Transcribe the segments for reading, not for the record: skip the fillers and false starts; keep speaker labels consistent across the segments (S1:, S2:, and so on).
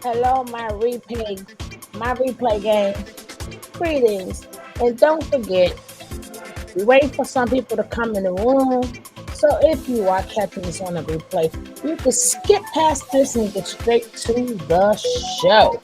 S1: Hello, my replay game. Greetings. And don't forget, we wait for some people to come in the room. So if you are catching this on a replay, you can skip past this and get straight to the show.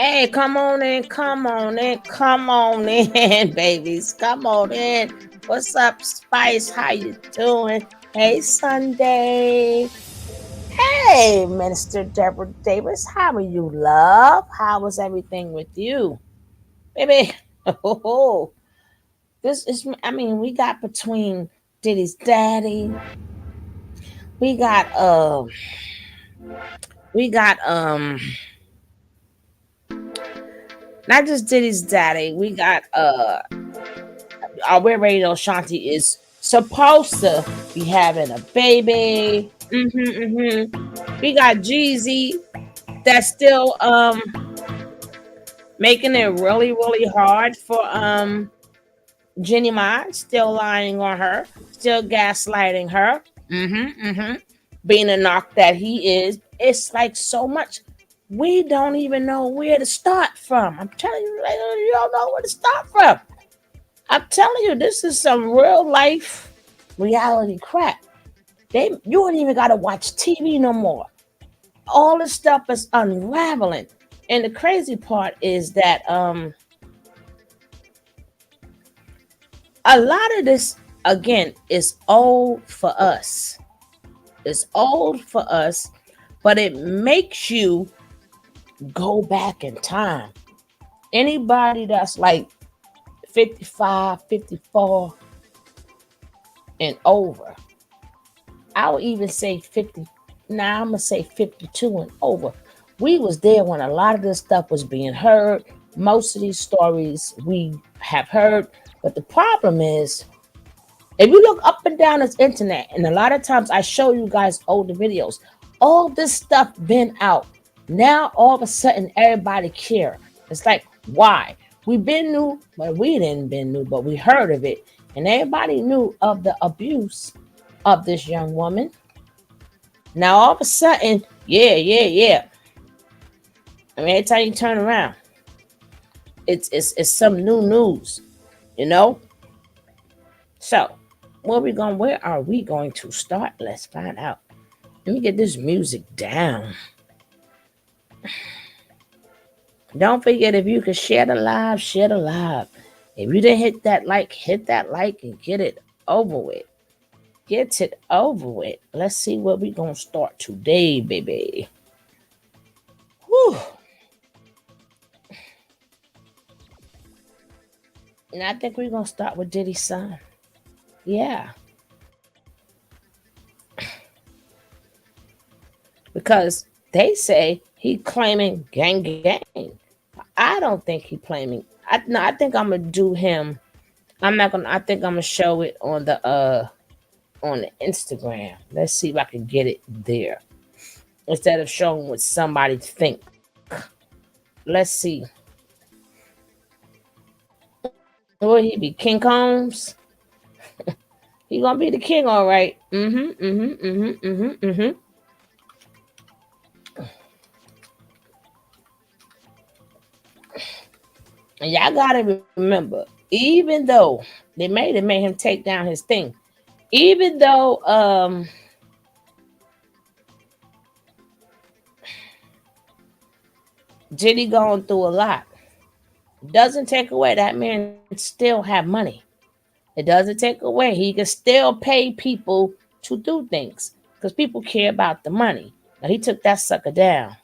S1: Hey, come on in, come on in, come on in, babies. Come on in. What's up, Spice? How you doing? Hey, Sunday. Hey, Minister Deborah Davis. How are you, love? How was everything with you? Baby. Oh, this is, I mean, we got between Diddy's daddy. We got we got not just Diddy's daddy. We got our We're Radio Shanti is supposed to be having a baby. We got Jeezy that's still making it really, really hard for Jenny Ma, still lying on her, still gaslighting her. Being a knock that he is. It's like so much. We don't even know where to start from. I'm telling you, like, you don't know where to start from. I'm telling you, this is some real life reality crap. You don't even gotta watch TV no more. All this stuff is unraveling. And the crazy part is that a lot of this again is old for us. It's old for us, but it makes you go back in time. Anybody that's like 55, 54 and over, I would even say 50. Now I'm gonna say 52 and over. We was there when a lot of this stuff was being heard. Most of these stories we have heard, but the problem is, if you look up and down this internet, and a lot of times I show you guys older videos, all this stuff been out. Now all of a sudden everybody care. It's like, why? We been new, but we didn't been new, but we heard of it. And everybody knew of the abuse of this young woman. Now all of a sudden, yeah. I mean, every time you turn around, it's some new news, you know? So where are we going to start? Let's find out. Let me get this music down. Don't forget, if you could share the live, share the live. If you didn't hit that like and get it over with. Get it over with. Let's see where we gonna start today, baby. Whew. And I think we're gonna start with Diddy's son. Yeah. Because they say he claiming gang. I don't think he claiming. I think I'm gonna do him. I'm not gonna. I think I'm gonna show it on the Instagram. Let's see if I can get it there instead of showing what somebody think. Let's see. Will he be King Combs? He gonna be the king, all right. And y'all gotta remember, even though they made him take down his thing, even though Diddy going through a lot, doesn't take away that man still have money. It doesn't take away. He can still pay people to do things because people care about the money. Now he took that sucker down.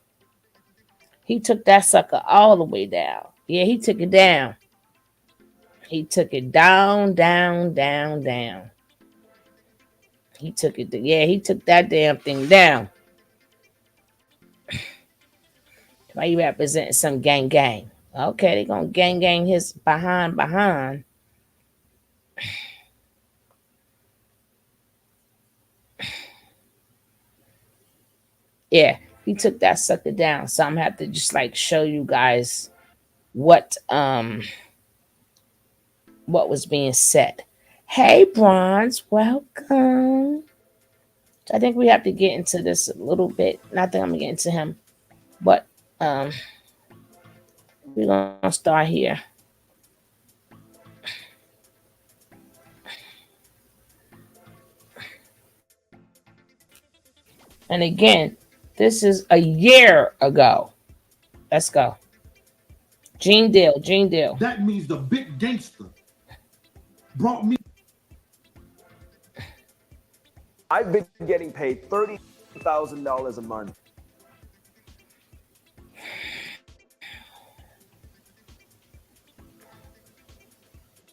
S1: He took that sucker all the way down. Yeah, he took it down. He took it down. He took it. He took that damn thing down. Why you representing some gang? Okay, they gonna gang his behind. Yeah, he took that sucker down. So I'm gonna have to just like show you guys what was being said. Hey Bronze, welcome. I think we have to get into this a little bit. Not that I'm gonna get into him, but we're gonna start here. And again, this is a year ago. Let's go. Gene Deal, Gene Deal.
S2: That means the big gangster brought me.
S3: I've been getting paid $30,000 a month.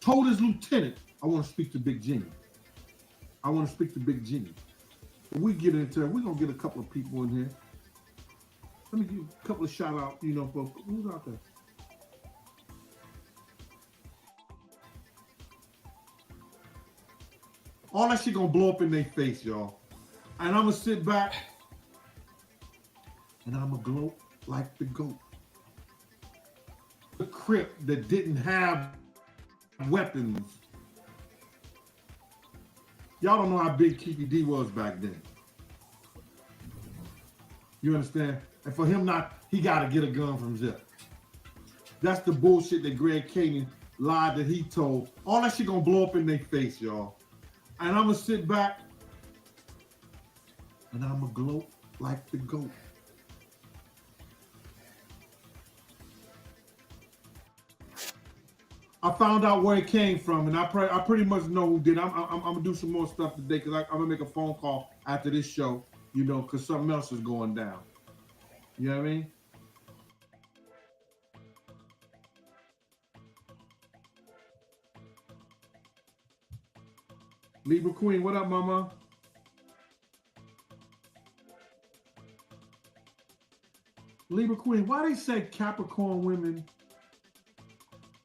S2: Told his lieutenant, I want to speak to Big Jimmy. I want to speak to Big Jimmy. When we get into it, we're going to get a couple of people in here. Let me give a couple of shout outs, for who's out there. All that shit gonna blow up in their face, y'all. And I'm gonna sit back and I'm gonna gloat like the goat. The Crip that didn't have weapons. Y'all don't know how big Keefy D was back then. You understand? And for him he gotta get a gun from Zip. That's the bullshit that Greg Kagan lied that he told. All that shit gonna blow up in their face, y'all. And I'm gonna sit back and I'm gonna gloat like the goat. I found out where it came from, and I pretty much know who did. I'm gonna do some more stuff today because I'm gonna make a phone call after this show, because something else is going down. You know what I mean? Libra Queen, what up, mama? Libra Queen, why they say Capricorn women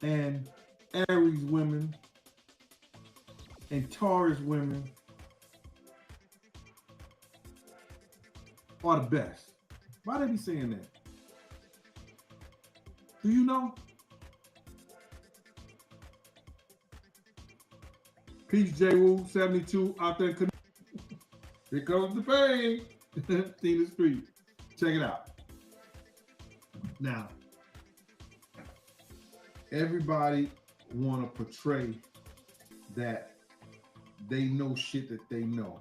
S2: and Aries women and Taurus women are the best? Why they be saying that? Do you know? Peace, J. Woo, 72 out there. Here comes the pain. Tina Street. Check it out. Now, everybody want to portray that they know shit that they know.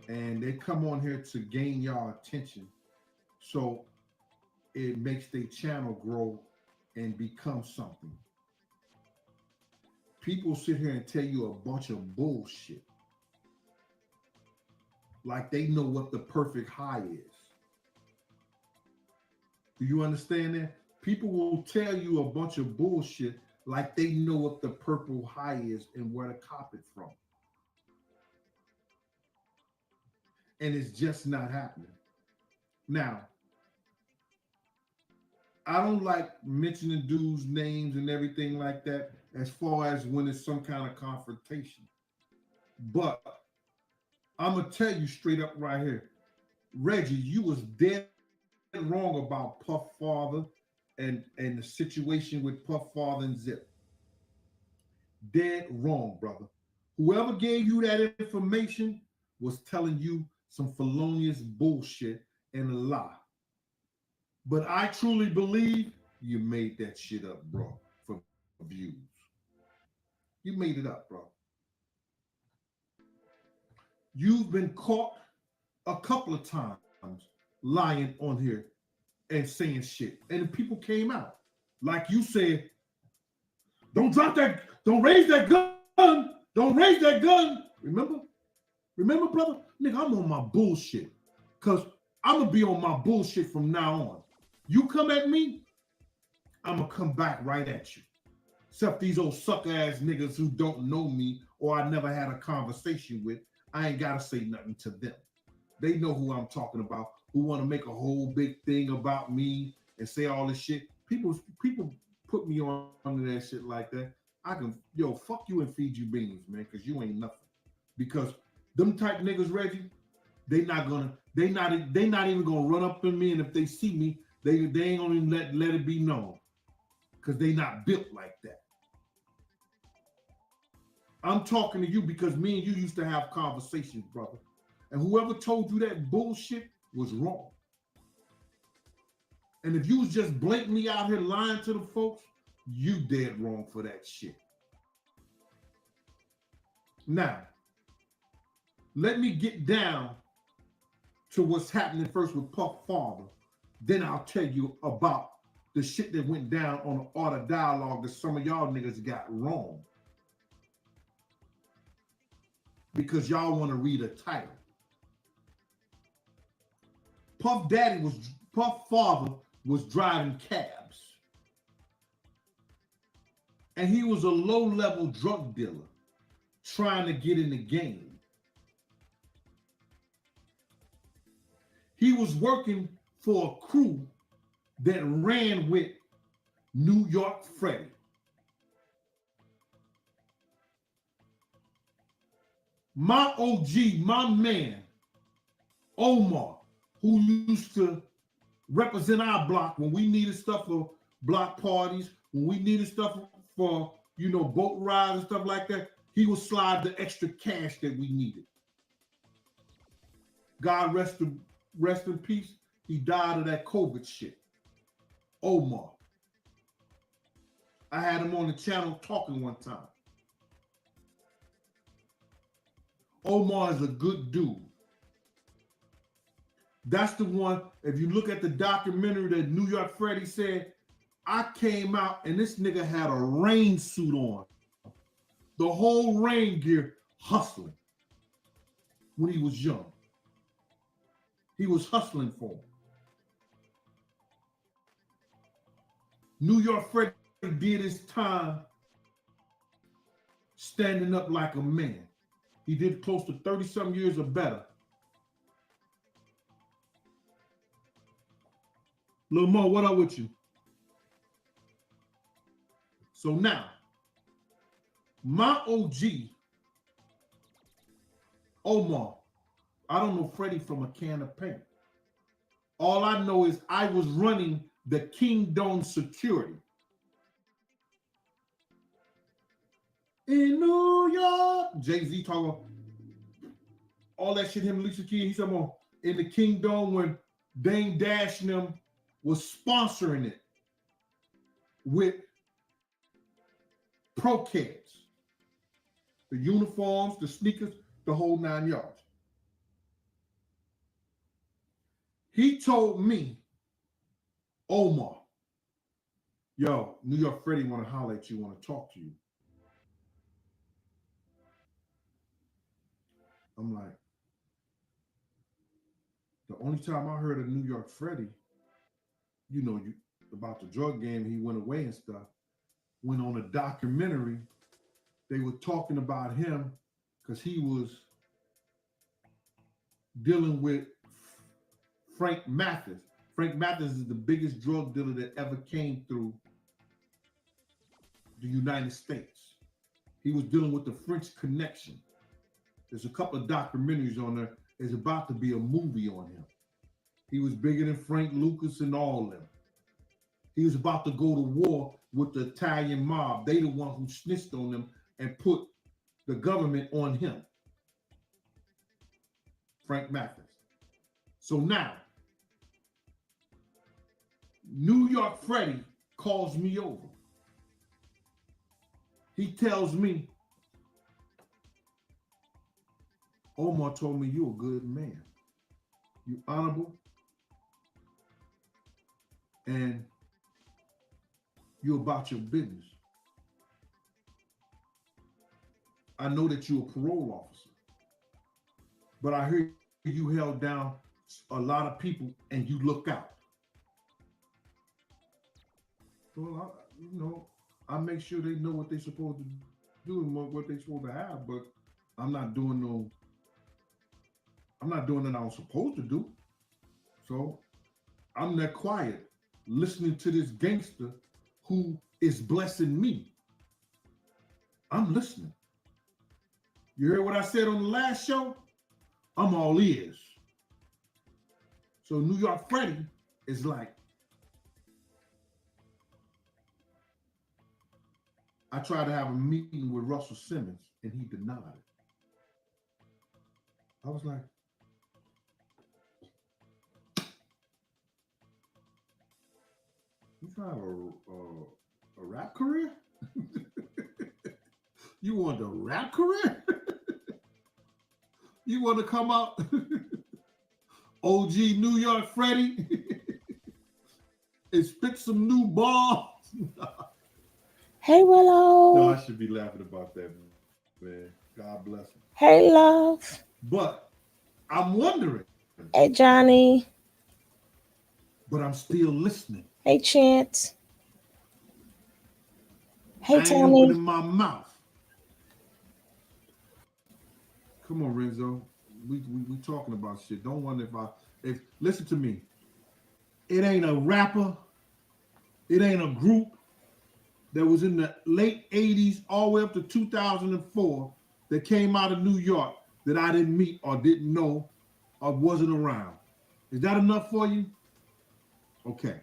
S2: And they come on here to gain y'all attention. So it makes their channel grow and become something. People sit here and tell you a bunch of bullshit. Like they know what the perfect high is. Do you understand that? People will tell you a bunch of bullshit like they know what the purple high is and where to cop it from. And it's just not happening. Now, I don't like mentioning dudes' names and everything like that as far as when it's some kind of confrontation. But I'm going to tell you straight up right here, Reggie, you was dead wrong about Puff Father and the situation with Puff Father and Zip. Dead wrong, brother. Whoever gave you that information was telling you some felonious bullshit and a lie. But I truly believe you made that shit up, bro, for views. You made it up, bro. You've been caught a couple of times lying on here and saying shit. And the people came out. Like you said, don't drop that, don't raise that gun. Don't raise that gun. Remember? Remember, brother? Nigga, I'm on my bullshit. Because I'm going to be on my bullshit from now on. You come at me, I'm going to come back right at you. Except these old sucker-ass niggas who don't know me or I never had a conversation with, I ain't got to say nothing to them. They know who I'm talking about, who want to make a whole big thing about me and say all this shit. People put me on under that shit like that. I can, fuck you and feed you beans, man, because you ain't nothing. Because them type niggas, Reggie, they not even gonna run up in me, and if they see me, they ain't gonna even let it be known. Because they not built like that. I'm talking to you because me and you used to have conversations, brother. And whoever told you that bullshit was wrong. And if you was just blatantly out here lying to the folks, you dead wrong for that shit. Now, let me get down to what's happening first with Puff Father. Then I'll tell you about the shit that went down on the Art of Dialogue that some of y'all niggas got wrong. Because y'all want to read a title. Puff father was driving cabs. And he was a low-level drug dealer trying to get in the game. He was working for a crew that ran with New York Freddie. My OG, my man, Omar, who used to represent our block when we needed stuff for block parties, when we needed stuff for, boat rides and stuff like that, he would slide the extra cash that we needed. God rest in peace. He died of that COVID shit. Omar. I had him on the channel talking one time. Omar is a good dude. That's the one, if you look at the documentary that New York Freddie said, I came out and this nigga had a rain suit on. The whole rain gear hustling when he was young. He was hustling for him. New York Freddie did his time standing up like a man. He did close to 30-something years or better. Lil Mo, what up with you? So now, my OG, Omar, I don't know Freddie from a can of paint. All I know is I was running the Kingdom security. In New York, Jay-Z talking all that shit, him and Alicia Keys, he's talking about in the Kingdom when Dame Dash and them was sponsoring it with pro kids. The uniforms, the sneakers, the whole 9 yards. He told me, Omar, yo, New York Freddie want to holler at you, want to talk to you. I'm like, the only time I heard of New York Freddie, about the drug game, he went away and stuff, went on a documentary. They were talking about him because he was dealing with Frank Mathis. Frank Mathis is the biggest drug dealer that ever came through the United States. He was dealing with the French Connection. There's a couple of documentaries on there. There's about to be a movie on him. He was bigger than Frank Lucas and all of them. He was about to go to war with the Italian mob. They the one who snitched on them and put the government on him. Frank Mathis. So now, New York Freddie calls me over. He tells me, Omar told me you're a good man. You're honorable. And you're about your business. I know that you're a parole officer. But I hear you held down a lot of people and you look out. Well, I make sure they know what they're supposed to do and what they're supposed to have, but I'm not doing that I was supposed to do. So I'm there quiet, listening to this gangster who is blessing me. I'm listening. You heard what I said on the last show? I'm all ears. So New York Freddie is like, I tried to have a meeting with Russell Simmons and he denied it. I was like, you trying to have a rap career? You want a rap career? You want to come out OG New York Freddie and spit some new bombs.
S1: Hey, Willow.
S2: No, I should be laughing about that, man. God bless him.
S1: Hey, love.
S2: But I'm wondering.
S1: Hey, Johnny.
S2: But I'm still listening.
S1: Hey, Chance. Hey,
S2: I ain't
S1: Tony.
S2: opening my mouth. Come on, Renzo. We talking about shit. Don't wonder if listen to me. It ain't a rapper. It ain't a group that was in the late 80s all the way up to 2004 that came out of New York that I didn't meet or didn't know or wasn't around. Is that enough for you? Okay.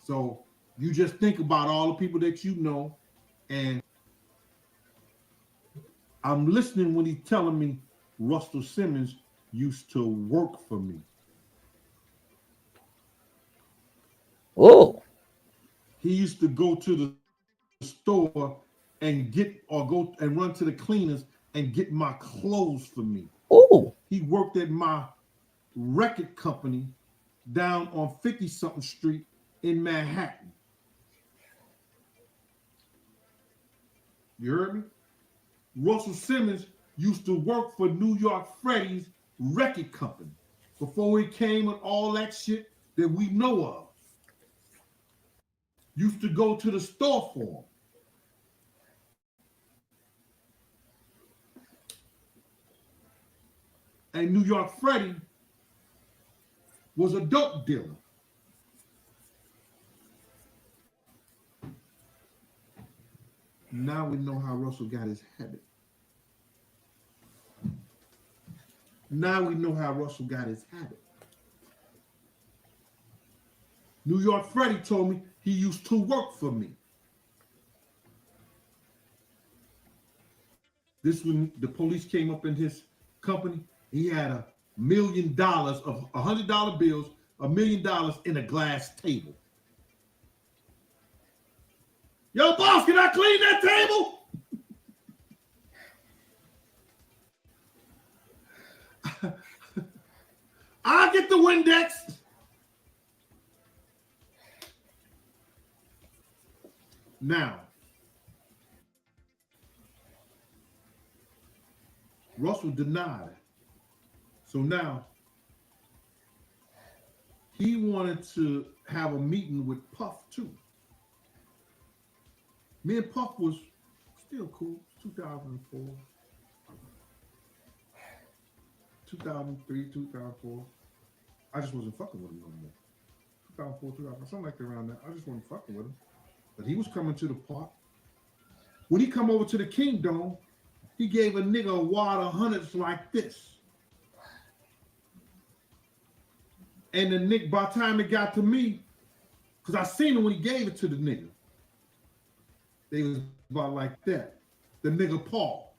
S2: So you just think about all the people that you know, and I'm listening when he's telling me Russell Simmons used to work for me.
S1: Oh.
S2: He used to go to the store and go and run to the cleaners and get my clothes for me.
S1: Oh.
S2: He worked at my record company down on 50-something Street in Manhattan. You heard me? Russell Simmons used to work for New York Freddy's record company before he came with all that shit that we know of. Used to go to the store for him. And New York Freddy was a dope dealer. Now we know how Russell got his habit. Now we know how Russell got his habit. New York Freddy told me he used to work for me. This when the police came up in his company, he had $1 million of $100 bills, $1 million in a glass table. Yo, boss, can I clean that table? I'll get the Windex. Now, Russell denied it. So now, he wanted to have a meeting with Puff too. Me and Puff was still cool. 2004, 2003, 2004. I just wasn't fucking with him no more. 2004, 2005, something like that around that. I just wasn't fucking with him. But he was coming to the park. When he come over to the Kingdom, he gave a nigga a wad of hundreds like this. And the nigga, by the time it got to me, because I seen him when he gave it to the nigga, they was about like that. The nigga Paul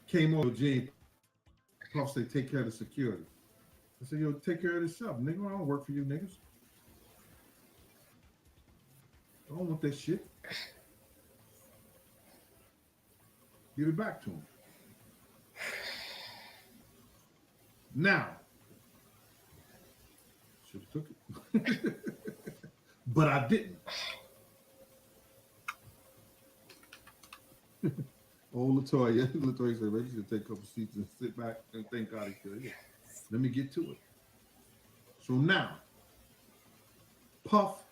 S2: came over to Jane. Puff said, take care of the security. I said, yo, take care of yourself, nigga. I don't work for you niggas. I don't want that shit. Give it back to him. Now, should have took it. But I didn't. Old Latoya said, maybe you should take a couple seats and sit back and thank God he could. Yeah. Let me get to it. So now, Puff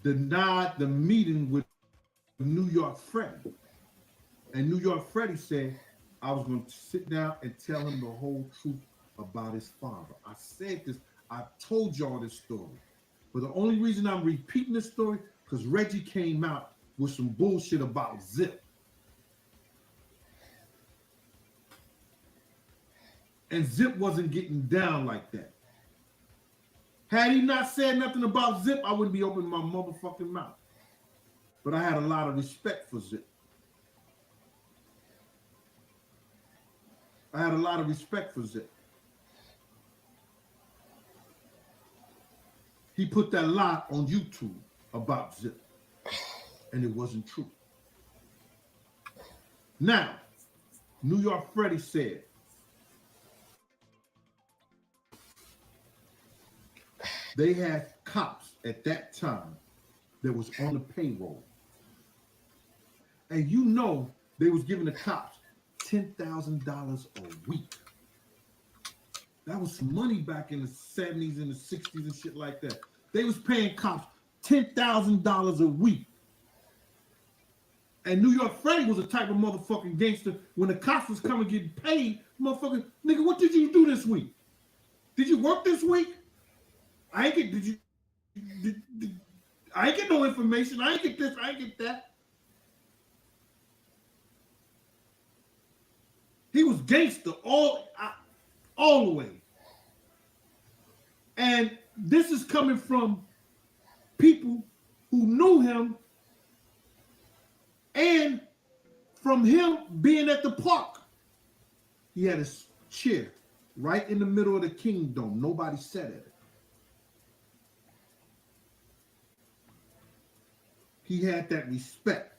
S2: denied the meeting with New York Freddy. And New York Freddy said, I was going to sit down and tell him the whole truth about his father. I said this, I told y'all this story. But the only reason I'm repeating this story, because Reggie came out with some bullshit about Zip. And Zip wasn't getting down like that. Had he not said nothing about Zip, I wouldn't be opening my motherfucking mouth. But I had a lot of respect for Zip. I had a lot of respect for Zip. He put that lie on YouTube about Zip. And it wasn't true. Now, New York Freddy said, they had cops at that time that was on the payroll. And you know they was giving the cops $10,000 a week. That was some money back in the 70s and the 60s and shit like that. They was paying cops $10,000 a week. And New York Freddy was a type of motherfucking gangster. When the cops was coming getting paid, motherfucker, nigga, what did you do this week? Did you work this week? I ain't get, I ain't get no information. I ain't get this, I ain't get that. He was gangster all the way. And this is coming from people who knew him and from him being at the park. He had his chair right in the middle of the Kingdom. Nobody sat at it. He had that respect.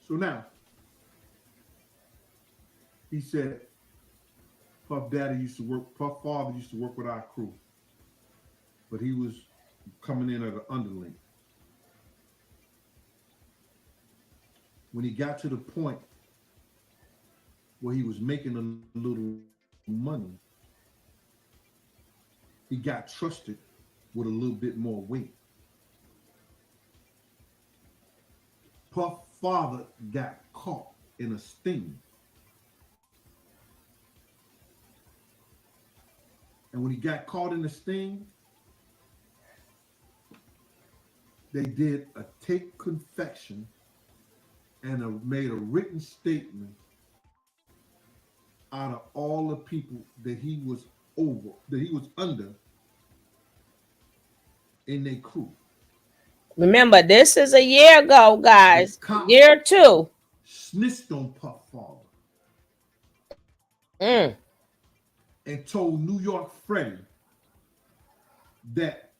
S2: So now, he said, Puff father used to work with our crew, but he was coming in as an underling. When he got to the point where he was making a little money, he got trusted with a little bit more weight. Puff father got caught in a sting. And when he got caught in the sting, they did a tape confession and made a written statement out of all the people that he was under in their crew.
S1: Remember, this is a year ago, guys. Year 2.
S2: Snitched on Puff father.
S1: Mm.
S2: And told New York Freddy that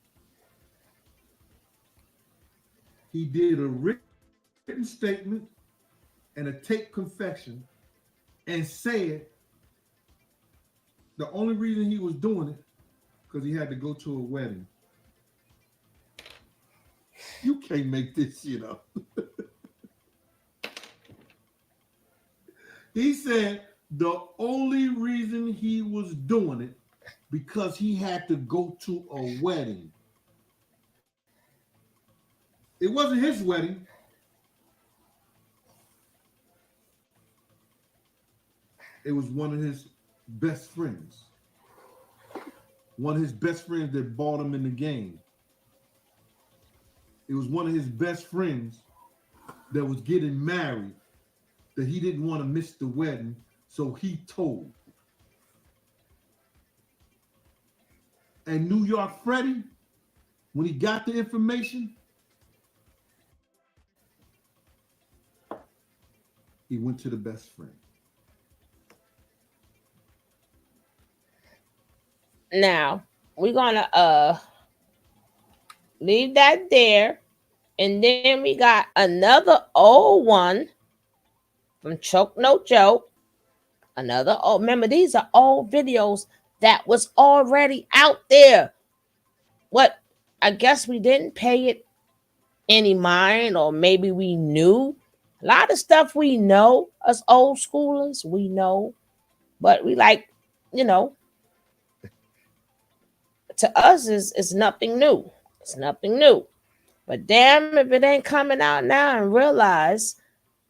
S2: he did a written statement and a tape confession and said the only reason he was doing it because he had to go to a wedding. You can't make this shit up. He said the only reason he was doing it because he had to go to a wedding. It wasn't his wedding. It was one of his best friends. One of his best friends that bought him in the game. It was one of his best friends that was getting married that he didn't want to miss the wedding, so he told. And New York Freddy, when he got the information, he went to the best friend.
S1: Now, we're gonna leave that there. And then we got another old one from Choke No Joke. Another old, remember, these are old videos that was already out there. What, I guess we didn't pay it any mind, or maybe we knew. A lot of stuff we know, us old schoolers, we know. But we like, to us is nothing new. It's nothing new. But damn if it ain't coming out now and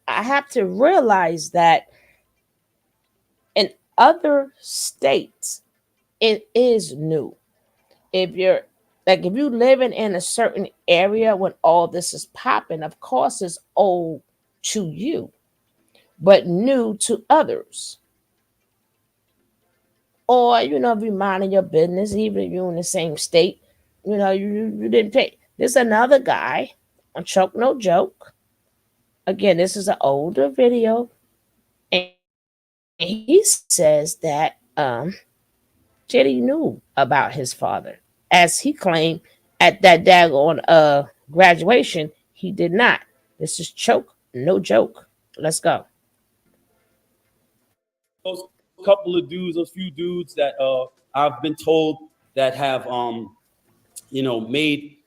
S1: I have to realize that in other states, it is new. If you're if you living in a certain area when all this is popping, of course it's old to you, but new to others. Or, if you're minding your business, even if you're in the same state, you didn't pay. There's another guy on Choke No Joke. Again, this is an older video. And he says that Diddy knew about his father. As he claimed at that daggone graduation, he did not. This is Choke No Joke. Let's go.
S4: Those couple of dudes, those few dudes that I've been told that have made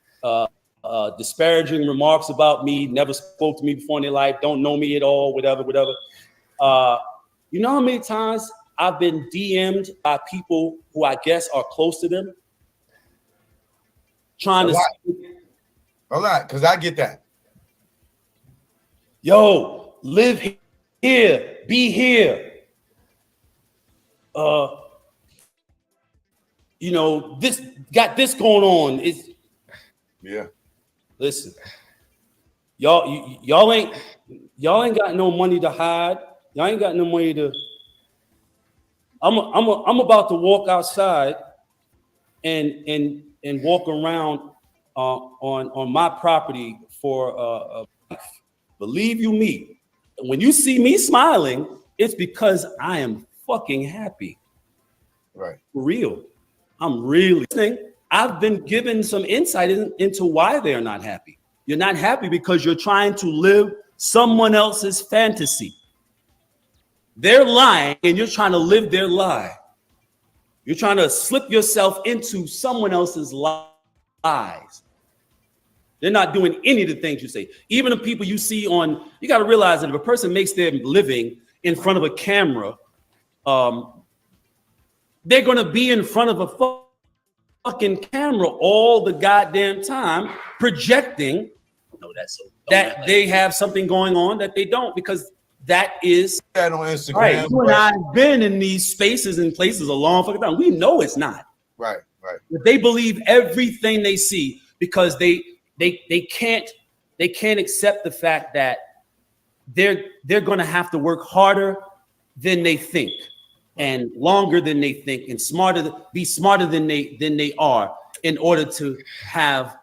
S4: disparaging remarks about me, never spoke to me before in their life, don't know me at all, whatever. You know how many times I've been DM'd by people who I guess are close to them, trying to
S5: a lot, because I get that.
S4: Yo, live here, be here. This got this going on. It's listen, y'all ain't got no money to hide. Y'all ain't got no money to. I'm about to walk outside and walk around on my property for believe you me, when you see me smiling, it's because I am fucking happy.
S5: Right.
S4: For real. I'm really listening. I've been given some insight into why they're not happy. You're not happy because you're trying to live someone else's fantasy. They're lying and you're trying to live their lie. You're trying to slip yourself into someone else's lies. They're not doing any of the things you say. Even the people you see on, you got to realize that if a person makes their living in front of a camera, they're going to be in front of a fucking camera all the goddamn time, projecting that they have something going on that they don't, because that is
S5: that on Instagram.
S4: Right. You and I have been in these spaces and places a long fucking time. We know it's not.
S5: Right.
S4: But they believe everything they see because they can't accept the fact that they're going to have to work harder than they think, and longer than they think, and be smarter than they are, in order to have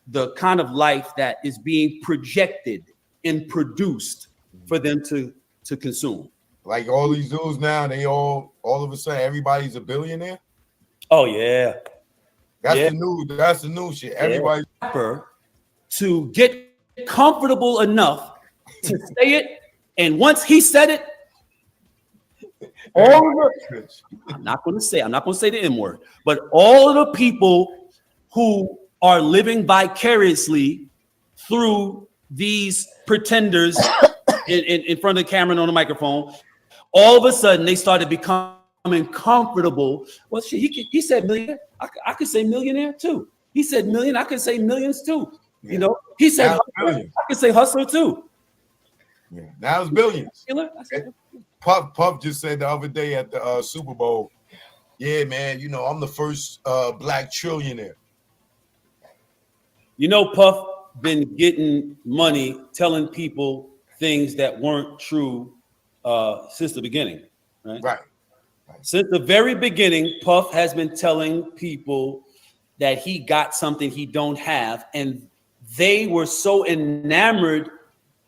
S4: the kind of life that is being projected and produced for them to consume.
S5: Like all these dudes now, they all of a sudden everybody's a billionaire.
S4: Oh yeah,
S5: that's the new shit. Everybody
S4: to get comfortable enough to say it, and once he said it, I'm not going to say the M word, but all of the people who are living vicariously through these pretenders in front of the camera and on the microphone, all of a sudden they started becoming comfortable. Well, shit, he said millionaire. I could say millionaire too. He said million. I could say millions too. Yeah. You know, he said hustler, I could say hustler too.
S5: Yeah, now it's billions. Puff just said the other day at the Super Bowl, yeah, man, you know, I'm the first black trillionaire.
S4: You know, Puff been getting money telling people things that weren't true since the beginning, right?
S5: Right.
S4: Since the very beginning, Puff has been telling people that he got something he don't have, and they were so enamored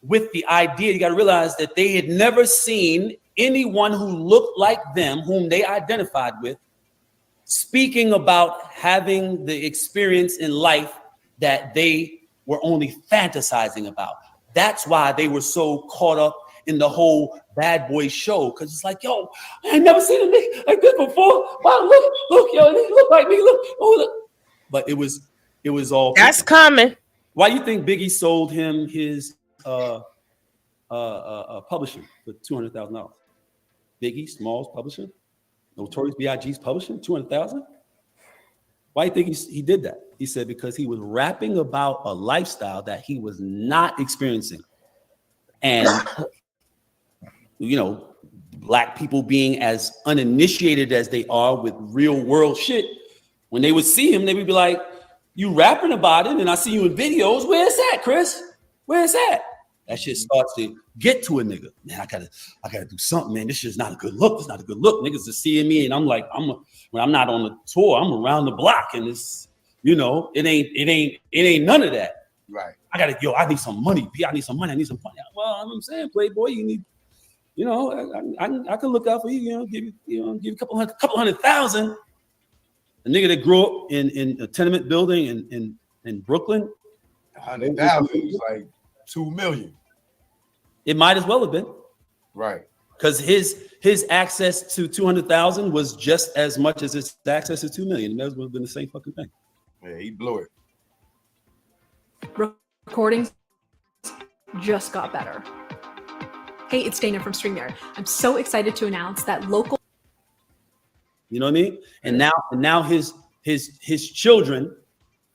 S4: with the idea. You got to realize that they had never seen anyone who looked like them, whom they identified with, speaking about having the experience in life that they were only fantasizing about. That's why they were so caught up in the whole Bad Boy show, because it's like, yo, I ain't never seen a nigga like this before. Wow, look, yo, he look like me. Look. But it was all.
S1: That's coming.
S4: Why do you think Biggie sold him his publishing for $200,000? Biggie Smalls publishing, Notorious B.I.G.'s publishing, $200,000. Why do you think he did that? He said because he was rapping about a lifestyle that he was not experiencing, and you know, black people being as uninitiated as they are with real world shit, when they would see him, they would be like, "You rapping about it, and I see you in videos. Where's that, Chris? Where's that?" That shit starts to get to a nigga. Man, I gotta do something, man. This shit's not a good look. It's not a good look. Niggas are seeing me, and I'm like, when I'm not on the tour, I'm around the block, and it's, you know, it ain't none of that.
S5: Right.
S4: I need some money. I need some money. Well, I'm saying, Playboy, you need, you know, I can look out for you. Give you a couple hundred thousand. A nigga that grew up in a tenement building in Brooklyn,
S5: 100,000 is like $2 million.
S4: it might as well have been.
S5: Right.
S4: because his access to 200,000 was just as much as his access to 2 million. That would have been the same fucking thing.
S5: Yeah, he blew it.
S6: Recordings just got better. Hey, it's Dana from StreamYard. I'm so excited to announce that local.
S4: You know what I mean? And now his children,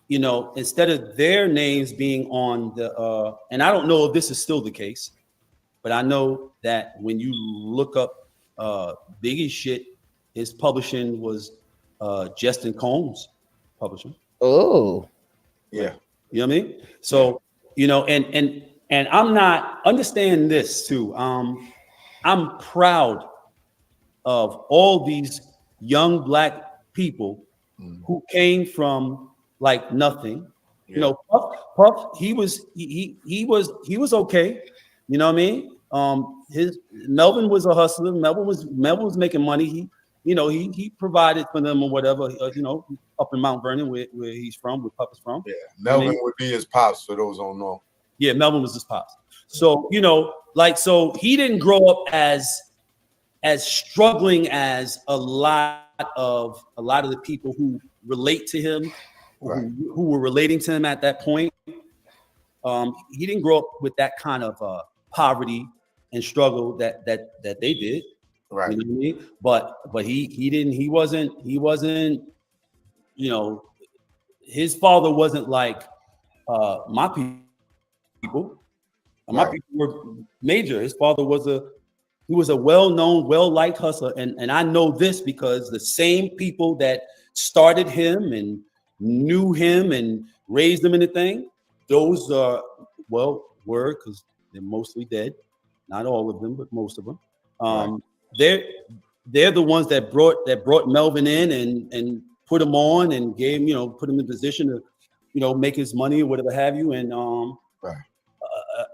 S4: you know, instead of their names being on the and I don't know if this is still the case, but I know that when you look up Biggie's shit, his publishing was Justin Combs publishing.
S1: Oh,
S5: Yeah.
S4: You know what I mean? So, you know, and I'm not understand this too. I'm proud of all these young Black people who came from like nothing.
S5: Yeah.
S4: You know, Puff, he was okay. You know what I mean? His Melvin was a hustler. Melvin was making money. He provided for them or whatever. You know, up in Mount Vernon where he's from, where Puff is from.
S5: Yeah, Melvin would be his pops for those who don't know.
S4: Yeah, Melvin was his pops. So, you know, like, so he didn't grow up as struggling as a lot of the people who relate to him,
S5: Right.
S4: who were relating to him at that point. He didn't grow up with that kind of poverty and struggle that they did.
S5: Right.
S4: You know what I mean? But he wasn't, you know, his father wasn't like my people. My
S5: Right.
S4: people were major. His father was a well-known, well-liked hustler. And I know this because the same people that started him and knew him and raised him in the thing, those were, because they're mostly dead. Not all of them, but most of them.
S5: Right.
S4: They're the ones that brought Melvin in and put him on and gave him, you know, put him in position to, you know, make his money or whatever have you. And
S5: Right.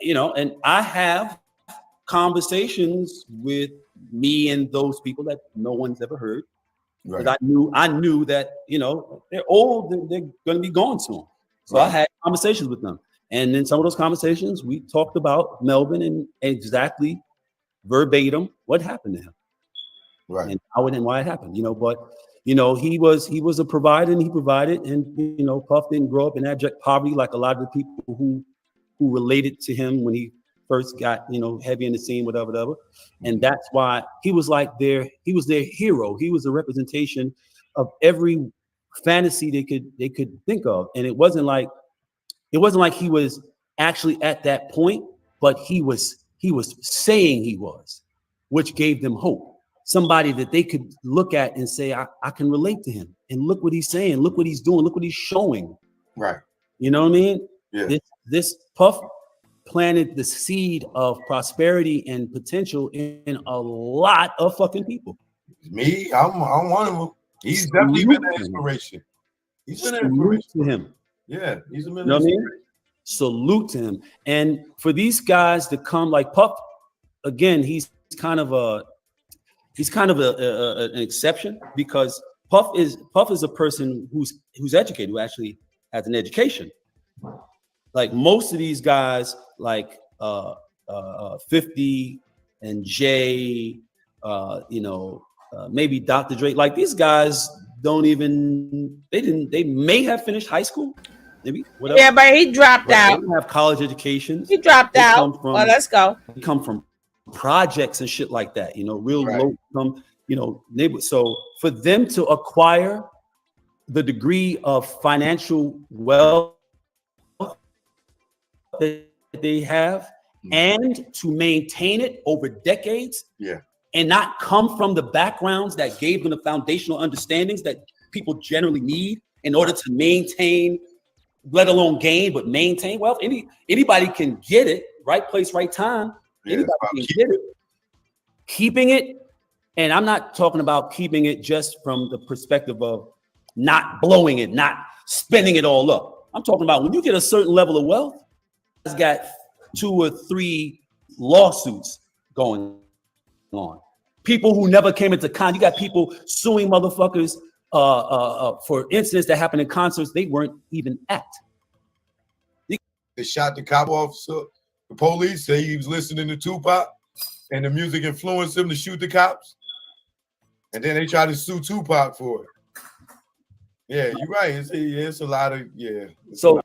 S4: You know, and I have conversations with me and those people that no one's ever heard.
S5: Right.
S4: Because I knew that, you know, they're old, they're going to be gone soon. So
S5: Right.
S4: I had conversations with them. And in some of those conversations, we talked about Melvin and exactly verbatim what happened to him.
S5: Right.
S4: And how and why it happened, you know. But, you know, he was a provider and he provided. And, you know, Puff didn't grow up in abject poverty like a lot of the people who related to him when he first got, you know, heavy in the scene, whatever. And that's why he was like their hero. He was a representation of every fantasy they could think of. And it wasn't like he was actually at that point, but he was saying he was, which gave them hope. Somebody that they could look at and say, I can relate to him. And look what he's saying, look what he's doing, look what he's showing.
S5: Right.
S4: You know what I mean?
S5: Yeah.
S4: This Puff planted the seed of prosperity and potential in a lot of fucking people.
S5: Me, I'm one of them. He's definitely been an inspiration. He's been an inspiration
S4: to him.
S5: Yeah, he's been
S4: You know what I mean? Salute to him. And for these guys to come like Puff, again, he's kind of an exception because Puff is a person who's educated, who actually has an education. Like most of these guys, like 50 and Jay, you know, maybe Dr. Dre, like these guys they may have finished high school, maybe whatever.
S1: Yeah, but he dropped out.
S4: They don't have college educations.
S1: He dropped out. Well, let's go.
S4: They come from projects and shit like that, you know, real
S5: Right.
S4: low income, you know, neighbor. So for them to acquire the degree of financial wealth that they have and to maintain it over decades,
S5: Yeah.
S4: and not come from the backgrounds that gave them the foundational understandings that people generally need in order to maintain, let alone gain, but maintain wealth. Anybody can get it, right place, right time.
S5: Yeah,
S4: Anybody can get it. Keeping it, and I'm not talking about keeping it just from the perspective of not blowing it, not spending it all up. I'm talking about when you get a certain level of wealth, it's got 2 or 3 lawsuits going on. People who never came into contact. You got people suing motherfuckers for incidents that happened in concerts they weren't even at.
S5: They shot the cop officer. The police say he was listening to Tupac. and the music influenced him to shoot the cops. And then they try to sue Tupac for it. Yeah, you're right. It's a lot of
S4: So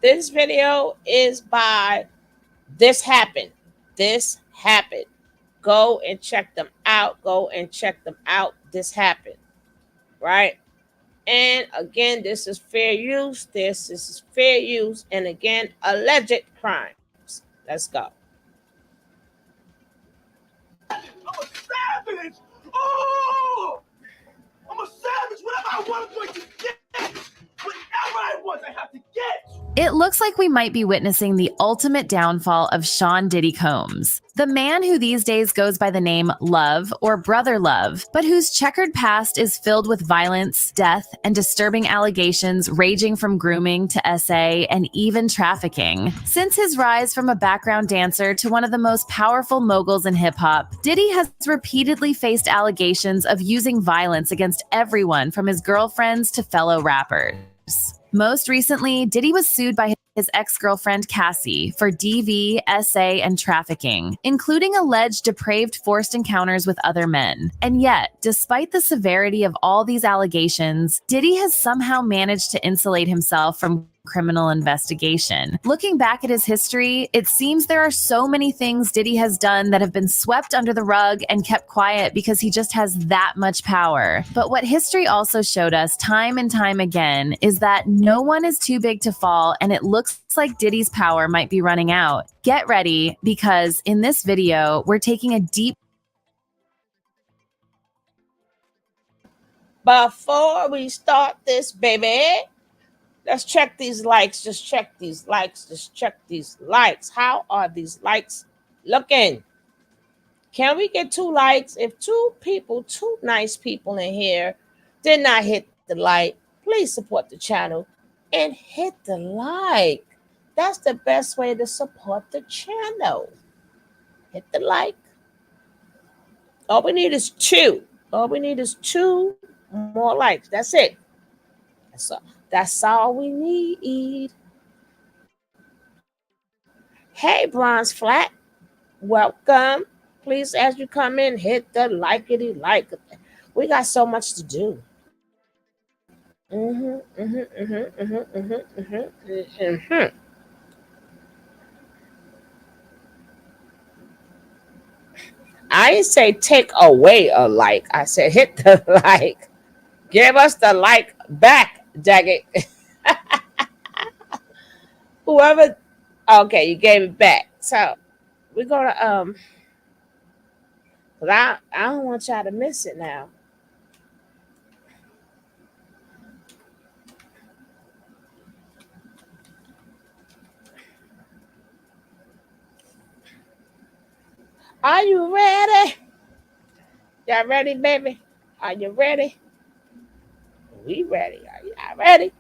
S1: This video is by This Happened. This Happened. Go and check them out. Go and check them out. This happened. Right? And again, this is fair use. This is fair use. And again, alleged crimes. Let's go.
S7: I'm a savage! Oh! I'm a savage! Whatever I want, I'm going to get! Whatever I want, I have to get!
S8: It looks like we might be witnessing the ultimate downfall of Sean Diddy Combs, the man who these days goes by the name Love or Brother Love, but whose checkered past is filled with violence, death, and disturbing allegations ranging from grooming to SA and even trafficking. Since his rise from a background dancer to one of the most powerful moguls in hip-hop, Diddy has repeatedly faced allegations of using violence against everyone from his girlfriends to fellow rappers. Most recently, Diddy was sued by his ex-girlfriend Cassie for DV, SA, and trafficking, including alleged depraved forced encounters with other men. And yet, despite the severity of all these allegations, Diddy has somehow managed to insulate himself from criminal investigation. Looking back at his history, it seems there are so many things Diddy has done that have been swept under the rug and kept quiet because he just has that much power. But what history also showed us time and time again is that no one is too big to fall, and it looks like Diddy's power might be running out. Get ready, because in this video, we're taking a deep
S1: Before we start this, baby, let's check these likes. Just check these likes. Just check these likes. How are these likes looking? Can we get 2 likes? If two nice people in here did not hit the like, please support the channel and hit the like. That's the best way to support the channel. Hit the like. All we need is 2. All we need is 2 more likes. That's it. That's all we need. Hey, Bronze Flat. Welcome. Please, as you come in, hit the likety like. We got so much to do. I didn't say take away a like. I said hit the like. Give us the like back, dag it. Whoever, okay, you gave it back. So we're gonna but I don't want y'all to miss it now. Are you ready? Y'all ready, baby? Are you ready? We ready. Are y'all ready?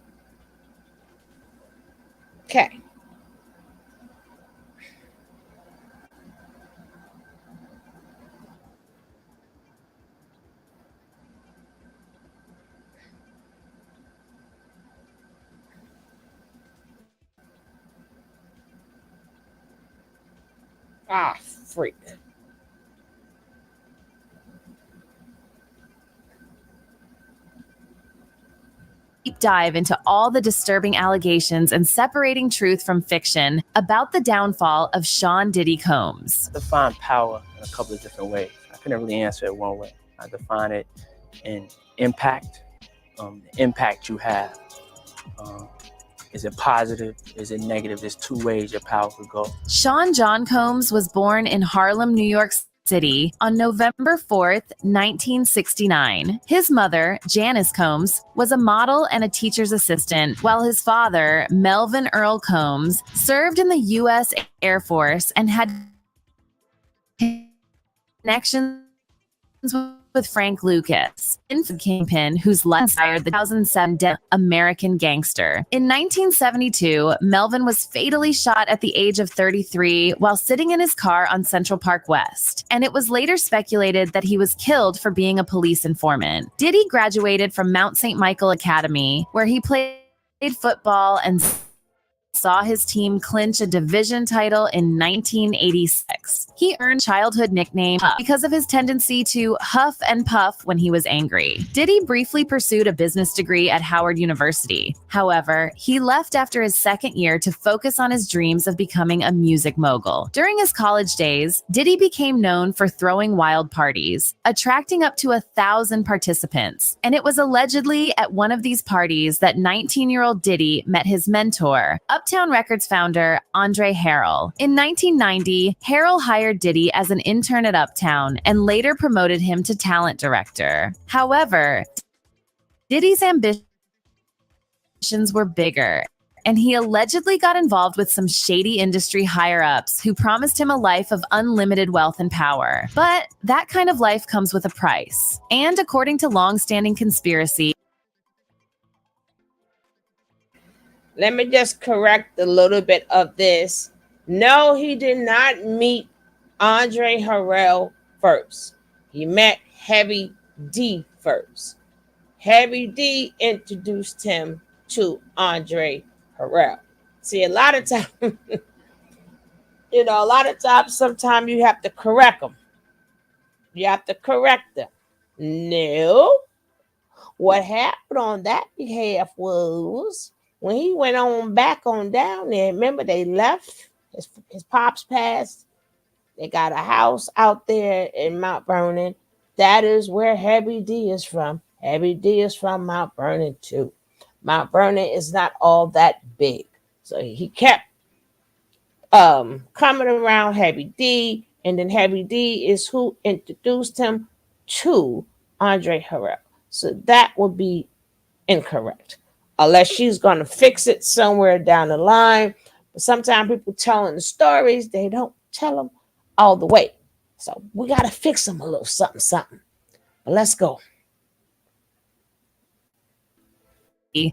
S1: Okay. Ah, freak.
S8: Deep dive into all the disturbing allegations and separating truth from fiction about the downfall of Sean Diddy Combs.
S9: I define power in a couple of different ways. I couldn't really answer it one way. I define it in impact, the impact you have. Is it positive? Is it negative? There's 2 ways your power could go.
S8: Sean John Combs was born in Harlem, New York City on November 4th, 1969. His mother, Janice Combs, was a model and a teacher's assistant, while his father, Melvin Earl Combs, served in the U.S. Air Force and had connections with Frank Lucas, infant kingpin whose life inspired the 2007 American Gangster. In 1972, Melvin was fatally shot at the age of 33 while sitting in his car on Central Park West, and it was later speculated that he was killed for being a police informant. Diddy graduated from Mount St. Michael Academy, where he played football and saw his team clinch a division title in 1986. He earned childhood nickname Puff because of his tendency to huff and puff when he was angry. Diddy briefly pursued a business degree at Howard University. However, he left after his second year to focus on his dreams of becoming a music mogul. During his college days, Diddy became known for throwing wild parties, attracting up to 1,000 participants. And it was allegedly at one of these parties that 19-year-old Diddy met his mentor, Uptown Records founder Andre Harrell. In 1990, Harrell hired Diddy as an intern at Uptown and later promoted him to talent director. However, Diddy's ambitions were bigger, and he allegedly got involved with some shady industry higher-ups who promised him a life of unlimited wealth and power. But that kind of life comes with a price. And according to long-standing conspiracy,
S1: let me just correct a little bit of this. No, he did not meet Andre Harrell first. He met Heavy D first. Heavy D introduced him to Andre Harrell. See, a lot of times, sometimes you have to correct them. You have to correct them. No. What happened on that behalf was, when he went on back on down there, remember they left, his pops passed, they got a house out there in Mount Vernon. That is where Heavy D is from. Heavy D is from Mount Vernon too. Mount Vernon is not all that big. So he kept coming around Heavy D, and then Heavy D is who introduced him to Andre Harrell. So that would be incorrect. Unless she's going to fix it somewhere down the line. But sometimes people telling the stories, they don't tell them all the way. So we got to fix them a little something, something. But let's go.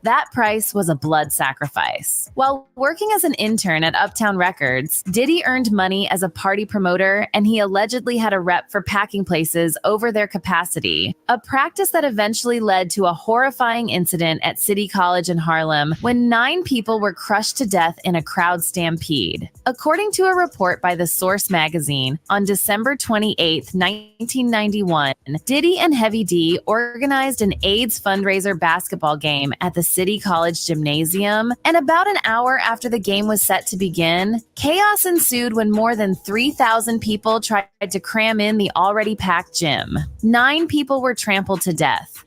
S8: That price was a blood sacrifice. While working as an intern at Uptown Records, Diddy earned money as a party promoter, and he allegedly had a rep for packing places over their capacity, a practice that eventually led to a horrifying incident at City College in Harlem when 9 people were crushed to death in a crowd stampede. According to a report by The Source magazine, on December 28, 1991, Diddy and Heavy D organized an AIDS fundraiser basketball game at the City College Gymnasium, and about an hour after the game was set to begin, chaos ensued when more than 3,000 people tried to cram in the already packed gym. 9 people were trampled to death,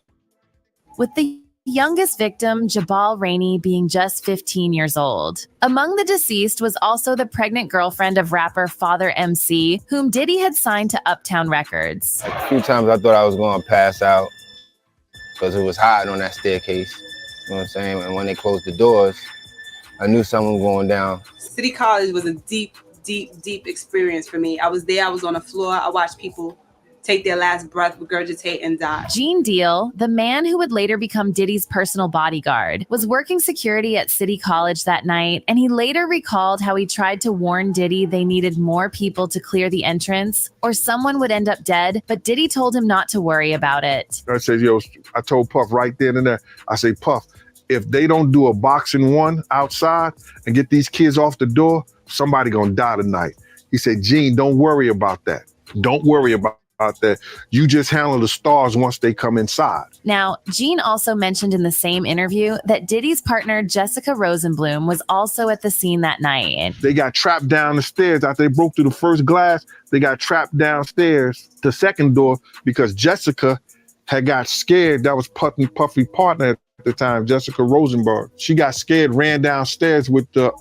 S8: with the youngest victim, Jabal Rainey, being just 15 years old. Among the deceased was also the pregnant girlfriend of rapper Father MC, whom Diddy had signed to Uptown Records.
S10: A few times I thought I was going to pass out because it was hot on that staircase. You know what I'm saying? And when they closed the doors, I knew something was going down.
S11: City College was a deep experience for me. I was there, I was on the floor, I watched people take their last breath, regurgitate, and die.
S8: Gene Deal, the man who would later become Diddy's personal bodyguard, was working security at City College that night, and he later recalled how he tried to warn Diddy they needed more people to clear the entrance, or someone would end up dead, but Diddy told him not to worry about it.
S12: I said, I told Puff right then and there, I say, Puff, if they don't do a boxing one outside and get these kids off the door, somebody gonna die tonight. He said, Gene, don't worry about that. Don't worry about that. You just handle the stars once they come inside.
S8: Now, Gene also mentioned in the same interview that Diddy's partner, Jessica Rosenblum, was also at the scene that night.
S12: They got trapped down the stairs. After they broke through the first glass, they got trapped downstairs, the second door, because Jessica had got scared. That was Puffy partner at the time, Jessica Rosenberg. She got scared, ran downstairs with the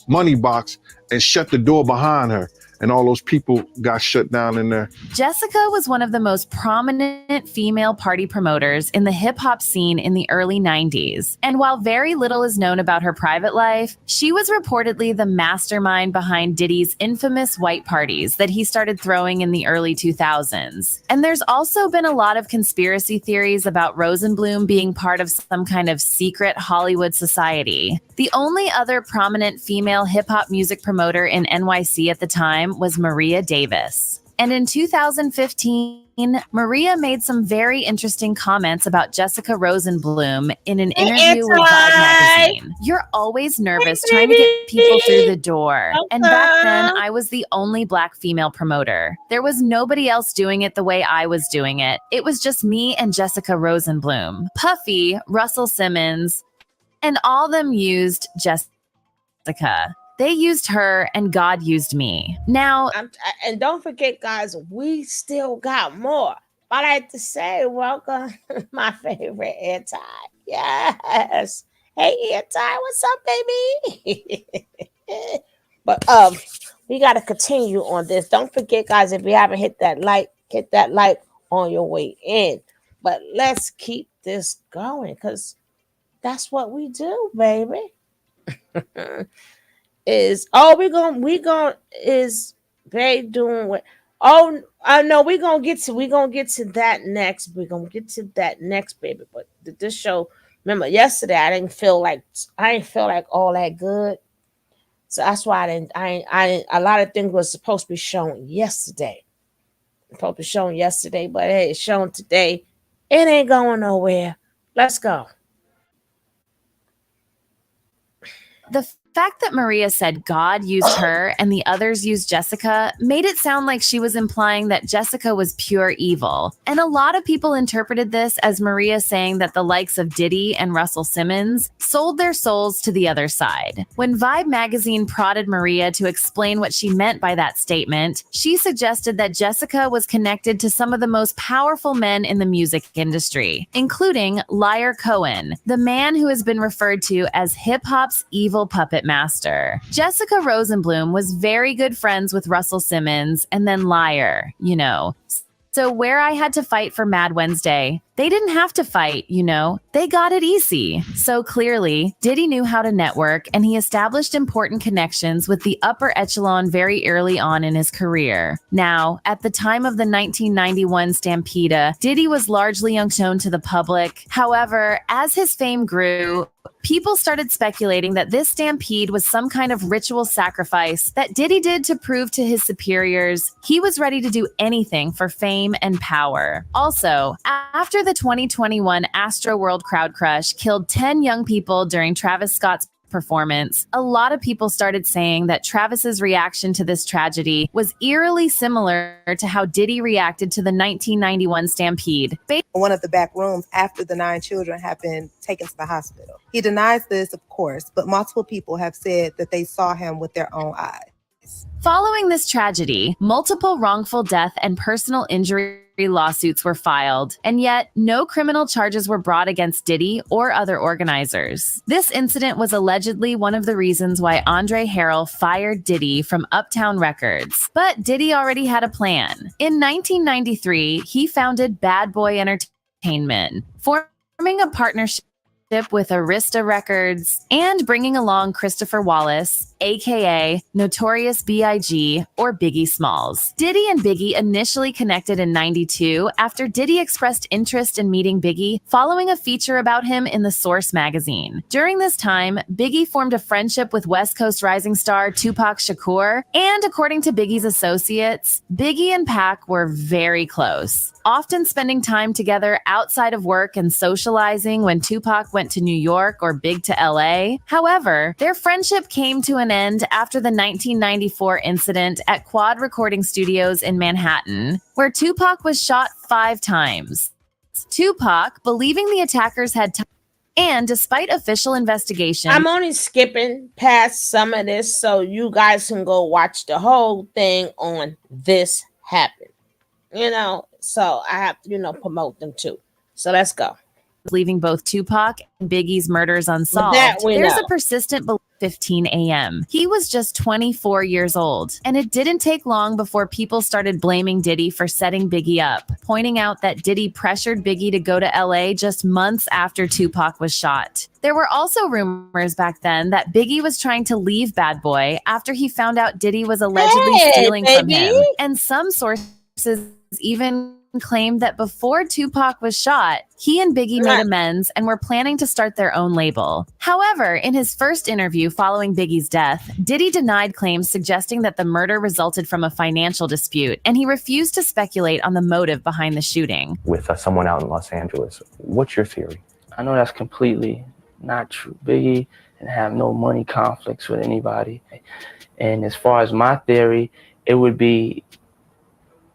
S12: money box and shut the door behind her. And all those people got shut down in there.
S8: Jessica was one of the most prominent female party promoters in the hip-hop scene in the early 90s. And while very little is known about her private life, she was reportedly the mastermind behind Diddy's infamous white parties that he started throwing in the early 2000s. And there's also been a lot of conspiracy theories about Rosenblum being part of some kind of secret Hollywood society. The only other prominent female hip-hop music promoter in NYC at the time was Maria Davis. And in 2015, Maria made some very interesting comments about Jessica Rosenblum in an interview with Vibe magazine. You're always nervous trying to get people through the door. And back then, I was the only Black female promoter. There was nobody else doing it the way I was doing it. It was just me and Jessica Rosenblum. Puffy, Russell Simmons, and all them used Jessica. They used her and God used me. Now,
S1: and don't forget, guys, we still got more. But I have to say, welcome my favorite Anti. Yes. Hey, Anti, what's up, baby? But we got to continue on this. Don't forget, guys, if you haven't hit that like on your way in. But let's keep this going because that's what we do, baby. Is we gonna is they doing what? Oh, I know we're gonna get to that next. We're gonna get to that next, baby. But this show, remember yesterday I didn't feel like all that good. So that's why I a lot of things was supposed to be shown yesterday. But hey, it's shown today. It ain't going nowhere. Let's go.
S8: The fact that Maria said God used her and the others used Jessica made it sound like she was implying that Jessica was pure evil. And a lot of people interpreted this as Maria saying that the likes of Diddy and Russell Simmons sold their souls to the other side. When Vibe magazine prodded Maria to explain what she meant by that statement, she suggested that Jessica was connected to some of the most powerful men in the music industry, including Liar Cohen, the man who has been referred to as hip-hop's evil puppet master. Jessica Rosenblum was very good friends with Russell Simmons and then Liar, So where I had to fight for Mad Wednesday, they They didn't have to fight, you know. They got it easy. So clearly, Diddy knew how to network, and he established important connections with the upper echelon very early on in his career. Now, at the time of the 1991 Stampede, Diddy was largely unknown to the public. However, as his fame grew, people started speculating that this stampede was some kind of ritual sacrifice that Diddy did to prove to his superiors he was ready to do anything for fame and power. Also, after the 2021 Astroworld crowd crush killed 10 young people during Travis Scott's performance, a lot of people started saying that Travis's reaction to this tragedy was eerily similar to how Diddy reacted to the 1991 Stampede.
S13: One of the back rooms after the 9 children have been taken to the hospital. He denies this, of course, but multiple people have said that they saw him with their own eyes.
S8: Following this tragedy, multiple wrongful death and personal injury lawsuits were filed, and yet no criminal charges were brought against Diddy or other organizers. This incident was allegedly one of the reasons why Andre Harrell fired Diddy from Uptown Records. But Diddy already had a plan. In 1993, he founded Bad Boy Entertainment, forming a partnership with Arista Records and bringing along Christopher Wallace, aka Notorious B.I.G. or Biggie Smalls. Diddy and Biggie initially connected in '92 after Diddy expressed interest in meeting Biggie following a feature about him in the Source magazine. During this time, Biggie formed a friendship with West Coast rising star Tupac Shakur, and according to Biggie's associates, Biggie and Pac were very close, often spending time together outside of work and socializing when Tupac went to New York or Big to LA. However, their friendship came to an end after the 1994 incident at Quad Recording Studios in Manhattan, where Tupac was shot 5 times. Tupac, believing the attackers had time, and despite official investigation,
S1: I'm only skipping past some of this so you guys can go watch the whole thing on This Happened. You know, so I have to, promote them too. So let's go.
S8: Leaving both Tupac and Biggie's murders unsolved, there's a persistent belief. 15 a.m. He was just 24 years old, and it didn't take long before people started blaming Diddy for setting Biggie up, pointing out that Diddy pressured Biggie to go to LA just months after Tupac was shot. There were also rumors back then that Biggie was trying to leave Bad Boy after he found out Diddy was allegedly stealing from him, and some sources even claimed that before Tupac was shot, he and Biggie made amends and were planning to start their own label. However, in his first interview following Biggie's death, Diddy denied claims suggesting that the murder resulted from a financial dispute, and he refused to speculate on the motive behind the shooting.
S14: With someone out in Los Angeles, what's your theory?
S9: I know that's completely not true. Biggie didn't have no money conflicts with anybody. And as far as my theory, it would be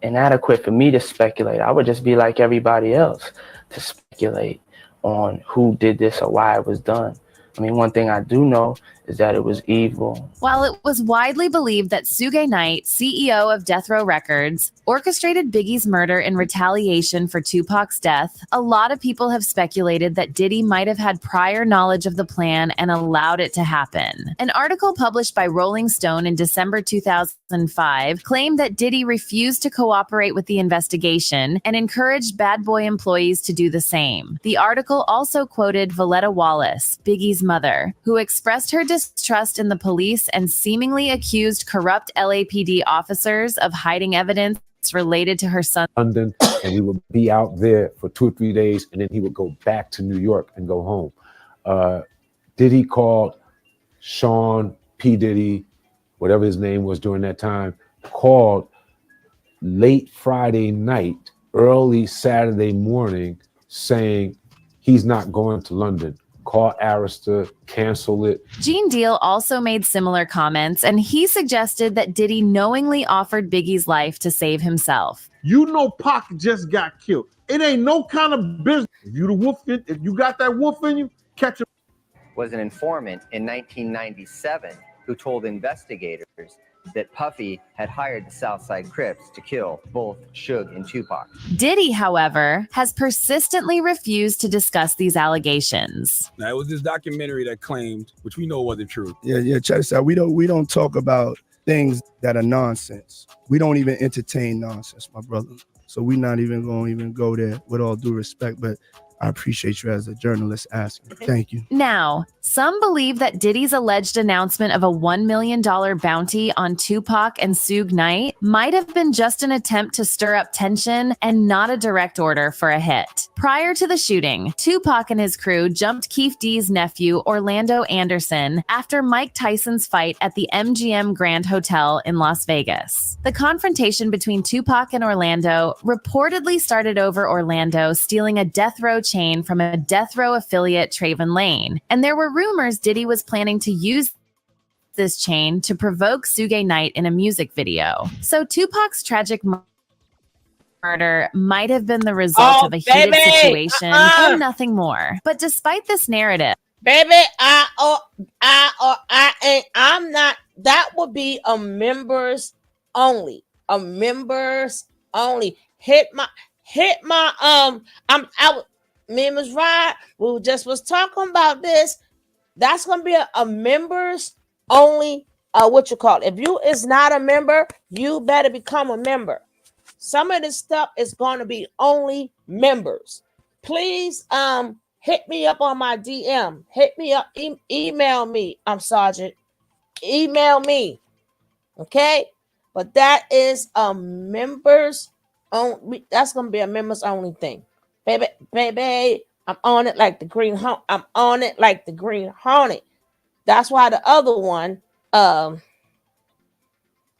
S9: inadequate for me to speculate. I would just be like everybody else to speculate on who did this or why it was done. I mean, one thing I do know is that it was evil.
S8: While it was widely believed that Suge Knight, CEO of Death Row Records, orchestrated Biggie's murder in retaliation for Tupac's death, a lot of people have speculated that Diddy might have had prior knowledge of the plan and allowed it to happen. An article published by Rolling Stone in December 2005 claimed that Diddy refused to cooperate with the investigation and encouraged Bad Boy employees to do the same. The article also quoted Valletta Wallace, Biggie's mother, who expressed her distrust in the police and seemingly accused corrupt LAPD officers of hiding evidence related to her son.
S15: London, and we would be out there for 2 or 3 days, and then he would go back to New York and go home. Diddy called Sean P. Diddy, whatever his name was during that time, called late Friday night, early Saturday morning, saying he's not going to London. Call Arista, cancel it.
S8: Gene Deal also made similar comments, and he suggested that Diddy knowingly offered Biggie's life to save himself.
S12: You know Pac just got killed. It ain't no kind of business. If you got that wolf in you, catch him.
S16: Was an informant in 1997 who told investigators that Puffy had hired the Southside Crips to kill both Suge and Tupac.
S8: Diddy, however, has persistently refused to discuss these allegations.
S17: Now, it was this documentary that claimed, which we know wasn't true.
S18: Yeah, check this out. We don't talk about things that are nonsense. We don't even entertain nonsense, my brother. So we're not even going to go there, with all due respect. But I appreciate you as a journalist asking. Thank you.
S8: Now, some believe that Diddy's alleged announcement of a $1 million bounty on Tupac and Suge Knight might have been just an attempt to stir up tension and not a direct order for a hit. Prior to the shooting, Tupac and his crew jumped Keefe D's nephew, Orlando Anderson, after Mike Tyson's fight at the MGM Grand Hotel in Las Vegas. The confrontation between Tupac and Orlando reportedly started over Orlando stealing a death row chain from a death row affiliate, Traven Lane, and there were rumors Diddy was planning to use this chain to provoke Suge Knight in a music video. So Tupac's tragic murder might have been the result of a heated situation and nothing more. But despite this narrative,
S1: baby, I'm not. That would be a members only. A members only. Hit my. I'm out. Me and Ms. Rod, we just was talking about this. That's gonna be a members only. What you call it? If you is not a member, you better become a member. Some of this stuff is going to be only members. Please, hit me up on my DM. Hit me up. Email me. I'm Sergeant. Email me. Okay, but that is a members only. That's gonna be a members only thing. Baby, I'm on it like the Green Hornet. I'm on it like the Green Hornet. That's why the other one,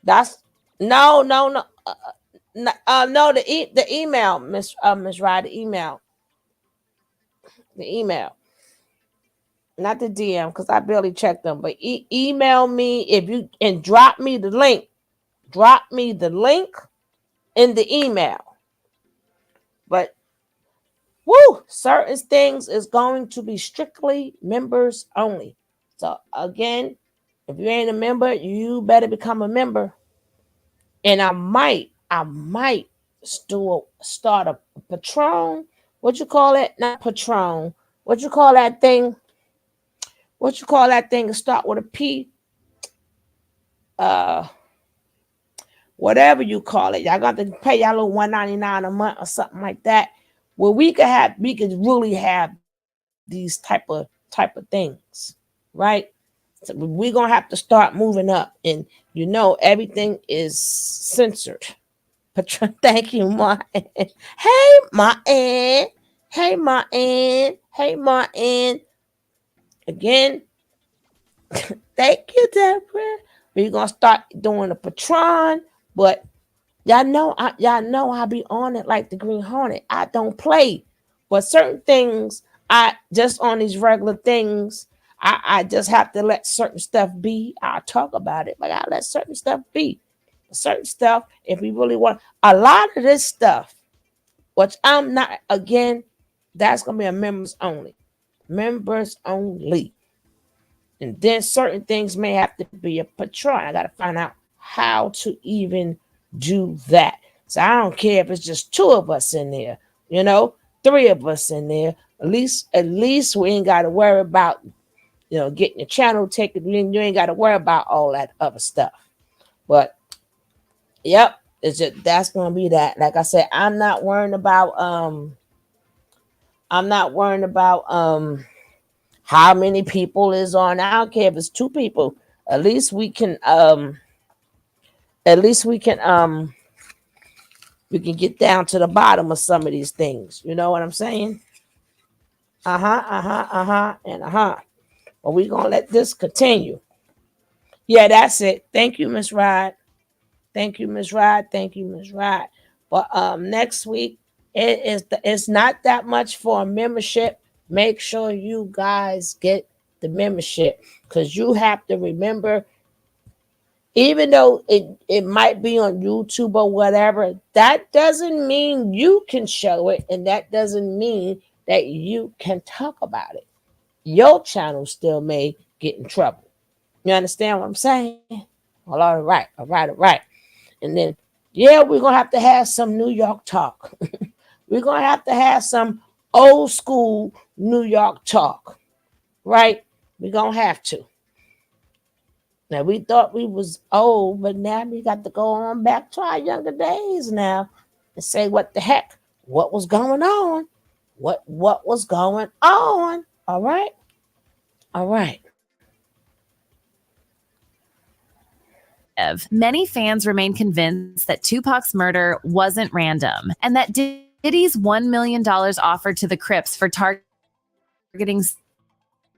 S1: that's no, the email, Miss Rod, the email, not the DM, because I barely check them, but email me if you and drop me the link. Drop me the link in the email. But certain things is going to be strictly members only. So again, if you ain't a member, you better become a member. And I might start a Patron. What you call it? Not Patron. What you call that thing? What you call that thing? Start with a P. Whatever you call it. Y'all got to pay y'all little $1.99 a month or something like that. Where we could really have these type of things, right? So we're gonna have to start moving up, and everything is censored. Thank you, Ma. Hey, Ma Ann. Hey, Ma Ann. Hey, Ma Ann. Again, thank you, Deborah. We're gonna start doing a Patron, but y'all know I be on it like the Green Hornet. I don't play, but certain things I just on these regular things. I just have to let certain stuff be. I'll talk about it, but I let certain stuff be. Certain stuff, if we really want a lot of this stuff, which I'm not, again, that's gonna be a members only. Members only. And then certain things may have to be a Patron. I gotta find out how to even do that. So I don't care if it's just 2 of us in there, 3 of us in there. At least we ain't got to worry about, getting your channel taken. You ain't got to worry about all that other stuff. But yep, that's gonna be that. Like I said, I'm not worrying about how many people is on. I don't care if it's 2 people. At least we can we can get down to the bottom of some of these things. You know what I'm saying? And Well, we're gonna let this continue. Yeah, that's it. Thank you, Miss Rod. Thank you, Miss Rod. Thank you, Miss Rod. But next week it's not that much for a membership. Make sure you guys get the membership, because you have to remember, even though it might be on YouTube or whatever, that doesn't mean you can show it, and that doesn't mean that you can talk about it. Your channel still may get in trouble. You understand what I'm saying? Well, all right. And then, yeah, we're going to have some New York talk. We're going to have some old school New York talk, right? We're going to have to. Now, we thought we was old, but now we got to go on back to our younger days now. and say what the heck, what was going on, what was going on. All right, all right.
S8: Many fans remain convinced that Tupac's murder wasn't random and that Diddy's $1 million offered to the Crips for targeting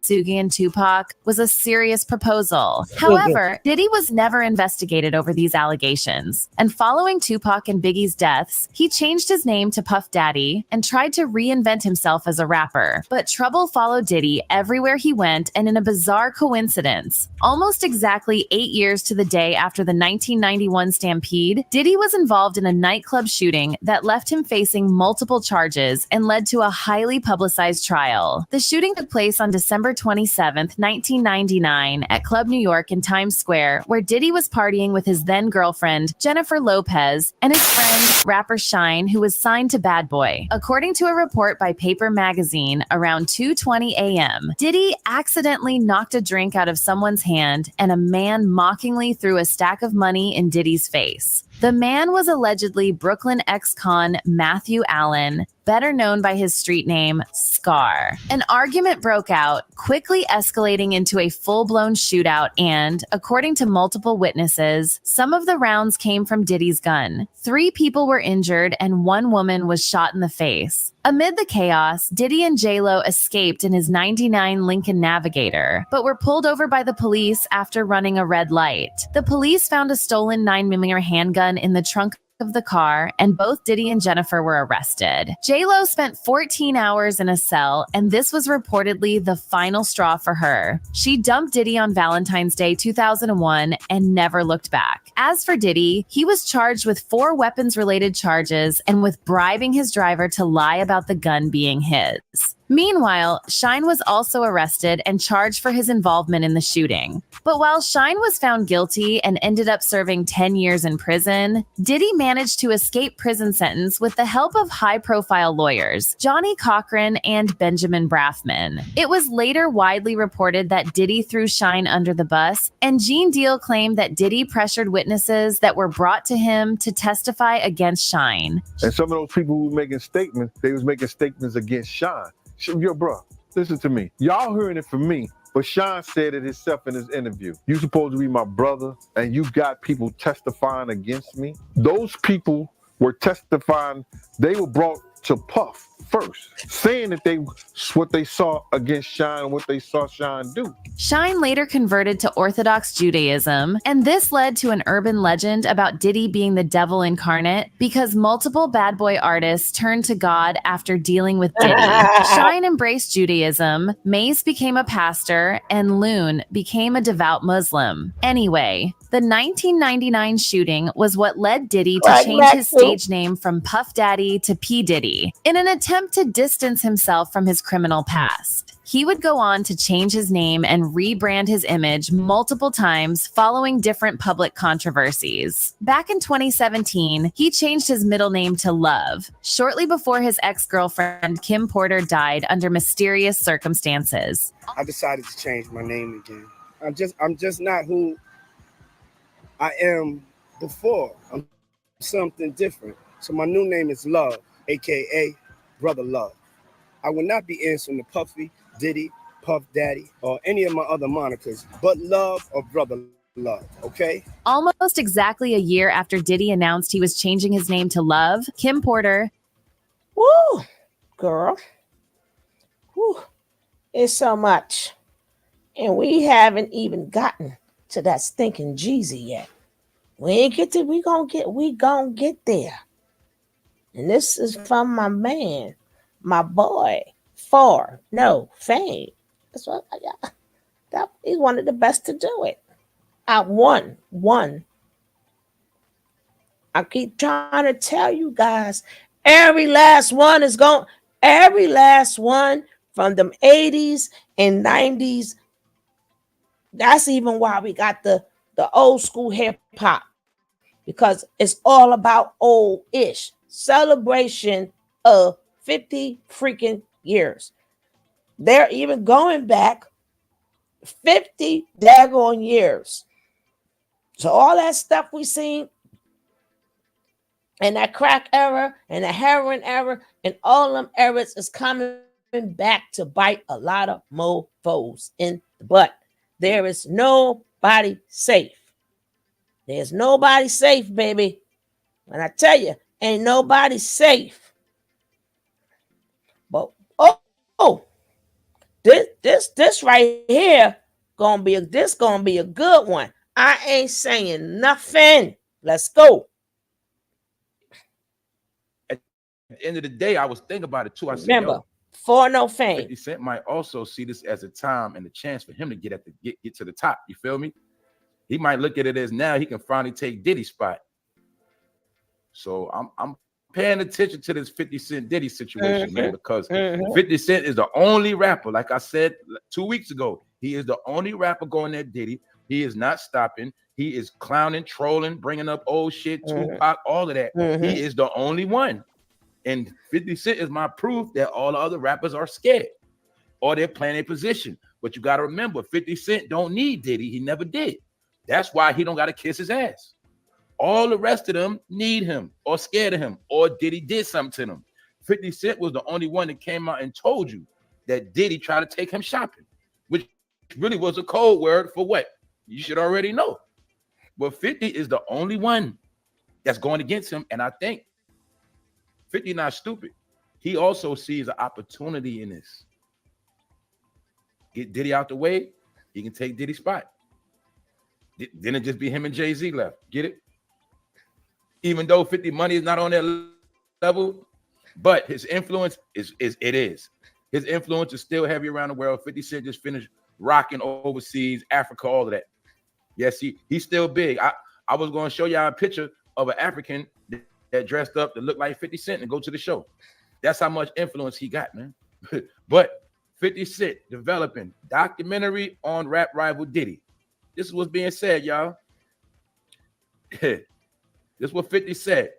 S8: Sugi and Tupac was a serious proposal. However, Diddy was never investigated over these allegations. And following Tupac and Biggie's deaths, he changed his name to Puff Daddy and tried to reinvent himself as a rapper. But trouble followed Diddy everywhere he went, and in a bizarre coincidence, almost exactly 8 years to the day after the 1991 Stampede, Diddy was involved in a nightclub shooting that left him facing multiple charges and led to a highly publicized trial. The shooting took place on December 27th, 1999 at Club New York in Times Square, where Diddy was partying with his then girlfriend, Jennifer Lopez, and his friend, rapper Shine, who was signed to Bad Boy. According to a report by Paper Magazine, around 2:20 a.m., Diddy accidentally knocked a drink out of someone's hand, and a man mockingly threw a stack of money in Diddy's face. The man was allegedly Brooklyn ex-con Matthew Allen, better known by his street name, Scar. An argument broke out, quickly escalating into a full-blown shootout, and, according to multiple witnesses, some of the rounds came from Diddy's gun. 3 people were injured and 1 woman was shot in the face. Amid the chaos, Diddy and J-Lo escaped in his '99 Lincoln Navigator, but were pulled over by the police after running a red light. The police found a stolen 9mm handgun in the trunk of the car, and both Diddy and Jennifer were arrested. J-Lo spent 14 hours in a cell, and this was reportedly the final straw for her. She dumped Diddy on Valentine's Day 2001 and never looked back. As for Diddy, he was charged with 4 weapons-related charges and with bribing his driver to lie about the gun being his. Meanwhile, Shine was also arrested and charged for his involvement in the shooting. But while Shine was found guilty and ended up serving 10 years in prison, Diddy managed to escape prison sentence with the help of high-profile lawyers, Johnny Cochran and Benjamin Braffman. It was later widely reported that Diddy threw Shine under the bus, and Gene Deal claimed that Diddy pressured witnesses that were brought to him to testify against Shine.
S12: And some of those people who were making statements, they was making statements against Sean. Yo, bro, listen to me. Y'all hearing it from me, but Sean said it himself in his interview. You supposed to be my brother, and you got people testifying against me. Those people were testifying. They were brought to Puff first, saying that what they saw against Shine and what they saw Shine do.
S8: Shine later converted to Orthodox Judaism, and this led to an urban legend about Diddy being the devil incarnate because multiple bad boy artists turned to God after dealing with Diddy. Shine embraced Judaism, Mace became a pastor, and Loon became a devout Muslim. Anyway, the 1999 shooting was what led Diddy to change his stage name from Puff Daddy to P. Diddy in an attempt to distance himself from his criminal past. He would go on to change his name and rebrand his image multiple times following different public controversies. Back in 2017, he changed his middle name to Love, shortly before his ex-girlfriend Kim Porter died under mysterious circumstances.
S19: I decided to change my name again. I'm just not who I am before. I'm something different. So my new name is Love, aka Brother Love. I will not be answering to Puffy, Diddy, Puff Daddy, or any of my other monikers, but Love or Brother Love, okay?
S8: Almost exactly a year after Diddy announced he was changing his name to Love, Kim Porter.
S1: Woo, girl. Woo, it's so much. And we haven't even gotten to that stinking Jeezy yet. We gonna get there. And this is from my man, my boy, Fame. That's what he's one of the best to do it. One. I keep trying to tell you guys, every last one from them 80s and 90s. That's even why we got the old school hip hop, because it's all about old-ish celebration of 50 freaking years. They're even going back 50 daggone years. So all that stuff we seen, And that crack era and the heroin era and all them eras is coming back to bite a lot of mofos in the butt. There is nobody safe. There's nobody safe, baby. And I tell you, ain't nobody safe. But this right here gonna be a good one. I ain't saying nothing. Let's go.
S20: At the end of the day, I was thinking about it too. I said,
S1: Remember, for no fame.
S20: 50 Cent might also see this as a time and a chance for him to get to the top. You feel me? He might look at it as now he can finally take Diddy's spot. So I'm paying attention to this 50 Cent Diddy situation, man, because 50 Cent is the only rapper, like I said 2 weeks ago, he is the only rapper going at Diddy. He is not stopping. He is clowning, trolling, bringing up old shit, Tupac, all of that. He is the only one. And 50 Cent is my proof that all the other rappers are scared or they're playing a position. But you got to remember, 50 Cent don't need Diddy. He never did. That's why he don't got to kiss his ass. All the rest of them need him or scared of him or Diddy did something to them. 50 Cent was the only one that came out and told you that Diddy tried to take him shopping, which really was a code word for what? You should already know. But 50 is the only one that's going against him. And I think 50 not stupid. He also sees an opportunity in this. Get Diddy out the way, he can take Diddy's spot. Then it just be him and Jay-Z left. Get it? Even though 50 money is not on that level, but his influence is. His influence is still heavy around the world. 50 Cent just finished rocking overseas, Africa, all of that. Yes, he's still big. I was going to show y'all a picture of an African that dressed up to look like 50 Cent and go to the show. That's how much influence he got, man. But 50 Cent developing documentary on rap rival Diddy. This is what's being said, y'all. This is what 50 said.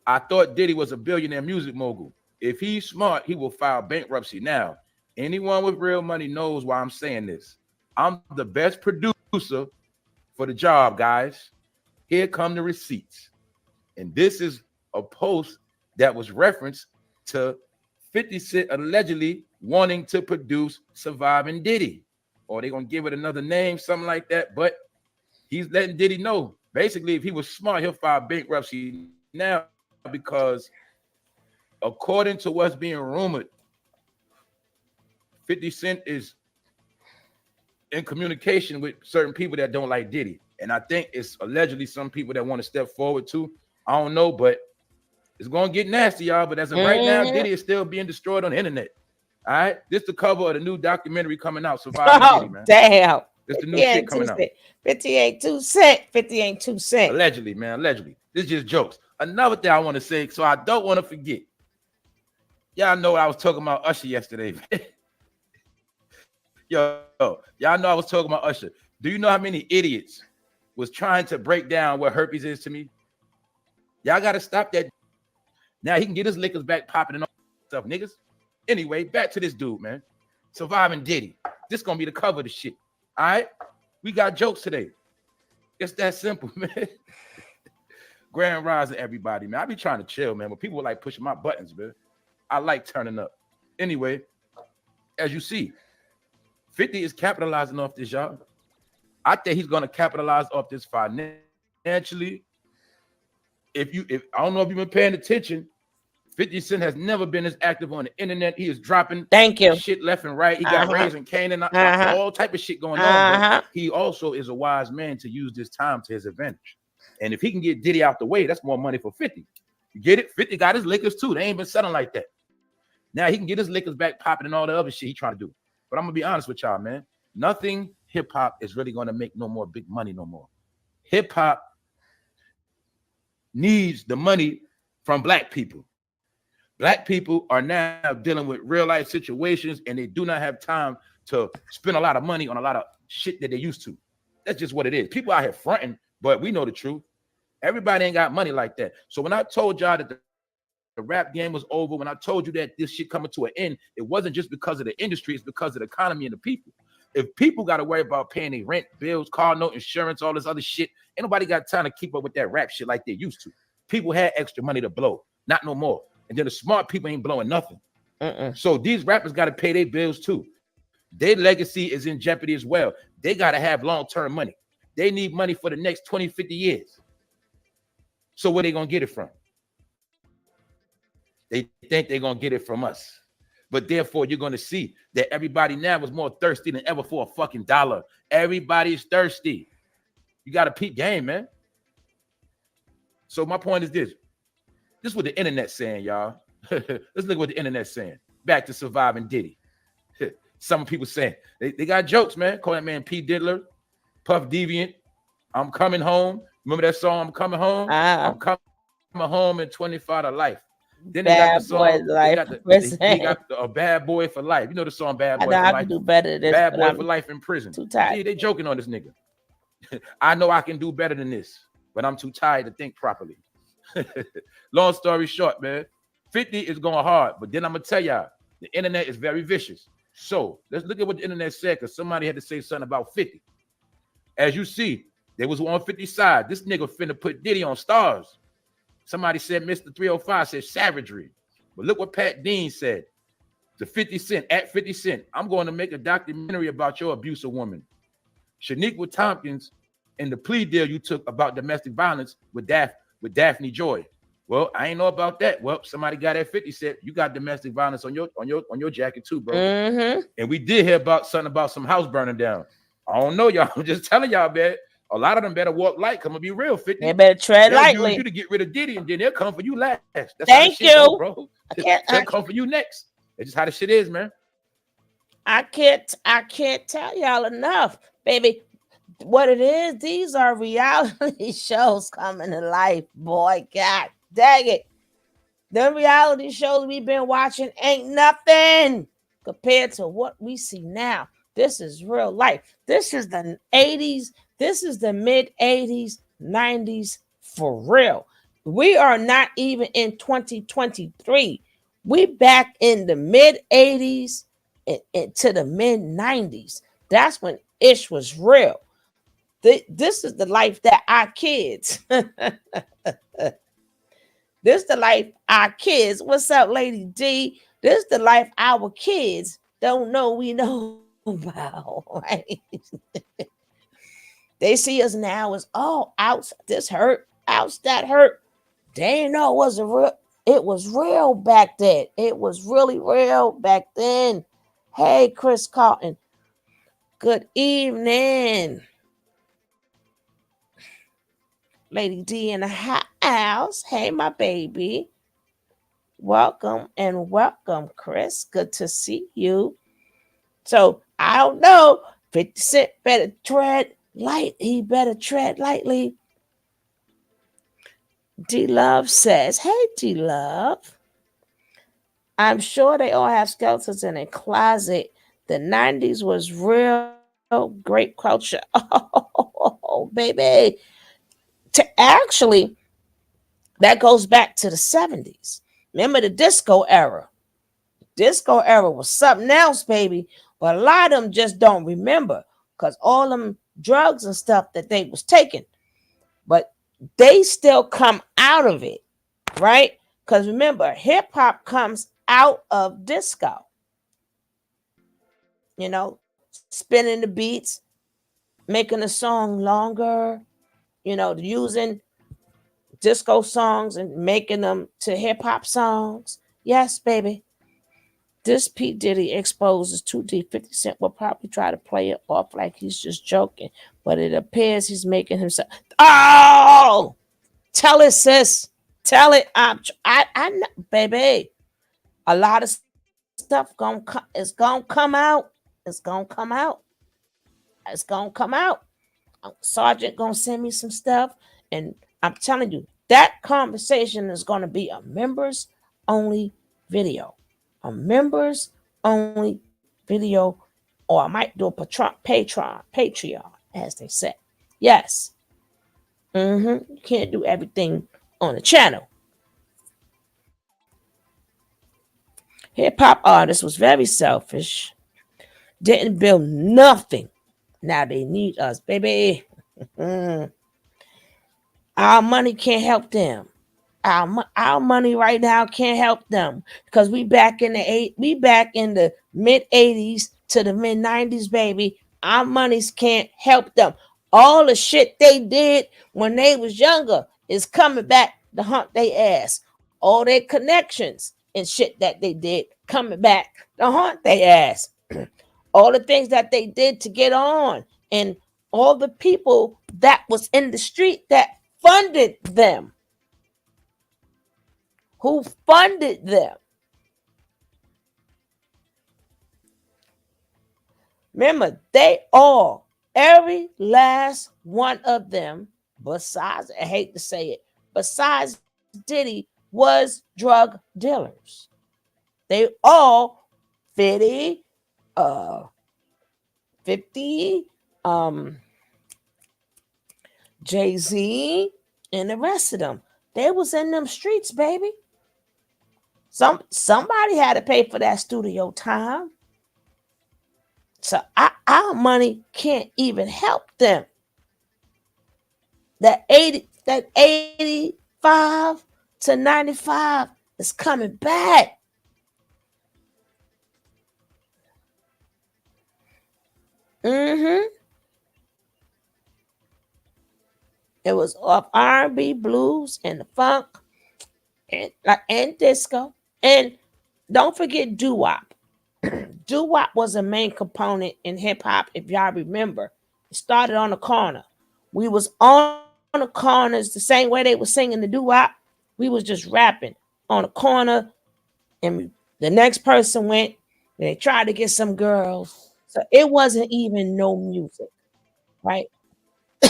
S20: I thought Diddy was a billionaire music mogul. If he's smart, he will file bankruptcy now. Anyone with real money knows why I'm saying this. I'm the best producer for the job, guys. Here come the receipts. And this is a post that was referenced to 50 Cent allegedly wanting to produce Surviving Diddy. Or they're going to give it another name, something like that. But he's letting Diddy know. Basically, if he was smart, he'll file bankruptcy now because according to what's being rumored, 50 Cent is in communication with certain people that don't like Diddy. And I think it's allegedly some people that want to step forward too. I don't know, but it's going to get nasty, y'all. But as of right now, Diddy is still being destroyed on the internet. All right? This is the cover of the new documentary coming out, Surviving Diddy, man.
S1: Damn.
S20: It's the new shit coming out.
S1: 50 ain't 2 cents. 50 ain't 2 cents.
S20: Allegedly, man. Allegedly. This is just jokes. Another thing I want to say, so I don't want to forget. Y'all know I was talking about Usher yesterday. Yo, y'all know I was talking about Usher. Do you know how many idiots was trying to break down what herpes is to me? Y'all got to stop that. Now he can get his liquors back popping and all stuff, niggas. Anyway, back to this dude, man. Surviving Diddy. This gonna be the cover of the shit. All right? We got jokes today. It's that simple, man. Grand Rising, everybody, man. I be trying to chill, man. But people like pushing my buttons, man. I like turning up. Anyway, as you see, 50 is capitalizing off this, y'all. I think he's gonna capitalize off this financially. If I don't know if you've been paying attention, 50 Cent has never been as active on the internet. He is dropping shit left and right. He got Raising Canaan, all type of shit going on. But he also is a wise man to use this time to his advantage. And if he can get Diddy out the way, that's more money for 50. You get it? 50 got his liquors too. They ain't been selling like that. Now he can get his liquors back popping and all the other shit he trying to do. But I'm gonna be honest with y'all, man. Nothing hip hop is really gonna make no more big money no more. Hip hop needs the money from black people. Black people are now dealing with real life situations and they do not have time to spend a lot of money on a lot of shit that they used to. That's just what it is. People out here fronting, but we know the truth. Everybody ain't got money like that. So when I told y'all that the rap game was over, when I told you that this shit coming to an end, it wasn't just because of the industry, it's because of the economy and the people. If people got to worry about paying their rent, bills, car note, insurance, all this other shit, ain't nobody got time to keep up with that rap shit like they used to. People had extra money to blow, not no more. And then the smart people ain't blowing nothing. So these rappers got to pay their bills too. Their legacy is in jeopardy as well. They got to have long-term money. They need money for the next 20, 50 years. So where they going to get it from? They think they're going to get it from us. But therefore, you're going to see that everybody now is more thirsty than ever for a fucking dollar. Everybody's thirsty. You got to peep game, man. So my point is this. This is what the internet's saying, y'all. Let's look at what the internet's saying. Back to surviving Diddy. Some people saying they got jokes, man. Call that man P. Diddler, Puff Deviant. I'm coming home. Remember that song? I'm coming home. I'm coming home in 25 to life. Then they got the song. They got a Bad Boy for Life. You know the song Bad Boy for Life.
S1: I can do better than this.
S20: Bad Boy for Life in prison.
S1: Too tired.
S20: See, they joking on this nigga. I know I can do better than this, but I'm too tired to think properly. Long story short, man, 50 is going hard, but then I'm gonna tell y'all the internet is very vicious. So let's look at what the internet said, because somebody had to say something about 50. As you see, there was on 50's side. This nigga finna put Diddy on stars. Somebody said Mr. 305 said savagery. But look what Pat Dean said to 50 Cent, at 50 Cent. I'm going to make a documentary about your abusive woman. Shaniqua Tompkins and the plea deal you took about domestic violence with Daphne Joy. Well, I ain't know about that. Well, somebody got at 50 said you got domestic violence on your jacket too, bro. And we did hear about something about some house burning down. I don't know, y'all. I'm just telling y'all, man. A lot of them better walk light. Come and be real, 50.
S1: They better tread lightly.
S20: Use you to get rid of Diddy, and then they'll come for you last. That's
S1: Thank you,
S20: go, bro. They'll come for you next. That's just how the shit is, man.
S1: I can't tell y'all enough, baby. What it is, these are reality shows coming to life, boy. God dang it. The reality shows we've been watching ain't nothing compared to what we see now. This is real life. This is the 80s. This is the mid 80s, 90s for real. We are not even in 2023. We back in the mid 80s and to the mid 90s. That's when ish was real. This is the life that our kids. This is the life our kids. What's up, Lady D? This is the life our kids don't know we know about. Right? They see us now as, oh, ouch, this hurt, ouch, that hurt. They didn't know it was real back then. It was really real back then. Hey, Chris Carlton. Good evening. Lady D in the house. Hey, my baby. Welcome and welcome, Chris. Good to see you. So I don't know. 50 Cent better tread light. He better tread lightly. D Love says, hey, D Love. I'm sure they all have skeletons in a closet. The 90s was real great culture. Oh, baby. Actually, that goes back to the 70s. Remember the disco era? Disco era was something else, baby. But a lot of them just don't remember because all them drugs and stuff that they was taking. But they still come out of it, right? Because remember, hip hop comes out of disco. You know, spinning the beats, making the song longer, you know, using disco songs and making them to hip hop songs. Yes, baby. This P. Diddy exposes 2D. 50 Cent will probably try to play it off like he's just joking, but it appears he's making himself. Oh, tell it, sis. Tell it. I know, baby. A lot of stuff is gonna come out. It's gonna come out. It's gonna come out. Sergeant gonna send me some stuff, and I'm telling you that conversation is gonna be a members only video. A members only video, or I might do a Patreon, as they say. Yes. You can't do everything on the channel. Hip hop artist was very selfish. Didn't build nothing. Now they need us, baby. Our money can't help them. our money right now can't help them because we back in the mid 80s to the mid 90s, baby. Our monies can't help them. All the shit they did when they was younger is coming back to hunt their ass. All their connections and shit that they did coming back to haunt their ass. All the things that they did to get on, and all the people that was in the street that funded them. Who funded them? Remember, every last one of them, besides, I hate to say it, besides Diddy, was drug dealers. They all 50, 50, Jay-Z, and the rest of them. They was in them streets, baby. Somebody had to pay for that studio time. So our money can't even help them. That 85 to 95 is coming back. It was off R&B, blues, and the funk, and disco. And don't forget doo-wop. Doo-wop was a main component in hip-hop, if y'all remember. It started on the corner. We was on the corners the same way they were singing the doo-wop. We was just rapping on the corner, and the next person went, and they tried to get some girls. So it wasn't even no music, right?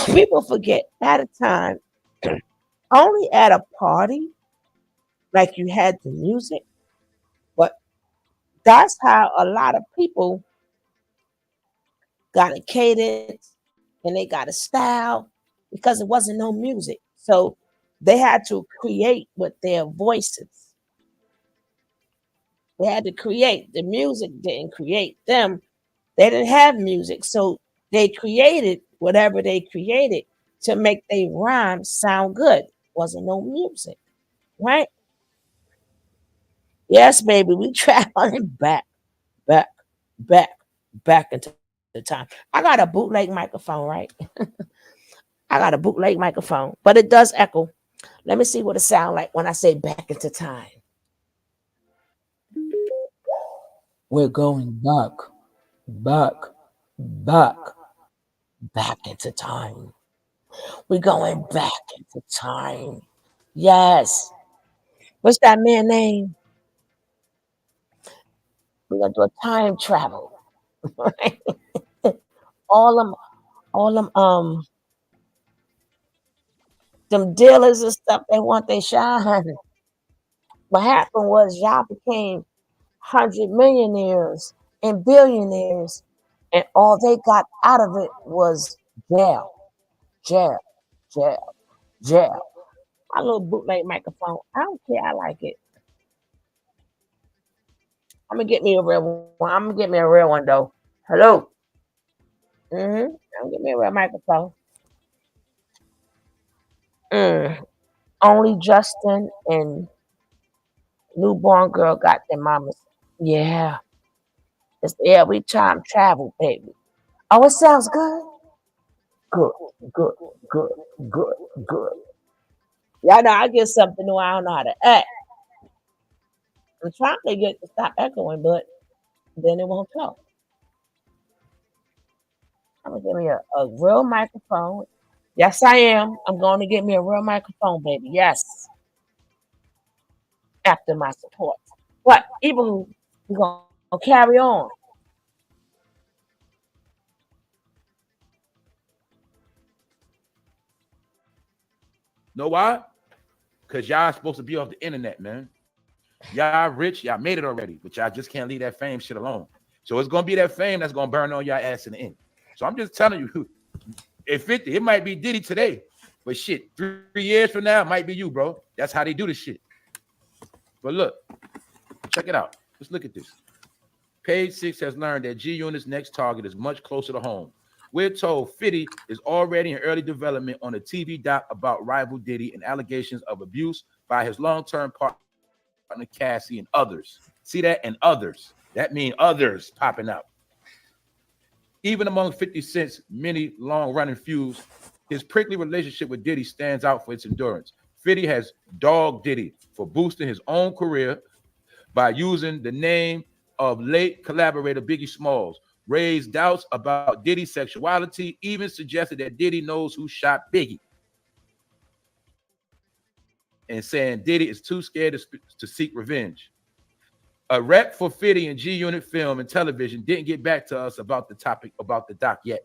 S1: People forget at a time, only at a party, like you had the music, but that's how a lot of people got a cadence and they got a style because it wasn't no music. So they had to create with their voices. They had to create. The music didn't create them. They didn't have music. So they created whatever they created to make their rhymes sound good. Wasn't no music, right? Yes, baby, we traveling back into the time. I got a bootleg microphone, right? I got a bootleg microphone, but it does echo. Let me see what it sounds like when I say back into time. We're going back into time. We're going back into time. Yes. What's that man name? We're gonna do a time travel. all them dealers and stuff, they want their shine. What happened was y'all became 100 millionaires and billionaires, and all they got out of it was jail. My little bootleg microphone, I don't care, I like it. I'm gonna get me a real one. I'm gonna get me a real one though. Hello. I'm gonna get me a real microphone. Only Justin and newborn girl got their mamas. Yeah. We time travel, baby. Oh, it sounds good. Good. Y'all know I get something new. I don't know how to act. I'm trying to get it to stop echoing, but then it won't talk. I'm gonna get me a real microphone. Yes, I am. I'm going to get me a real microphone, baby. Yes. After my support. What? Even we're gonna carry on.
S20: Know why? Because y'all supposed to be off the internet, man. Y'all rich, y'all made it already, but y'all just can't leave that fame shit alone. So it's gonna be that fame that's gonna burn on y'all ass in the end. So I'm just telling you, at 50, it might be Diddy today, but shit, 3 years from now, it might be you, bro. That's how they do this shit. But look, check it out. Let's look at this. Page 6 has learned that G Unit's next target is much closer to home. We're told 50 is already in early development on a TV doc about rival Diddy and allegations of abuse, by his long-term partner Cassie and others. See that? And others. That means others popping out. Even among 50 Cent's many long-running feuds, his prickly relationship with Diddy stands out for its endurance. 50 has dogged Diddy for boosting his own career by using the name of late collaborator Biggie Smalls, raised doubts about Diddy's sexuality, even suggested that Diddy knows who shot Biggie, and saying Diddy is too scared to seek revenge. A rep for 50 and G-Unit Film and Television didn't get back to us about the topic, about the doc yet,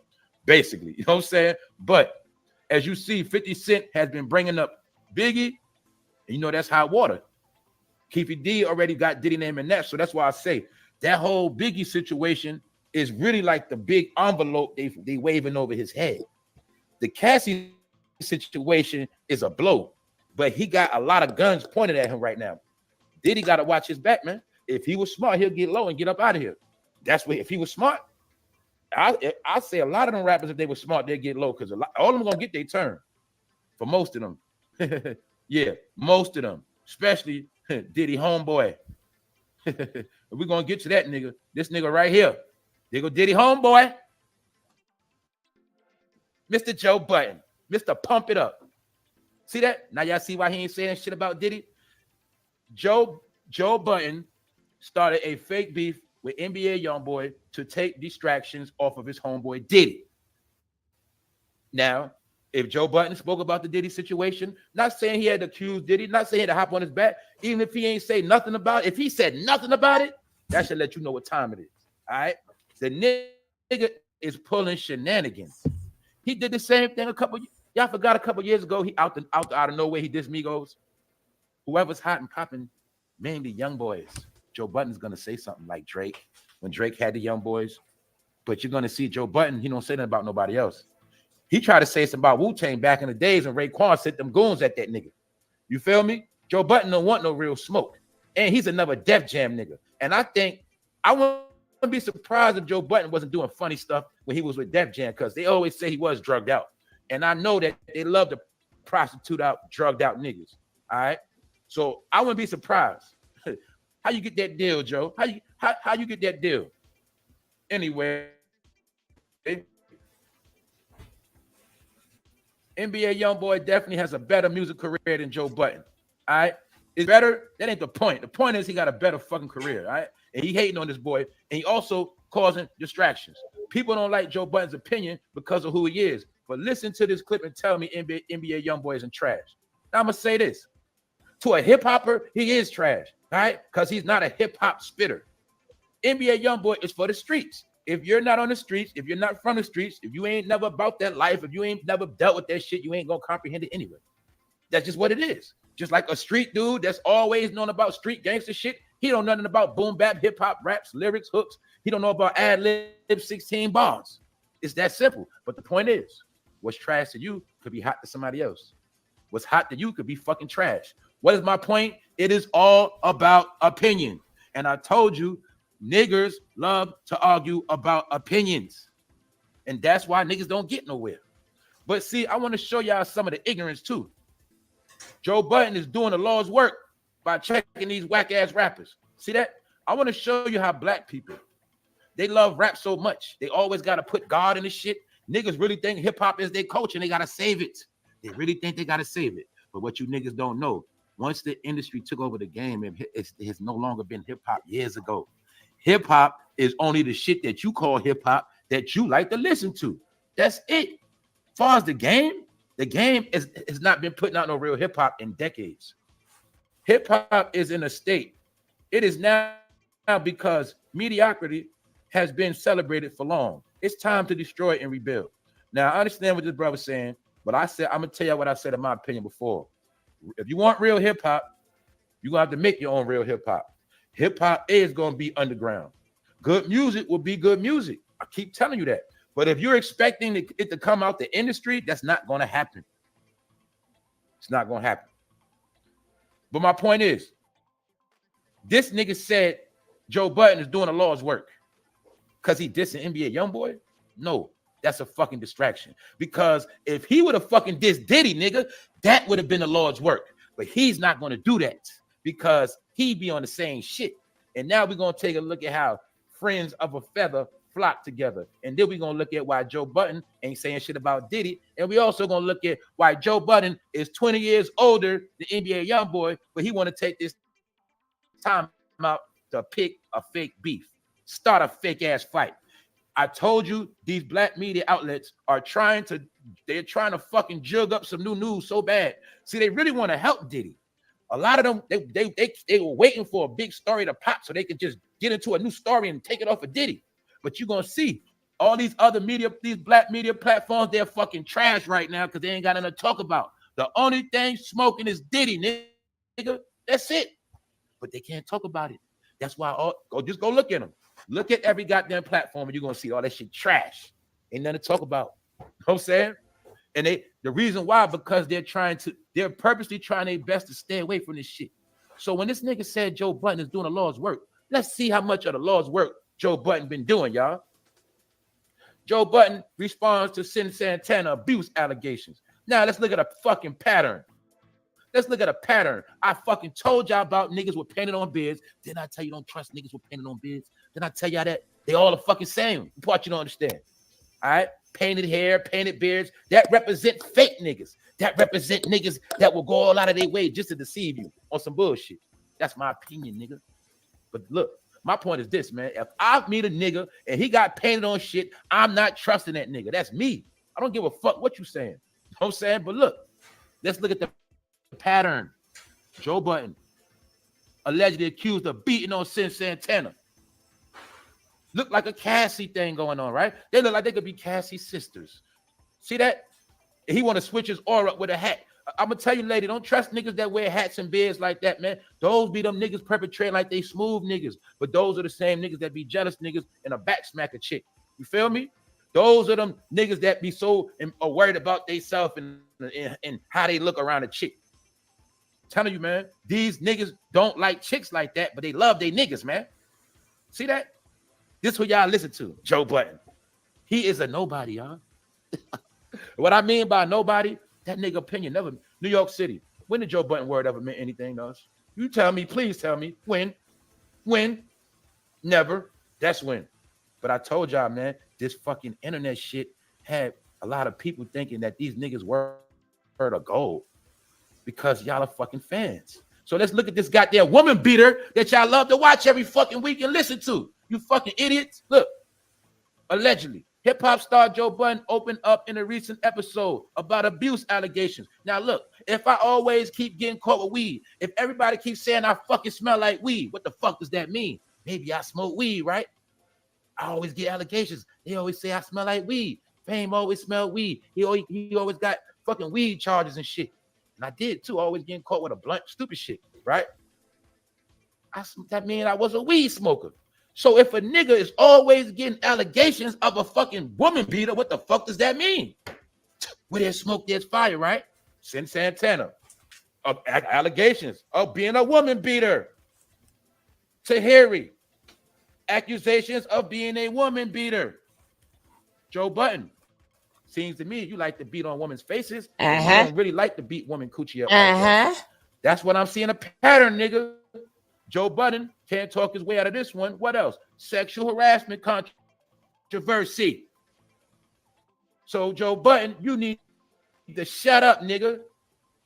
S20: basically. You know what I'm saying? But as you see, 50 Cent has been bringing up Biggie, and you know that's hot water. Keefy D already got Diddy name in that, so that's why I say that whole Biggie situation is really like the big envelope they waving over his head. The Cassie situation is a blow, but he got a lot of guns pointed at him right now. Diddy got to watch his back, man. If he was smart, he'll get low and get up out of here. That's what, if he was smart, I say a lot of them rappers, if they were smart, they'd get low, because all of them gonna get their turn. For most of them. Yeah, most of them, especially Diddy homeboy. We're gonna get to that nigga. This nigga right here. There go Diddy homeboy. Mr. Joe Budden. Mr. Pump It Up. See that? Now y'all see why he ain't saying shit about Diddy? Joe Budden started a fake beef with NBA YoungBoy to take distractions off of his homeboy Diddy. Now, if Joe Budden spoke about the Diddy situation, not saying he had to accuse Diddy, not saying he had to hop on his back, even if he ain't say nothing about it, if he said nothing about it, that should let you know what time it is. All right? The nigga is pulling shenanigans. He did the same thing y'all forgot a couple years ago, he out of nowhere, he dissed Migos. Whoever's hot and popping, mainly young boys. Joe Budden's gonna say something like Drake, when Drake had the young boys. But you're gonna see Joe Budden, he don't say nothing about nobody else. He tried to say something about Wu-Tang back in the days when Raekwon sent them goons at that nigga. You feel me? Joe Budden don't want no real smoke. And he's another Def Jam nigga. And I think I wouldn't be surprised if Joe Budden wasn't doing funny stuff when he was with Def Jam, because they always say he was drugged out. And I know that they love to prostitute out drugged out niggas. All right. So I wouldn't be surprised. How you get that deal, Joe? How you get that deal? Anyway, NBA YoungBoy definitely has a better music career than Joe Budden. All right. It's better. That ain't the point. The point is he got a better fucking career. All right. And he hating on this boy. And he also causing distractions. People don't like Joe Budden's opinion because of who he is. But listen to this clip and tell me NBA YoungBoy isn't trash. Now I'm going to say this. To a hip hopper, he is trash. All right. Because he's not a hip hop spitter. NBA YoungBoy is for the streets. If you're not on the streets, if you're not from the streets, if you ain't never about that life, if you ain't never dealt with that shit, you ain't gonna comprehend it anyway. That's just what it is. Just like a street dude that's always known about street gangster shit, he don't know nothing about boom bap, hip hop, raps, lyrics, hooks. He don't know about ad lib 16 bars. It's that simple. But the point is, what's trash to you could be hot to somebody else. What's hot to you could be fucking trash. What is my point? It is all about opinion. And I told you, niggers love to argue about opinions. And that's why niggas don't get nowhere. But see, I want to show y'all some of the ignorance too. Joe Budden is doing the Lord's work by checking these whack-ass rappers. See that? I want to show you how black people, they love rap so much. They always got to put God in the shit. Niggas really think hip-hop is their culture and they got to save it. They really think they got to save it. But what you niggas don't know, once the industry took over the game, it's no longer been hip-hop years ago. Hip-hop is only the shit that you call hip-hop that you like to listen to. That's it. As far as the game has not been putting out no real hip-hop in decades. Hip-hop is in a state. It is now because mediocrity has been celebrated for long. It's time to destroy and rebuild. Now, I understand what this brother's saying, but I'm going to tell you what I said in my opinion before. If you want real hip-hop, you're going to have to make your own real hip-hop. Hip-hop is going to be underground. Good music will be good music. I keep telling you that. But if you're expecting it to come out the industry, that's not going to happen. It's not going to happen. But my point is, this nigga said Joe Budden is doing the Lord's work because he dissing NBA YoungBoy? No, that's a fucking distraction. Because if he would have fucking dissed Diddy, nigga, that would have been the Lord's work. But he's not going to do that because he be on the same shit. And now we're going to take a look at how friends of a feather flock together. And then we're going to look at why Joe Budden ain't saying shit about Diddy. And we also going to look at why Joe Budden is 20 years older than NBA Youngboy, but he want to take this time out to pick a fake beef, start a fake ass fight. I told you these black media outlets are trying to fucking jug up some new news so bad. See, they really want to help Diddy. A lot of them, they were waiting for a big story to pop so they could just get into a new story and take it off of Diddy. But you're gonna see all these other media, these black media platforms, they're fucking trash right now because they ain't got nothing to talk about. The only thing smoking is Diddy, nigga. That's it. But they can't talk about it. That's why just go look at them. Look at every goddamn platform and you're gonna see all that shit trash. Ain't nothing to talk about. You know what I'm saying? And the reason why, because they're purposely trying their best to stay away from this shit. So when this nigga said Joe Budden is doing the Lord's work, let's see how much of the Lord's work Joe Budden been doing, y'all. Joe Budden responds to Sin Santana abuse allegations. Now let's look at a fucking pattern. Let's look at a pattern. I fucking told y'all about niggas with painted on beards. Didn't I tell you don't trust niggas with painted on beards? Didn't I tell y'all that? They all the fucking same. The part you don't understand. All right? Painted hair, painted beards. That represent fake niggas. That represent niggas that will go all out of their way just to deceive you on some bullshit. That's my opinion, nigga. But look, my point is this, man. If I meet a nigga and he got painted on shit, I'm not trusting that nigga. That's me. I don't give a fuck what you saying. You know what I'm saying? But look, let's look at the pattern. Joe Budden allegedly accused of beating on Sin Santana. Look like a Cassie thing going on, right? They look like they could be Cassie's sisters. See that? He want to switch his aura up with a hat. I'm gonna tell you, lady, don't trust niggas that wear hats and beards like that, man. Those be them niggas perpetrating like they smooth niggas, but those are the same niggas that be jealous niggas and a back smack a chick. You feel me? Those are them niggas that be so worried about themselves and how they look around a chick. I'm telling you, man, these niggas don't like chicks like that, but they love they niggas, man. See that? This is what y'all listen to, Joe Budden. He is a nobody, y'all. What I mean by nobody, that nigga opinion never. New York City. When did Joe Budden word ever meant anything to us? You tell me, please tell me. When? Never. That's when. But I told y'all, man, this fucking internet shit had a lot of people thinking that these niggas were a gold because y'all are fucking fans. So let's look at this goddamn woman beater that y'all love to watch every fucking week and listen to. You fucking idiots. Look, allegedly, hip-hop star Joe Budden opened up in a recent episode about abuse allegations. Now, look, if I always keep getting caught with weed, if everybody keeps saying I fucking smell like weed, what the fuck does that mean? Maybe I smoke weed, right? I always get allegations. They always say I smell like weed. Fame always smell weed. He always got fucking weed charges and shit. And I did, too, always getting caught with a blunt, stupid shit, right? That means I was a weed smoker. So if a nigga is always getting allegations of a fucking woman beater, what the fuck does that mean? Where there's smoke, there's fire, right? Sin Santana. Allegations of being a woman beater. Tahiri. Accusations of being a woman beater. Joe Budden. Seems to me you like to beat on women's faces. You don't really like to beat women coochie up. Like that's what I'm seeing a pattern, nigga. Joe Budden can't talk his way out of this one. What else? Sexual harassment controversy. So Joe Budden, you need to shut up, nigga,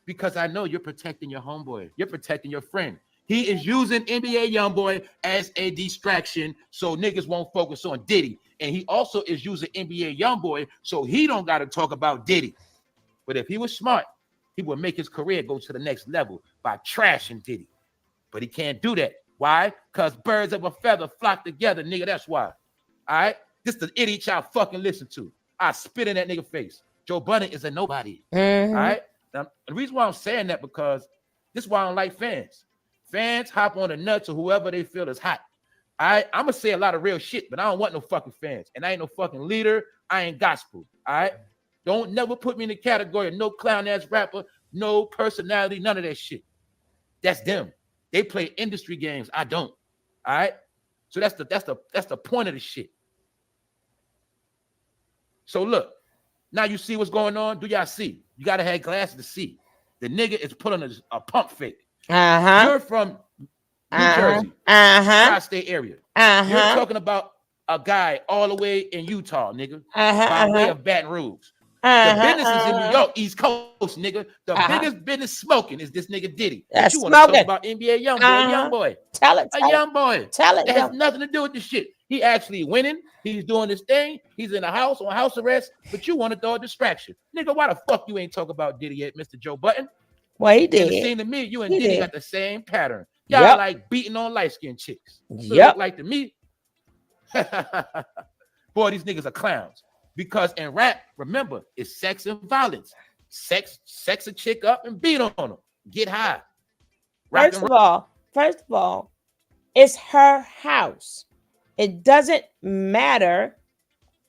S20: because I know you're protecting your homeboy. You're protecting your friend. He is using NBA Youngboy as a distraction so niggas won't focus on Diddy. And he also is using NBA Youngboy so he don't got to talk about Diddy. But if he was smart, he would make his career go to the next level by trashing Diddy. But he can't do that. Why? Because birds of a feather flock together, nigga. That's why. All right? This is the idiot y'all fucking listen to. I spit in that nigga face. Joe Budden is a nobody. All right? Now, the reason why I'm saying that because this is why I don't like fans. Fans hop on the nuts of whoever they feel is hot. I'm going to say a lot of real shit, but I don't want no fucking fans. And I ain't no fucking leader. I ain't gospel. All right? Don't never put me in the category of no clown-ass rapper, no personality, none of that shit. That's them. They play industry games. I don't. All right? So that's the point of the shit. So look, now you see what's going on. Do y'all see? You got to have glasses to see. The nigga is pulling a pump fake.
S1: Uh-huh.
S20: You're from New Jersey,
S1: Uh-huh.
S20: tri-state area.
S1: Uh-huh.
S20: You're talking about a guy all the way in Utah, nigga,
S1: Uh-huh.
S20: by way
S1: Uh-huh.
S20: of Baton Rouge.
S1: Uh-huh.
S20: The business is in New
S1: Uh-huh.
S20: York, East Coast, nigga. The
S1: Uh-huh.
S20: biggest business smoking is this nigga Diddy.
S1: That's
S20: But you want to talk
S1: smoking.
S20: about NBA young boy,
S1: Uh-huh.
S20: young boy.
S1: Tell it.
S20: A
S1: Tell it.
S20: young boy.
S1: Tell it,
S20: That has
S1: young.
S20: nothing to do with the shit. He actually winning. He's doing his thing. He's in the house on house arrest, but you want to throw a distraction. Nigga, why the fuck you ain't talk about Diddy yet, Mr. Joe Button?
S1: Well, he
S20: And
S1: did.
S20: it seemed to me, you and
S1: He
S20: Diddy
S1: did.
S20: got the same pattern. Y'all
S1: Yep.
S20: like beating on light-skinned chicks. So it
S1: Yep.
S20: look like to me, boy, these niggas are clowns. Because in rap, remember, it's sex and violence. Sex a chick up and beat on them. Get high. Rock
S1: First
S20: and
S1: of all, it's her house. It doesn't matter.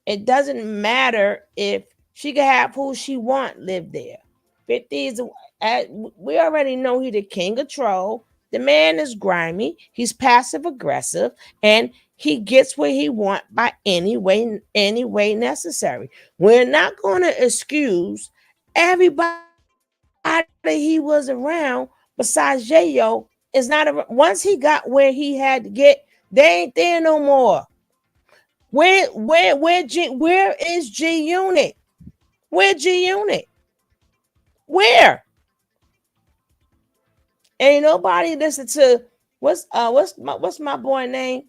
S1: It doesn't matter if she can have who she want live there. 50 is we already know he the king of troll. The man is grimy. He's passive aggressive, and he gets what he want by any way necessary. We're not going to excuse everybody he was around besides J.O. is not around. Once he got where he had to get, they ain't there no more. Where is G Unit? Where G Unit? Where? Ain't nobody listen to what's my boy name?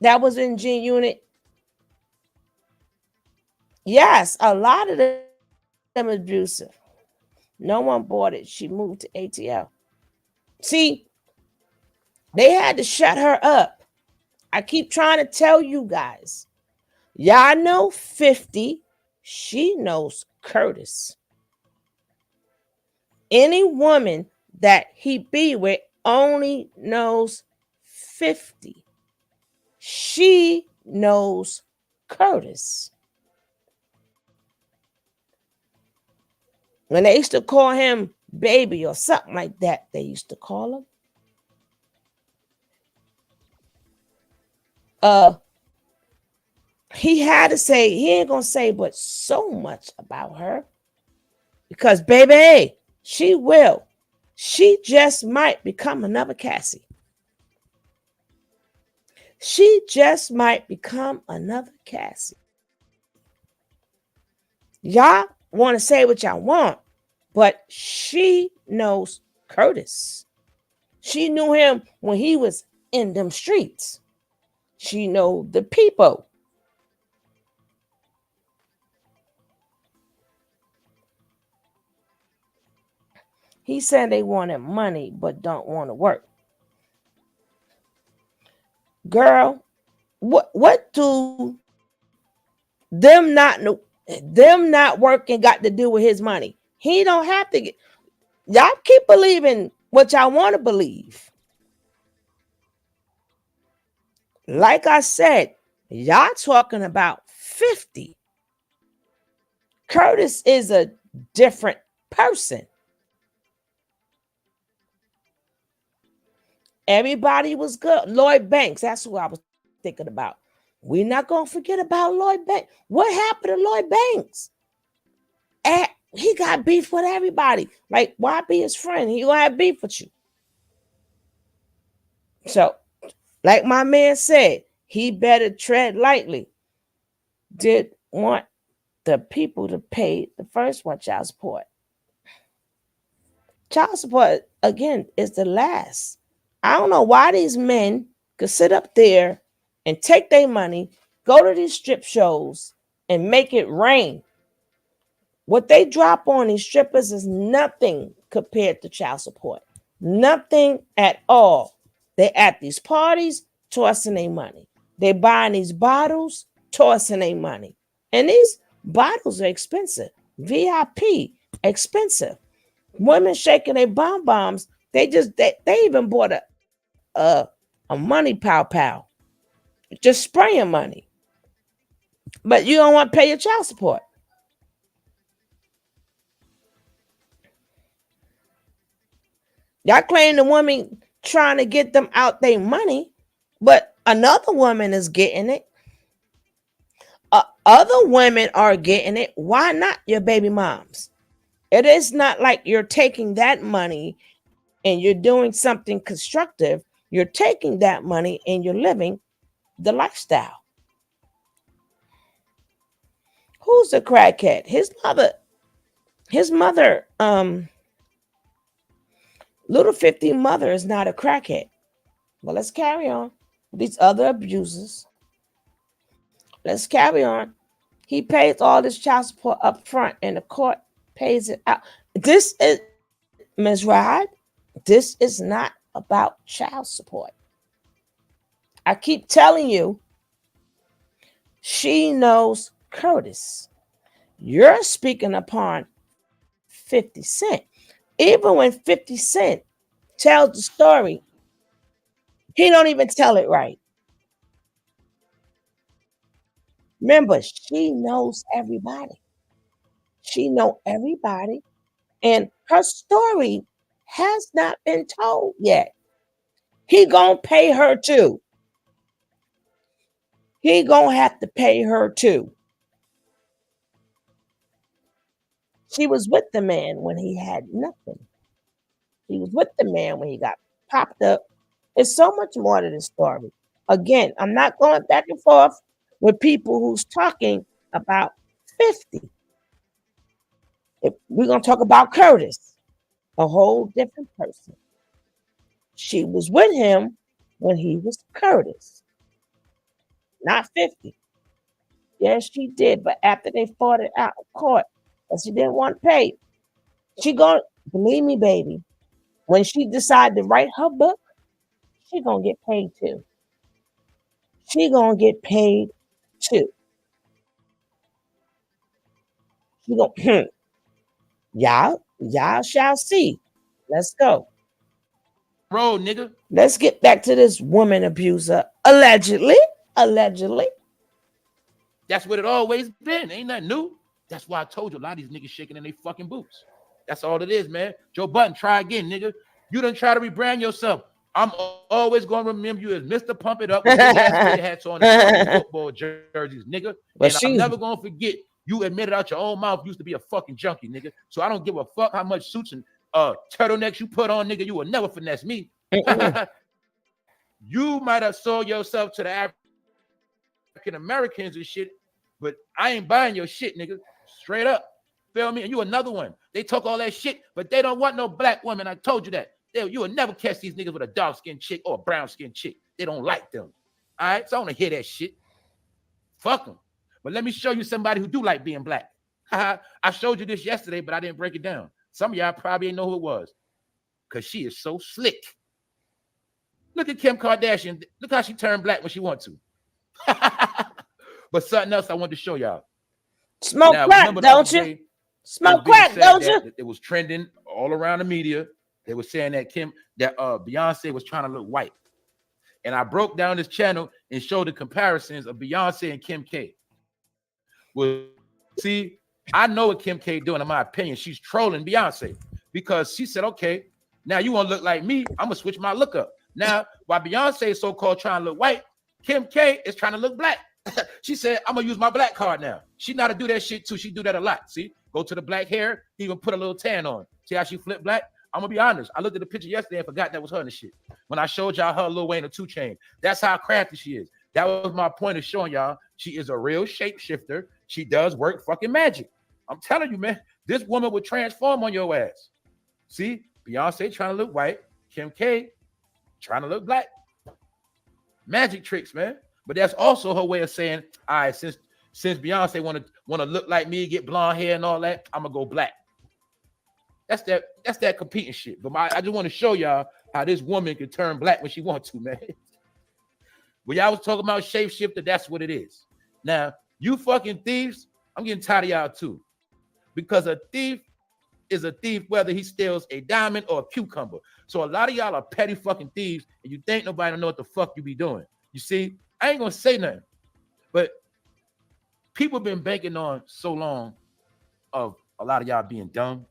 S1: That was in G Unit. Yes, a lot of them abusive. No one bought it. She moved to ATL. See, they had to shut her up. I keep trying to tell you guys. Y'all know 50. She knows Curtis. Any woman that he be with only knows 50. She knows Curtis. When they used to call him baby or something like that, they used to call him. He had to say, he ain't gonna say but so much about her. Because baby, she will. She just might become another Cassie. She just might become another Cassie. Y'all want to say what y'all want, but she knows Curtis. She knew him when he was in them streets. She know the people. He said they wanted money but don't want to work. Girl, what do them not working got to do with his money? He don't have to get. Y'all keep believing what y'all want to believe. Like I said, y'all talking about 50. Curtis is a different person. Everybody was good. Lloyd Banks, that's who I was thinking about. We're not going to forget about Lloyd Banks. What happened to Lloyd Banks? He got beef with everybody. Like, why be his friend? He gonna have beef with you. So, like my man said, he better tread lightly. Did want the people to pay the first one child support. Child support, again, is the last. I don't know why these men could sit up there and take their money, go to these strip shows, and make it rain. What they drop on these strippers is nothing compared to child support. Nothing at all. They at these parties, tossing their money. They buying these bottles, tossing their money. And these bottles are expensive. VIP, expensive. Women shaking their bombs. They even bought a money pow. Just spraying money. But you don't want to pay your child support. Y'all claim the woman trying to get them out their money, but another woman is getting it. Other women are getting it. Why not your baby moms? It is not like you're taking that money and you're doing something constructive. You're taking that money and you're living the lifestyle. Who's a crackhead? His mother, Little 50 mother is not a crackhead. Well, let's carry on. These other abusers. Let's carry on. He pays all this child support up front and the court pays it out. This is, Ms. Rod, this is not about child support. I keep telling you, she knows Curtis. You're speaking upon 50 Cent. Even when 50 Cent tells the story, he don't even tell it right. Remember, she knows everybody. She know everybody. And her story has not been told yet. He gonna pay her too. He gonna have to pay her too. She was with the man when he had nothing. She was with the man when he got popped up. There's so much more to this story. Again, I'm not going back and forth with people who's talking about 50. If we're going to talk about Curtis, a whole different person. She was with him when he was Curtis, not 50. Yes, she did, but after they fought it out of court, and she didn't want to pay, she going, believe me, baby, when she decided to write her book, she gonna get paid too. She gonna get paid too. She gonna, y'all shall see. Let's go.
S20: Road, nigga.
S1: Let's get back to this woman abuser. Allegedly.
S20: That's what it always been. Ain't nothing new. That's why I told you a lot of these niggas shaking in their fucking boots. That's all it is, man. Joe Budden, try again, nigga. You done try to rebrand yourself. I'm always going to remember you as Mr. Pump It Up with big ass kid hats on and football jerseys, nigga. And I'm never going to forget you admitted out your own mouth you used to be a fucking junkie, nigga. So I don't give a fuck how much suits and turtlenecks you put on, nigga. You will never finesse me. You might have sold yourself to the African Americans and shit, but I ain't buying your shit, nigga. Straight up. Feel me? And you another one. They talk all that shit, but they don't want no black woman. I told you that. You will never catch these niggas with a dark-skinned chick or a brown-skinned chick. They don't like them. All right? So I want to hear that shit. Fuck them. But let me show you somebody who do like being black. I showed you this yesterday, but I didn't break it down. Some of y'all probably didn't know who it was because she is so slick. Look at Kim Kardashian. Look how she turned black when she wants to. But something else I wanted to show y'all.
S1: Smoke crack, don't you? Smoke crack, don't you?
S20: It was trending all around the media. They were saying that Beyonce was trying to look white. And I broke down this channel and showed the comparisons of Beyonce and Kim K. Well, see, I know what Kim K doing, in my opinion. She's trolling Beyonce because she said, okay, now you want to look like me. I'm going to switch my look up. Now, while Beyonce is so-called trying to look white, Kim K is trying to look black. She said, I'm going to use my black card now. She know how to do that shit too. She do that a lot. See, go to the black hair, even put a little tan on. See how she flip black? I'm going to be honest. I looked at the picture yesterday and forgot that was her and the shit. When I showed y'all her Lil Wayne and 2 Chainz, that's how crafty she is. That was my point of showing y'all she is a real shapeshifter. She does work fucking magic. I'm telling you, man, this woman would transform on your ass. See, Beyonce trying to look white, Kim K trying to look black. Magic tricks, man. But that's also her way of saying, all right, since Beyonce want to look like me, get blonde hair and all that, I'm gonna go black. That's that competing shit. But I just want to show y'all how this woman can turn black when she wants to, man. When y'all was talking about shapeshifter, that's what it is. Now, you fucking thieves, I'm getting tired of y'all too. Because a thief is a thief whether he steals a diamond or a cucumber. So a lot of y'all are petty fucking thieves and you think nobody know what the fuck you be doing. You see, I ain't gonna say nothing, but people been banking on so long of a lot of y'all being dumb.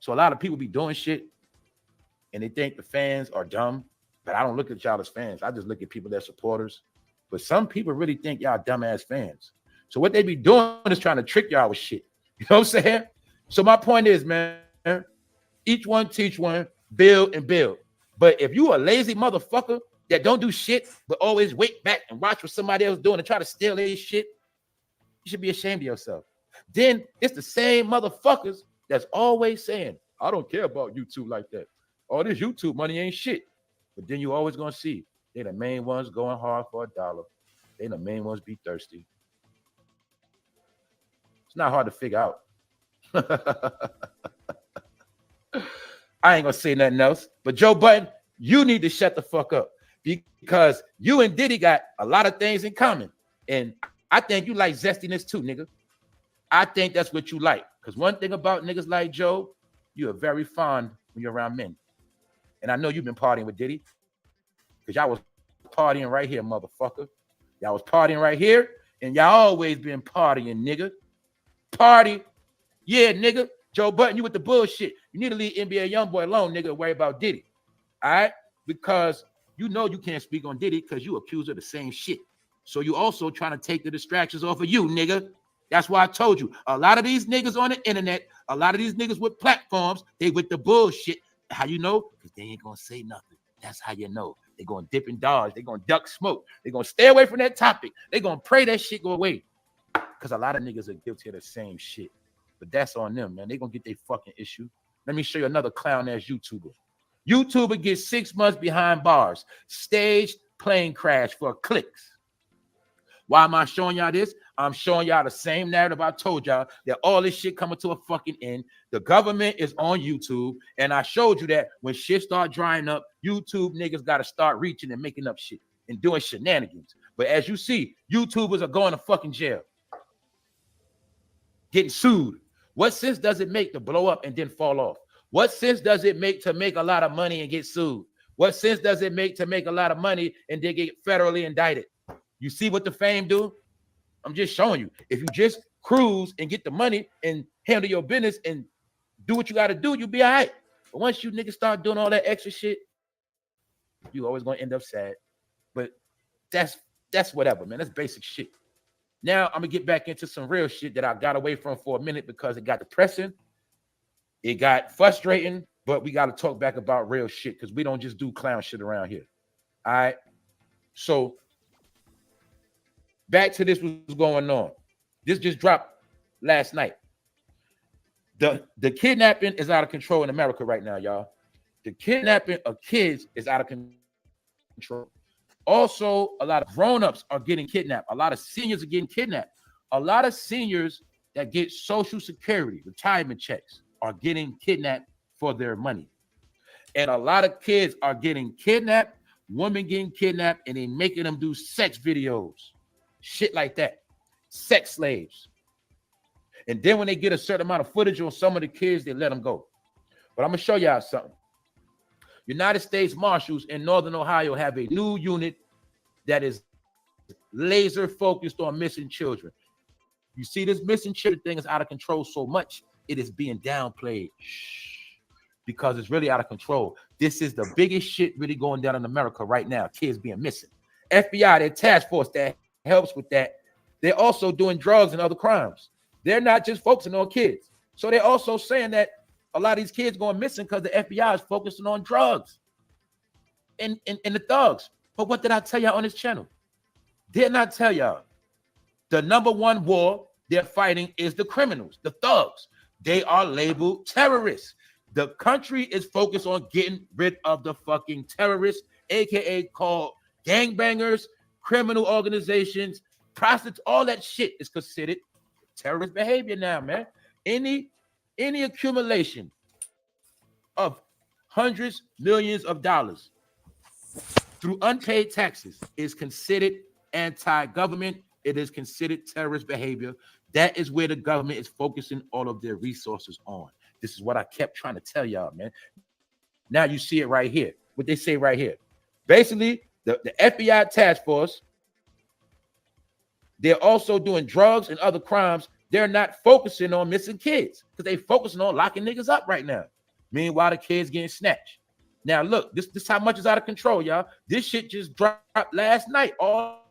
S20: So a lot of people be doing shit and they think the fans are dumb, but I don't look at y'all as fans. I just look at people that's supporters. But some people really think y'all dumbass fans. So what they be doing is trying to trick y'all with shit. You know what I'm saying? So my point is, man, each one teach one, build and build. But if you a lazy motherfucker that don't do shit, but always wait back and watch what somebody else doing and try to steal their shit, you should be ashamed of yourself. Then it's the same motherfuckers that's always saying, I don't care about YouTube like that. All this YouTube money ain't shit. But then you always gonna see they the main ones going hard for $1. They the main ones be thirsty. It's not hard to figure out. I ain't gonna say nothing else. But Joe Budden, you need to shut the fuck up because you and Diddy got a lot of things in common. And I think you like zestiness too, nigga. I think that's what you like. Because one thing about niggas like Joe, you are very fond when you're around men. And I know you've been partying with Diddy. Because y'all was partying right here, motherfucker. Y'all was partying right here. And y'all always been partying, nigga. Party. Yeah, nigga. Joe Budden, you with the bullshit. You need to leave NBA Youngboy alone, nigga, worry about Diddy. All right? Because you know you can't speak on Diddy because you accused of the same shit. So you also trying to take the distractions off of you, nigga. That's why I told you. A lot of these niggas on the internet, a lot of these niggas with platforms, they with the bullshit. How you know? Because they ain't going to say nothing. That's how you know. They're going to dip and dodge. They're going to duck smoke. They're going to stay away from that topic. They're going to pray that shit go away. Because a lot of niggas are guilty of the same shit. But that's on them, man. They're going to get their fucking issue. Let me show you another clown-ass YouTuber. YouTuber gets 6 months behind bars. Staged plane crash for clicks. Why am I showing y'all this? I'm showing y'all the same narrative I told y'all, that all this shit coming to a fucking end. The government is on YouTube, and I showed you that when shit start drying up, YouTube niggas got to start reaching and making up shit and doing shenanigans. But as you see, YouTubers are going to fucking jail, getting sued. What sense does it make to blow up and then fall off? What sense does it make to make a lot of money and get sued? What sense does it make to make a lot of money and then get federally indicted? You see what the fame do? I'm just showing you. If you just cruise and get the money and handle your business and do what you got to do, you'll be all right. But once you niggas start doing all that extra shit, you always going to end up sad. But that's whatever, man. That's basic shit. Now I'm going to get back into some real shit that I got away from for a minute because it got depressing. It got frustrating, but we got to talk back about real shit because we don't just do clown shit around here. All right? So back to this what's going on. This just dropped last night. The kidnapping is out of control in America right now, y'all. The kidnapping of kids is out of control. Also, a lot of grown-ups are getting kidnapped. A lot of seniors are getting kidnapped. A lot of seniors that get Social Security, retirement checks, are getting kidnapped for their money. And a lot of kids are getting kidnapped, women getting kidnapped, and they making them do sex videos. Shit like that. Sex slaves. And then when they get a certain amount of footage on some of the kids, they let them go. But I'm going to show y'all something. United States Marshals in Northern Ohio have a new unit that is laser focused on missing children. You see, this missing children thing is out of control so much, it is being downplayed. Because it's really out of control. This is the biggest shit really going down in America right now. Kids being missing. FBI, their task force that helps with that, they're also doing drugs and other crimes. They're not just focusing on kids. So they're also saying that a lot of these kids going missing because the FBI is focusing on drugs and the thugs. But what did I tell y'all on this channel? Didn't I tell y'all the number one war they're fighting is the criminals, the thugs. They are labeled terrorists. The country is focused on getting rid of the fucking terrorists, aka called gangbangers, criminal organizations, prostitutes. All that shit is considered terrorist behavior now, man. Any accumulation of hundreds, millions of dollars through unpaid taxes is considered anti-government. It is considered terrorist behavior. That is where the government is focusing all of their resources on. This is what I kept trying to tell y'all, man. Now you see it right here. What they say right here. Basically, the FBI task force, they're also doing drugs and other crimes. They're not focusing on missing kids because they're focusing on locking niggas up right now. Meanwhile, the kids getting snatched. Now, look, this how much is out of control, y'all. This shit just dropped last night. All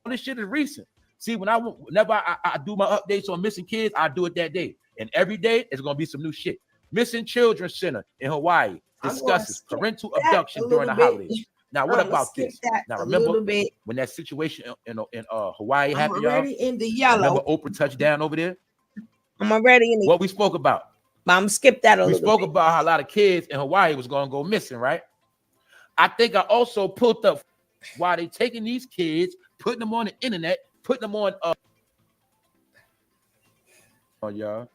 S20: this shit is recent. See, whenever I do my updates on missing kids, I do it that day. And every day it's gonna be some new shit. Missing Children Center in Hawaii discusses parental abduction during the holidays. Now, what about this? Now, remember when that situation in Hawaii happened, y'all?
S1: already in the yellow.
S20: Remember Oprah touched down over there?
S1: I'm already in the.
S20: What we spoke about?
S1: I'm skip that a
S20: We
S1: little
S20: spoke
S1: bit.
S20: about how a lot of kids in Hawaii was gonna go missing, right? I think I also pulled up why they taking these kids, putting them on the internet, putting them on. Oh, y'all.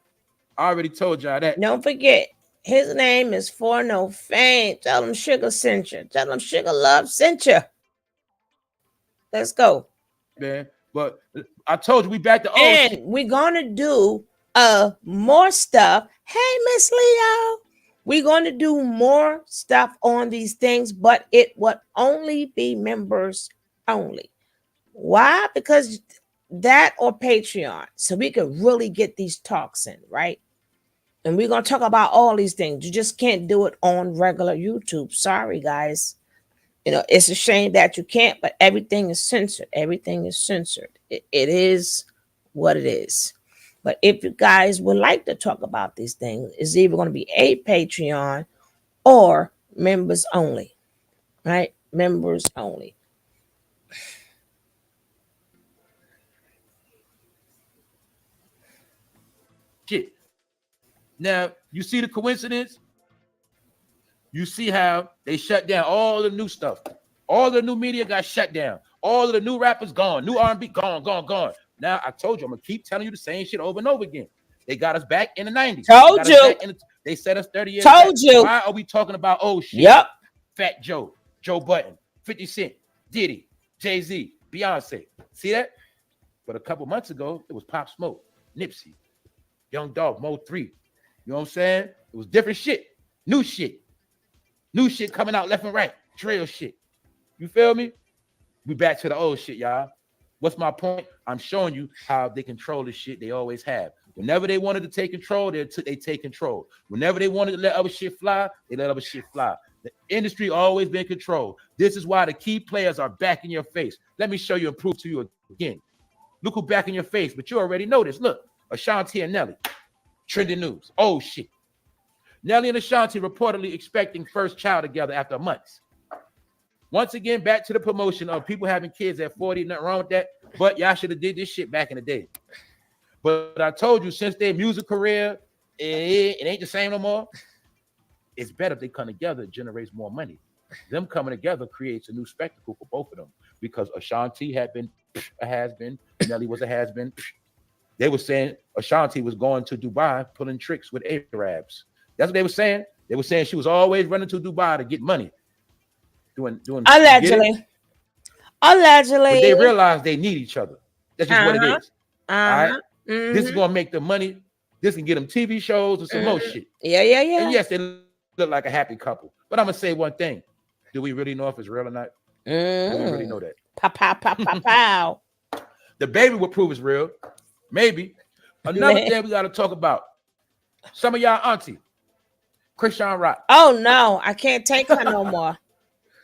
S20: I already told y'all that.
S1: Don't forget, his name is For No Fame. Tell him Sugar sent you. Tell him Sugar Love sent you. Let's go.
S20: Man, but I told you we back to
S1: and we're gonna do more stuff. Hey, Miss Leo, we're gonna do more stuff on these things, but it would only be members only. Why? Because that or Patreon, so we could really get these talks in, right? And we're gonna talk about all these things. You just can't do it on regular YouTube. Sorry, guys. You know, it's a shame that you can't, but everything is censored. Everything is censored. It is what it is. But if you guys would like to talk about these things, it's either going to be a Patreon or members only, right? Members only.
S20: shit. Now, you see the coincidence? You see how they shut down all the new stuff. All the new media got shut down. All of the new rappers gone. New R&B gone. Now, I told you, I'm going to keep telling you the same shit over and over again. They got us back in the 90s.
S1: Told you.
S20: They set us 30 years
S1: Told
S20: back.
S1: you.
S20: Why are we talking about old shit?
S1: Yep.
S20: Fat Joe, Joe Button, 50 Cent, Diddy, Jay-Z, Beyonce. See that? But a couple months ago, it was Pop Smoke, Nipsey, Young Dog, Mo 3. You know what I'm saying? It was different shit. New shit. New shit coming out left and right. Trail shit. You feel me? We back to the old shit, y'all. What's my point? I'm showing you how they control the shit they always have. Whenever they wanted to take control, they take control. Whenever they wanted to let other shit fly, they let other shit fly. The industry always been controlled. This is why the key players are back in your face. Let me show you and prove to you again. Look who back in your face, but you already know this. Look, Ashanti and Nelly. Trending news. Oh, shit. Nelly and Ashanti reportedly expecting first child together after months. Once again, back to the promotion of people having kids at 40, nothing wrong with that. But y'all should have did this shit back in the day. But I told you, since their music career, it ain't the same no more. It's better if they come together, it generates more money. Them coming together creates a new spectacle for both of them. Because Ashanti had been a has-been, Nelly was a has-been. They were saying Ashanti was going to Dubai pulling tricks with Arabs. That's what they were saying. They were saying she was always running to Dubai to get money. Doing
S1: Allegedly.
S20: But they realize they need each other. That's just what it is. All right.
S1: Mm-hmm.
S20: This is gonna make them money. This can get them TV shows and some more shit.
S1: Yeah.
S20: And yes, they look like a happy couple. But I'm gonna say one thing: do we really know if it's real or not? Do we really know that?
S1: Pow.
S20: The baby will prove it's real. Maybe. Another thing we gotta talk about. Some of y'all auntie, Christian Rock.
S1: Oh no, I can't take her no more.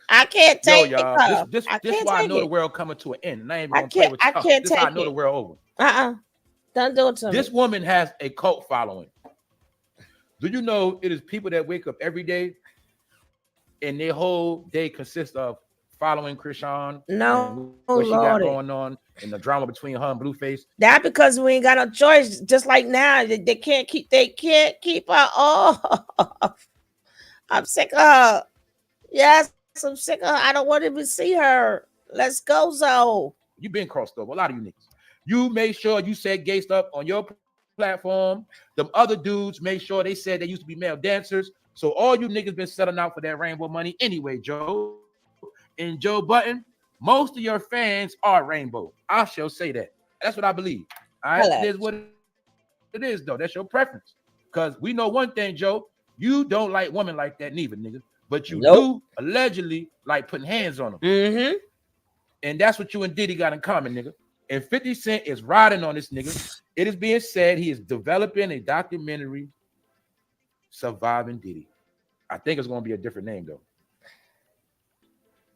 S1: I can't take
S20: y'all.
S1: her.
S20: This is why I know the world coming to an end. And I ain't even gonna play with
S1: I
S20: y'all.
S1: can't
S20: This is how I
S1: take
S20: know
S1: it.
S20: the world
S1: Don't
S20: over.
S1: do it to me.
S20: This woman has a cult following. Do you know it is people that wake up every day and their whole day consists of following Krishan?
S1: No,
S20: and what she got
S1: Lordy.
S20: going on and the drama between her and Blueface.
S1: That because we ain't got no choice. Just like now, they can't keep her off. I'm sick of her. Yes, I'm sick of her. I don't want to even see her. Let's go, Zoe.
S20: You've been crossed over. A lot of you niggas. You made sure you said gay stuff on your platform. Them other dudes made sure they said they used to be male dancers. So all you niggas been selling out for that rainbow money anyway, Joe. And Joe Button, most of your fans are rainbow. I shall say that. That's what I believe. All right.
S1: Hello.
S20: It is what it is, though. That's your preference. Because we know one thing, Joe. You don't like women like that, neither, nigga. But you do allegedly like putting hands on them.
S1: Mm-hmm.
S20: And that's what you and Diddy got in common, nigga. And 50 Cent is riding on this nigga. It is being said he is developing a documentary, Surviving Diddy. I think it's going to be a different name, though.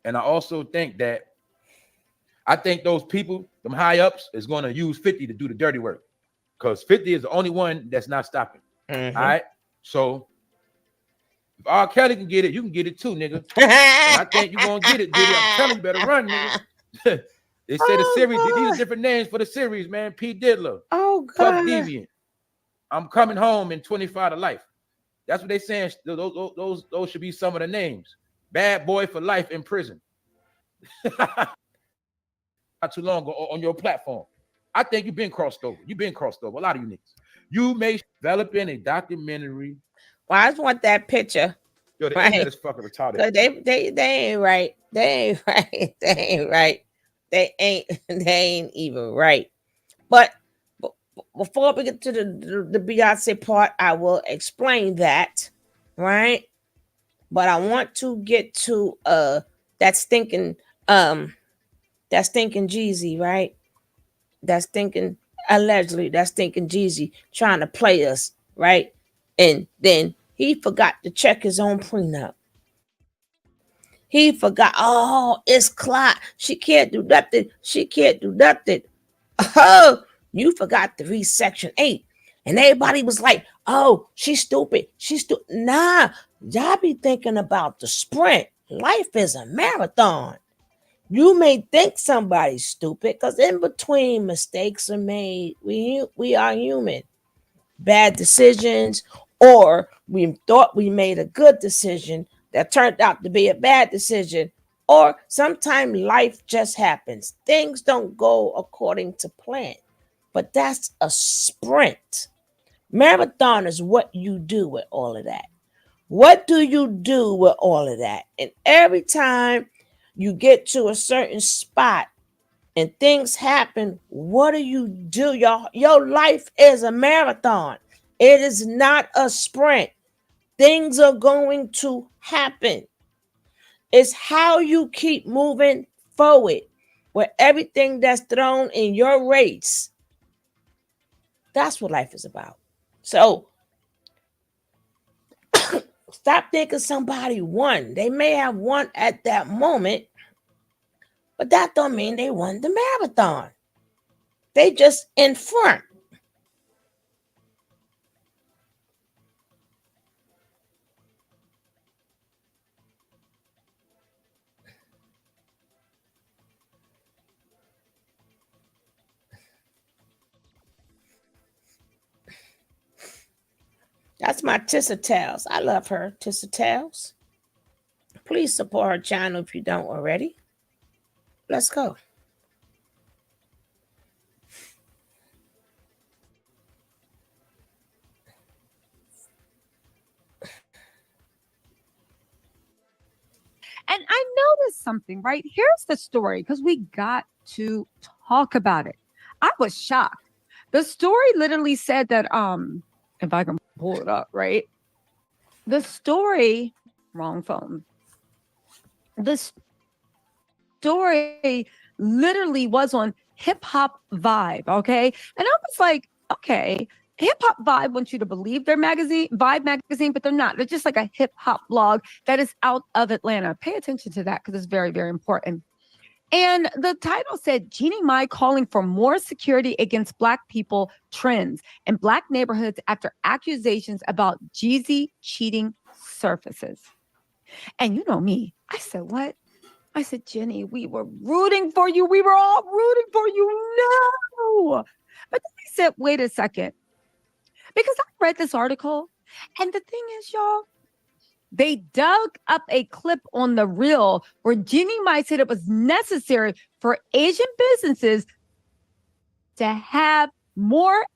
S20: And I also think those people, them high ups, is going to use 50 to do the dirty work. because 50 is the only one that's not stopping.
S21: Mhm.
S20: All right. So if R. Kelly can get it, you can get it too, nigga. And I think you're gonna get it, Diddy. I'm telling you, better run, nigga. They say the series, these are different names for the series, man. P. Diddler,
S1: Oh
S20: Puff
S1: God.
S20: Deviant. I'm coming home in 25 to life. That's what they saying. Those should be some of the names. Bad boy for life in prison. Not too long ago on your platform. I think you've been crossed over. You've been crossed over. A lot of you niggas. You may develop in a documentary.
S1: Well, I just want that picture.
S20: Yo, the
S1: Right.
S20: internet is fucking retarded.
S1: 'Cause they ain't right. They ain't right. They ain't right. They ain't even right. But before we get to the Beyonce part, I will explain that, right? But I want to get to that stinking Jeezy, right? That stinking allegedly that stinking Jeezy trying to play us, right? And then he forgot to check his own prenup. He forgot, oh, it's clock. She can't do nothing. She can't do nothing. Oh, you forgot to read section 8. And everybody was like, oh, she's stupid. She's stupid. Nah, y'all be thinking about the sprint. Life is a marathon. You may think somebody's stupid because in between mistakes are made. We are human. Bad decisions, or we thought we made a good decision that turned out to be a bad decision, or sometimes life just happens. Things don't go according to plan, but that's a sprint. Marathon is what you do with all of that. What do you do with all of that? And every time you get to a certain spot and things happen, what do? Your life is a marathon. It is not a sprint. Things are going to happen. It's how you keep moving forward with everything that's thrown in your race. That's what life is about. So stop thinking somebody won. They may have won at that moment, but that don't mean they won the marathon. They just in front. That's my Tissa Tales. I love her, Tissa Tales. Please support her channel if you don't already. Let's go.
S22: And I noticed something, right? Here's the story, because we got to talk about it. I was shocked. The story literally said that, if I can pull it up, right? The story, wrong phone. The story literally was on Hip Hop Vibe, okay? And I was like, okay, Hip Hop Vibe wants you to believe their magazine, Vibe magazine, but they're not. They're just like a hip hop blog that is out of Atlanta. Pay attention to that because it's very, very important. And the title said, Jeannie Mai calling for more security against Black people trends in Black neighborhoods after accusations about Jeezy cheating surfaces. And you know me, I said, what? I said, Jenny, we were rooting for you. We were all rooting for you. No. But then I said, wait a second. Because I read this article, and the thing is, y'all, they dug up a clip on The Real where Jeannie Mai said it was necessary for Asian businesses to have more.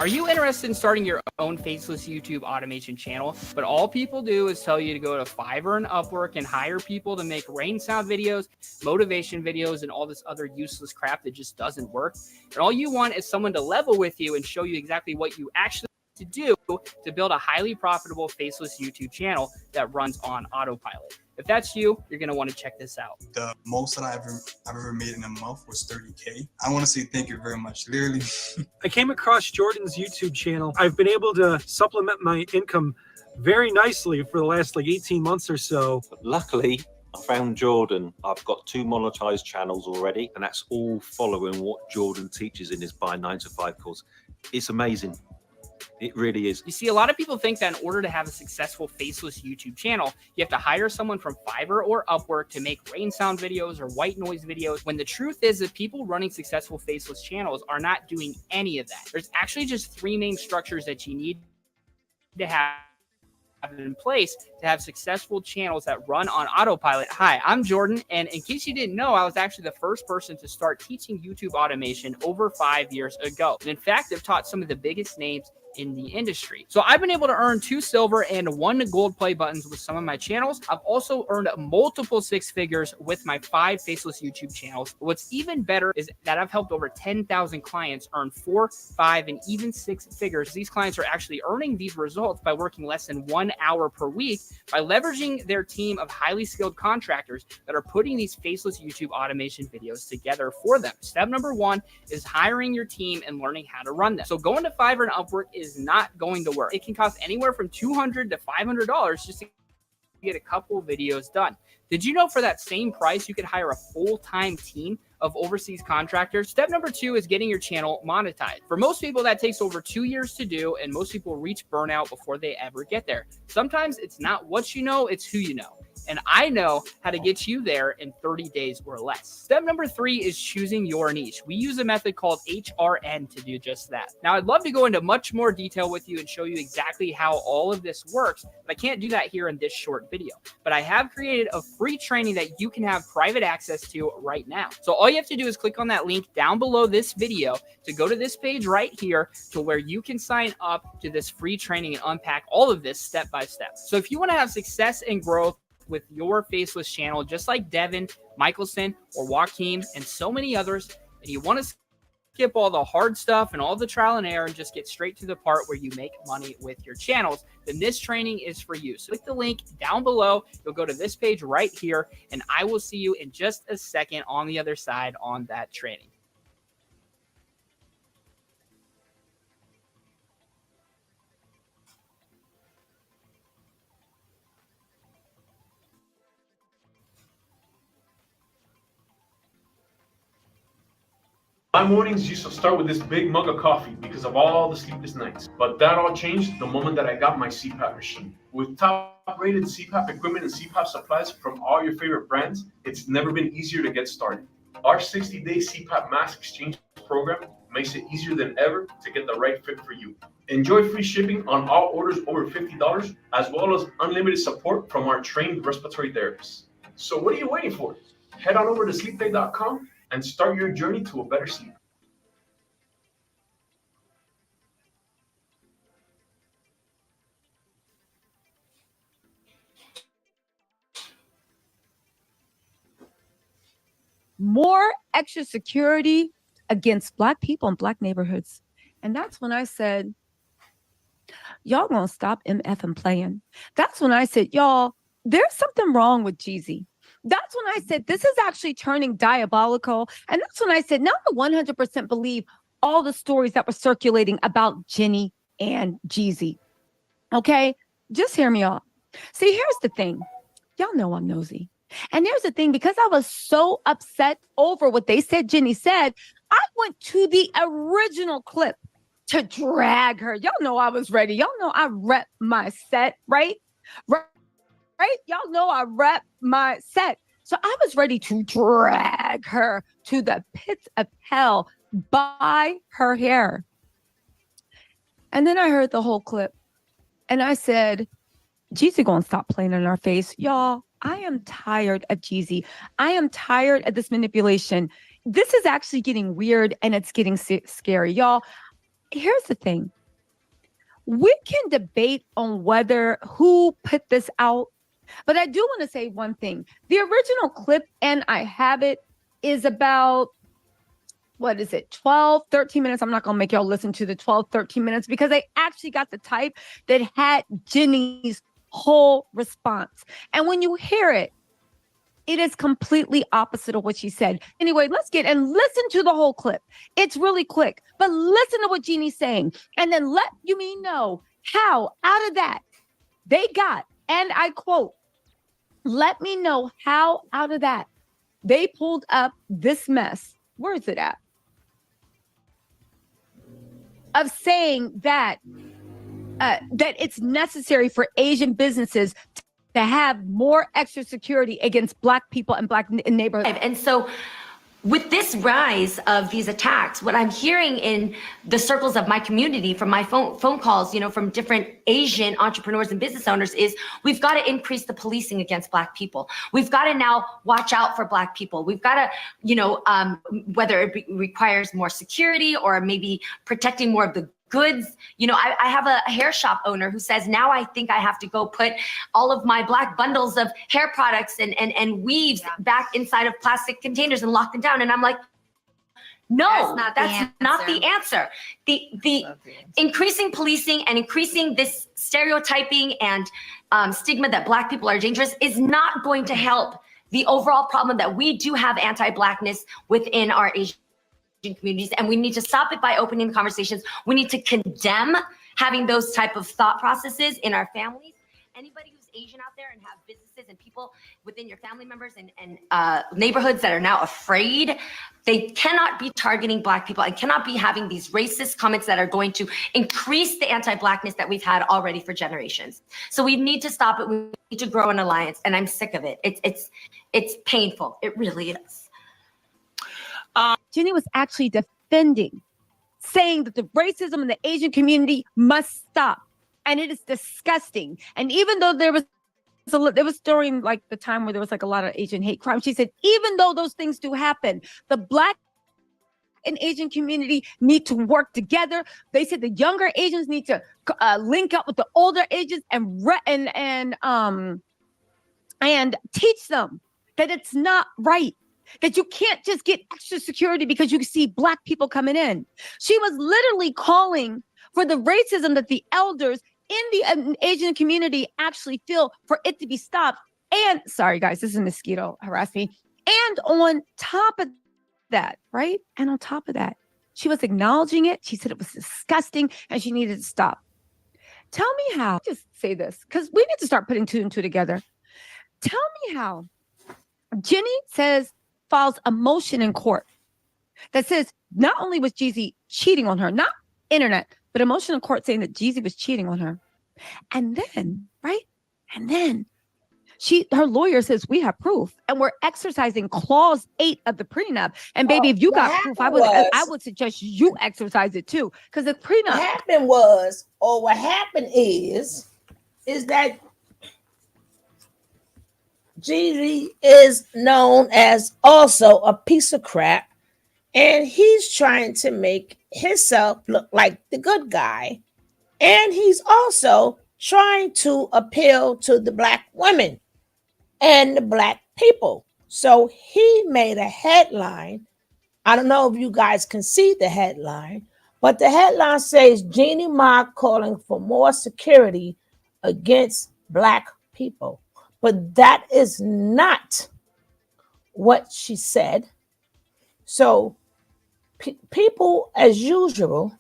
S23: Are you interested in starting your own faceless YouTube automation channel, but all people do is tell you to go to Fiverr and Upwork and hire people to make rain sound videos, motivation videos, and all this other useless crap that just doesn't work? And all you want is someone to level with you and show you exactly what you actually need to do to build a highly profitable faceless YouTube channel that runs on autopilot. If that's you, you're going to want to check this out.
S24: The most that I've ever made in a month was 30K. I want to say thank you very much. Literally.
S25: I came across Jordan's YouTube channel. I've been able to supplement my income very nicely for the last like 18 months or so.
S26: Luckily,
S2: I found Jordan. I've got 2 monetized channels already, and that's all following what Jordan teaches in his Buy 9 to 5 course. It's amazing. It really is.
S23: You see, a lot of people think that in order to have a successful faceless YouTube channel, you have to hire someone from Fiverr or Upwork to make rain sound videos or white noise videos, when the truth is that people running successful faceless channels are not doing any of that. There's actually just 3 main structures that you need to have in place to have successful channels that run on autopilot. Hi, I'm Jordan, and in case you didn't know, I was actually the first person to start teaching YouTube automation over 5 years ago. And in fact, I've taught some of the biggest names in the industry. So I've been able to earn 2 silver and 1 gold play buttons with some of my channels. I've also earned multiple 6 figures with my 5 faceless YouTube channels. What's even better is that I've helped over 10,000 clients earn 4, 5, and even 6 figures. These clients are actually earning these results by working less than 1 hour per week by leveraging their team of highly skilled contractors that are putting these faceless YouTube automation videos together for them. Step number 1 is hiring your team and learning how to run them. So going to Fiverr and Upwork is not going to work. It can cost anywhere from $200 to $500 just to get a couple videos done. Did you know for that same price, you could hire a full-time team of overseas contractors? Step number 2 is getting your channel monetized. For most people, that takes over 2 years to do, and most people reach burnout before they ever get there. Sometimes it's not what you know, it's who you know. And I know how to get you there in 30 days or less. Step number 3 is choosing your niche. We use a method called HRN to do just that. Now, I'd love to go into much more detail with you and show you exactly how all of this works, but I can't do that here in this short video. But I have created a free training that you can have private access to right now. So all you have to do is click on that link down below this video to go to this page right here to where you can sign up to this free training and unpack all of this step by step. So if you want to have success and growth with your faceless channel, just like Devin, Michelson, or Joaquin, and so many others, and you want to skip all the hard stuff and all the trial and error and just get straight to the part where you make money with your channels, then this training is for you. So click the link down below. You'll go to this page right here, and I will see you in just a second on the other side on that training.
S3: My mornings used to start with this big mug of coffee because of all the sleepless nights. But that all changed the moment that I got my CPAP machine. With top-rated CPAP equipment and CPAP supplies from all your favorite brands, it's never been easier to get started. Our 60-day CPAP mask exchange program makes it easier than ever to get the right fit for you. Enjoy free shipping on all orders over $50, as well as unlimited support from our trained respiratory therapists. So what are you waiting for? Head on over to sleepday.com and start your journey to a better sleep.
S22: More extra security against Black people in Black neighborhoods. And that's when I said, y'all gonna stop MF playing. That's when I said, y'all, there's something wrong with Jeezy. That's when I said, this is actually turning diabolical. And that's when I said, now I 100% believe all the stories that were circulating about Jenny and Jeezy. Okay, just hear me out. See, here's the thing. Y'all know I'm nosy. And here's the thing, because I was so upset over what they said Jenny said, I went to the original clip to drag her. Y'all know I was ready. Y'all know I rep my set, right? Right? Y'all know I rep my set. So I was ready to drag her to the pits of hell by her hair. And then I heard the whole clip. And I said, Jeezy gonna stop playing in our face. Y'all, I am tired of Jeezy. I am tired of this manipulation. This is actually getting weird and it's getting scary. Y'all, here's the thing. We can debate on who put this out, but I do want to say one thing. The original clip, and I have it, is about, 12, 13 minutes. I'm not going to make y'all listen to the 12, 13 minutes because I actually got the type that had Jenny's whole response. And when you hear it, it is completely opposite of what she said. Anyway, let's get and listen to the whole clip. It's really quick, but listen to what Jeannie's saying. And then let me know how out of that they got, and I quote, Let me know how out of that they pulled up this mess. Where is it at? Of saying that that it's necessary for Asian businesses to have more extra security against Black people and Black neighborhoods.
S4: And so with this rise of these attacks, what I'm hearing in the circles of my community from my phone calls, from different Asian entrepreneurs and business owners is we've got to increase the policing against Black people. We've got to now watch out for Black people. We've got to, whether it requires more security or maybe protecting more of the goods. I have a hair shop owner who says, now I think I have to go put all of my Black bundles of hair products and weaves back inside of plastic containers and lock them down. And I'm like, no, that's not the answer. The increasing policing and increasing this stereotyping and stigma that Black people are dangerous is not going to help the overall problem that we do have anti-Blackness within our Asian communities, and we need to stop it by opening the conversations. We need to condemn having those type of thought processes in our families. Anybody who's Asian out there and have businesses and people within your family members and neighborhoods that are now afraid, they cannot be targeting Black people and cannot be having these racist comments that are going to increase the anti-Blackness that we've had already for generations. So we need to stop it. We need to grow an alliance, and I'm sick of it. It's painful. It really is.
S22: Jenny was actually defending, saying that the racism in the Asian community must stop. And it is disgusting. And even though there was during like the time where there was like a lot of Asian hate crime, she said, even though those things do happen, the Black and Asian community need to work together. They said the younger Asians need to link up with the older Asians and teach them that it's not right. That you can't just get extra security because you see Black people coming in. She was literally calling for the racism that the elders in the Asian community actually feel for it to be stopped. And sorry, guys, this is a mosquito harassing me. And on top of that, right? And on top of that, she was acknowledging it. She said it was disgusting and she needed to stop. Tell me how. Just say this because we need to start putting two and two together. Tell me how Jenny files a motion in court that says not only was Jeezy cheating on her, not internet, but a motion in court saying that Jeezy was cheating on her. And then, right? And then her lawyer says we have proof and we're exercising clause 8 of the prenup. And baby, if you got proof, I would suggest you exercise it too. Because the prenup
S1: what happened is that Jeezy is known as also a piece of crap, and he's trying to make himself look like the good guy, and he's also trying to appeal to the Black women and the Black people. So he made a headline. I don't know if you guys can see the headline, but the headline says Jeannie Ma calling for more security against Black people. But that is not what she said. So people, as usual,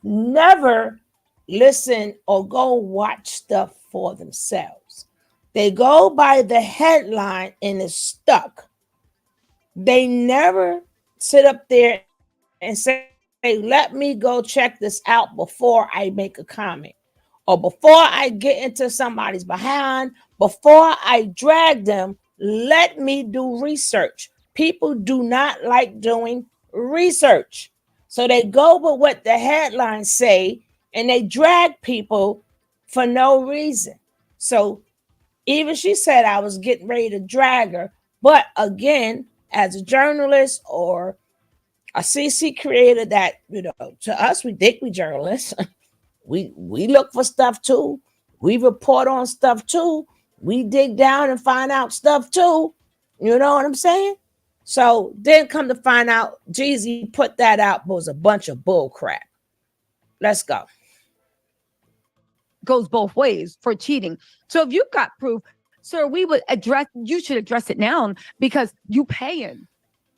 S1: never listen or go watch stuff for themselves. They go by the headline and it's stuck. They never sit up there and say, let me go check this out before I make a comment. Or before I get into somebody's behind, before I drag them, let me do research. People do not like doing research. So they go with what the headlines say and they drag people for no reason. So even she said I was getting ready to drag her. But again, as a journalist or a CC creator that, to us, we think we journalists. We look for stuff too. We report on stuff too. We dig down and find out stuff too. You know what I'm saying? So then come to find out Jeezy put that out was a bunch of bull crap. Let's go.
S22: Goes both ways for cheating. So if you've got proof, sir, you should address it now because you paying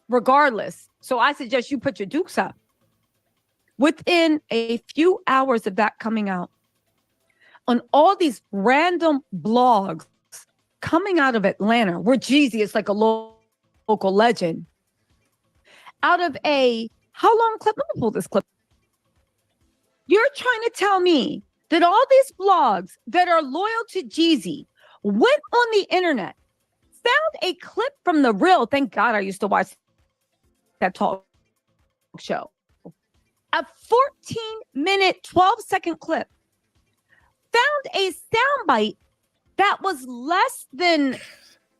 S22: regardless. So I suggest you put your dukes up. Within a few hours of that coming out, on all these random blogs coming out of Atlanta, where Jeezy is like a local legend. Out of how long clip? Let me pull this clip. You're trying to tell me that all these blogs that are loyal to Jeezy went on the internet, found a clip from The Real. Thank God I used to watch that talk show. A 14-minute, 12-second clip. Found a soundbite that was less than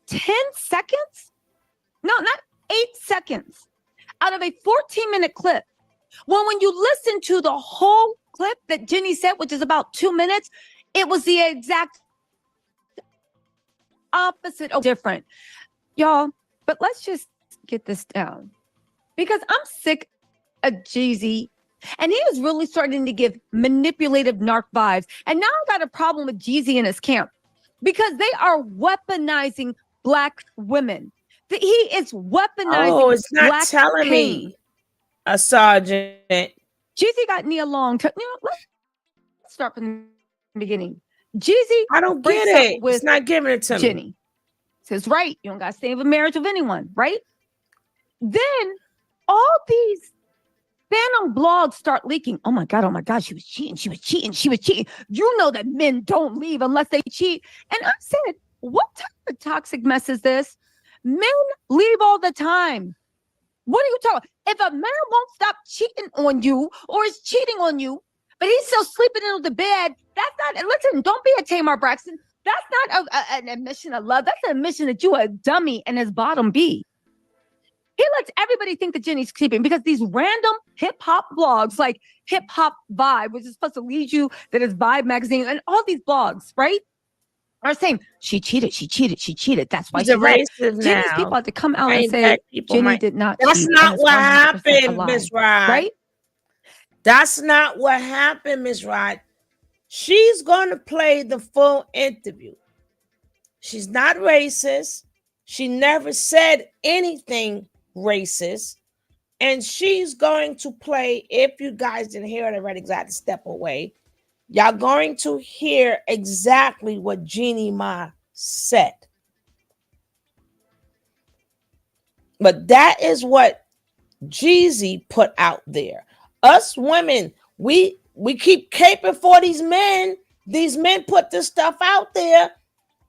S22: 10 seconds. No, not 8 seconds. Out of a 14-minute clip. Well, when you listen to the whole clip that Jenny said, which is about 2 minutes, it was the exact opposite of different. Y'all, but let's just get this down. Because I'm sick of Jeezy. And he was really starting to give manipulative narc vibes. And now I got a problem with Jeezy and his camp. Because they are weaponizing Black women. He is weaponizing
S1: Oh, it's not
S22: Black
S1: telling
S22: pain.
S1: me. A sergeant.
S22: Jeezy got Nia Long. Let's start from the beginning. Jeezy,
S1: I don't
S22: breaks
S1: get
S22: up
S1: it.
S22: with
S1: It's not giving it to
S22: Jenny.
S1: me.
S22: Says, right, you don't got to stay in a marriage with anyone, right? Then all these Phantom blogs start leaking. Oh my God, she was cheating. You know that men don't leave unless they cheat. And I said, what type of toxic mess is this? Men leave all the time. What are you talking? If a man won't stop cheating on you or is cheating on you, but he's still sleeping in the bed, that's not, listen, don't be a Tamar Braxton. That's not an admission of love. That's an admission that you a dummy and his bottom B. He lets everybody think that Jenny's sleeping because these random hip hop blogs like Hip Hop Vibe, which is supposed to lead you, that is Vibe magazine, and all these blogs, right? Are saying she cheated. That's why
S1: He's
S22: she
S1: a
S22: left.
S1: racist
S22: Jenny's
S1: now.
S22: people had to come out and
S1: Ain't
S22: say
S1: black people
S22: Jenny
S1: might-
S22: did not
S1: That's
S22: cheat.
S1: not
S22: and it's
S1: what
S22: 100% a
S1: happened,
S22: lie.
S1: Miss Rod.
S22: Right?
S1: That's not what happened, Miss Rod. She's going to play the full interview. She's not racist. She never said anything racist. And she's going to play, if you guys didn't hear it already, because I had to step away, y'all going to hear exactly what Jeannie Ma said. But that is what Jeezy put out there. Us women, we keep caping for these men. These men put this stuff out there,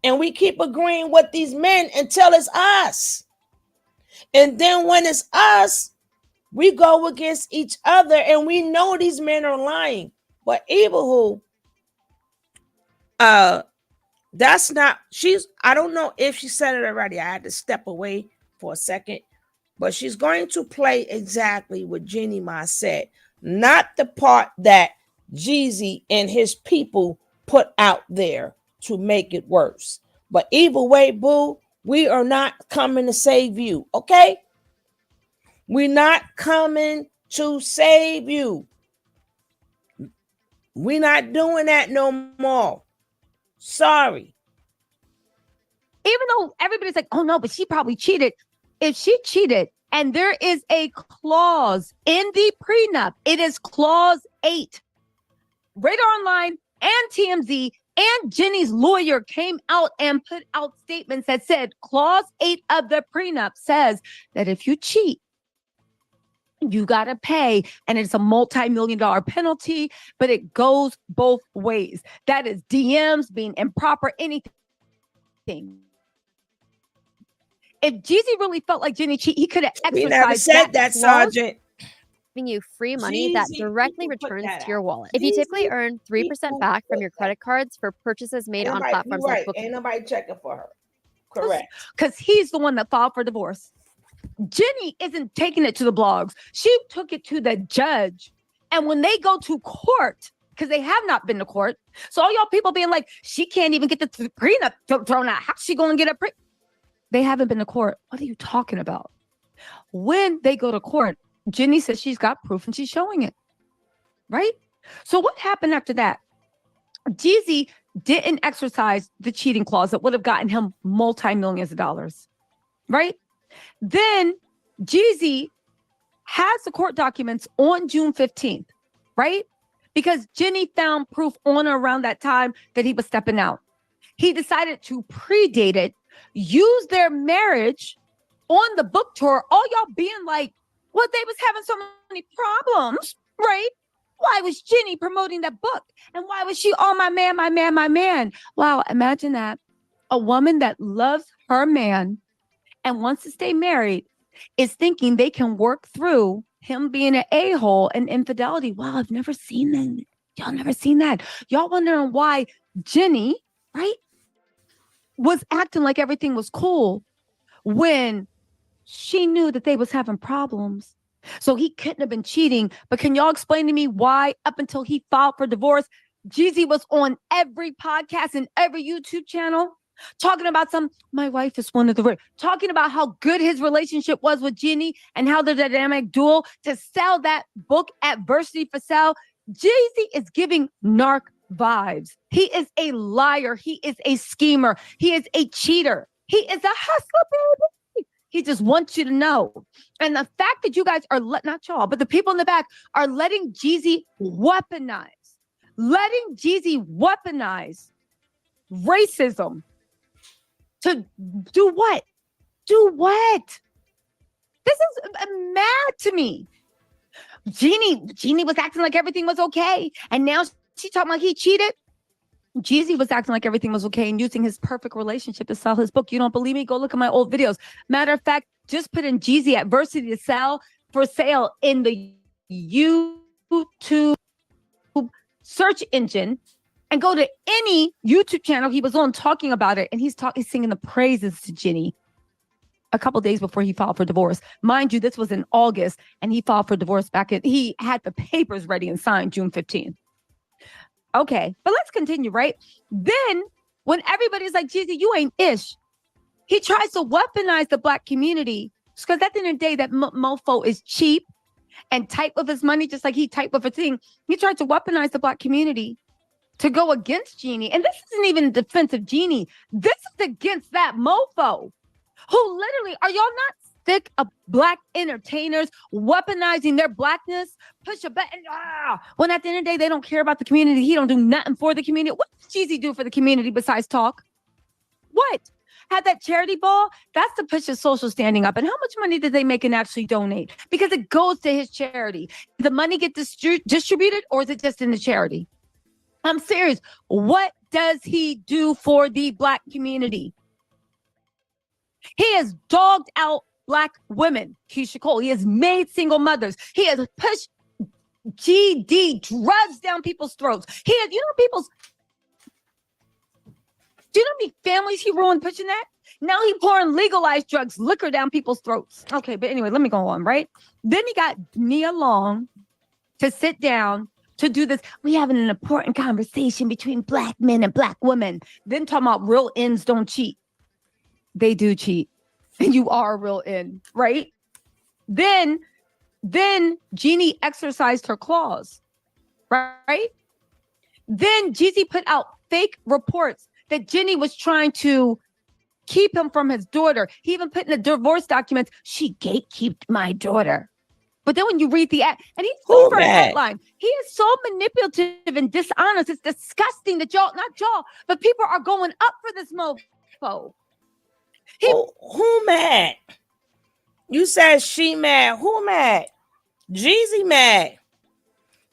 S1: and we keep agreeing with these men until it's us. And then when it's us, we go against each other, and we know these men are lying. But Ibahu, that's not, I don't know if she said it already. I had to step away for a second. But she's going to play exactly what Jeannie Ma said, not the part that Jeezy and his people put out there to make it worse. But either way, boo, we are not coming to save you, okay? We're not coming to save you. We're not doing that no more. Sorry.
S22: Even though everybody's like, oh no, but she probably cheated. If she cheated, and there is a clause in the prenup, it is clause 8. Radar Online and TMZ and Jenny's lawyer came out and put out statements that said clause 8 of the prenup says that if you cheat, you got to pay, and it's a multi-million-dollar penalty, but it goes both ways. That is DMs being improper, anything. If Jeezy really felt like Jenny cheat, he could have exercised
S1: We never said that,
S22: clause.
S1: Sergeant.
S5: Giving you free money that
S1: Jeezy,
S5: directly
S1: people put
S5: returns
S1: that
S5: to your
S1: out.
S5: wallet. If you typically
S1: Jeezy,
S5: earn 3%
S1: people
S5: back from
S1: put
S5: your
S1: that
S5: credit cards for purchases made on platforms
S1: You're
S5: like
S1: right.
S5: Book.
S1: Ain't nobody checking for her. Correct.
S22: Because he's the one that filed for divorce. Jenny isn't taking it to the blogs. She took it to the judge. And when they go to court, because they have not been to court, so all y'all people being like, she can't even get the prenup thrown out. How's she going to get a They haven't been to court. What are you talking about? When they go to court, Jenny says she's got proof and she's showing it. Right? So what happened after that? Jeezy didn't exercise the cheating clause that would have gotten him multi-millions of dollars. Right? Then Jeezy has the court documents on June 15th. Right? Because Jenny found proof on or around that time that he was stepping out. He decided to predate it, use their marriage on the book tour, all y'all being like, well, they was having so many problems, right? Why was Jenny promoting that book? And why was she, oh, my man, my man, my man? Wow, imagine that. A woman that loves her man and wants to stay married is thinking they can work through him being an a-hole and infidelity. Wow, I've never seen that. Y'all never seen that. Y'all wondering why Jenny, right, was acting like everything was cool when she knew that they was having problems. So he couldn't have been cheating. But can y'all explain to me why up until he filed for divorce, Jeezy was on every podcast and every YouTube channel talking about my wife is one of the, talking about how good his relationship was with Jenny and how the dynamic duel to sell that book, Adversity for Sale. Jeezy is giving narc vibes. He is a liar. He is a schemer. He is a cheater. He is a hustler, baby. He just wants you to know. And the fact that you guys are, not y'all, but the people in the back are letting Jeezy weaponize racism to do what? Do what? This is mad to me. Jeannie was acting like everything was okay. And now she talking like he cheated. Jeezy was acting like everything was okay and using his perfect relationship to sell his book. You don't believe me? Go look at my old videos. Matter of fact, just put in Jeezy Adversity to Sell for sale in the YouTube search engine and go to any YouTube channel he was on talking about it. And he's singing the praises to Jenny a couple days before he filed for divorce. Mind you, this was in August and he filed for divorce he had the papers ready and signed June 15th. Okay, but let's continue, right? Then when everybody's like, Jeezy, you ain't ish. He tries to weaponize the Black community because at the end of the day, that mofo is cheap and tight with his money, just like he tight with a thing. He tried to weaponize the Black community to go against Jeannie. And this isn't even in defense of Jeannie. This is against that mofo who literally, are y'all not sick of Black entertainers weaponizing their Blackness? Push a button. When at the end of the day, they don't care about the community. He don't do nothing for the community. What does Jeezy do for the community besides talk? What? Had that charity ball? That's to push his social standing up. And how much money did they make and actually donate? Because it goes to his charity. The money get distributed, or is it just in the charity? I'm serious. What does he do for the Black community? He has dogged out Black women, Keisha Cole. He has made single mothers. He has pushed GD drugs down people's throats. He has, do you know how many families he ruined pushing that? Now he pouring legalized drugs, liquor down people's throats. Okay, but anyway, let me go on, right? Then he got Nia Long to sit down to do this. We having an important conversation between Black men and Black women. Then talking about real ends don't cheat. They do cheat. And you are a real end, right? Then Jeannie exercised her clause, right? Then Jeezy put out fake reports that Jenny was trying to keep him from his daughter. He even put in the divorce documents, she gatekeeped my daughter. But then when you read the ad, and he's for a headline, he is so manipulative and dishonest. It's disgusting that y'all, not y'all, but people are going up for this mofo.
S1: Who mad? You said she mad. Who mad? Jeezy mad.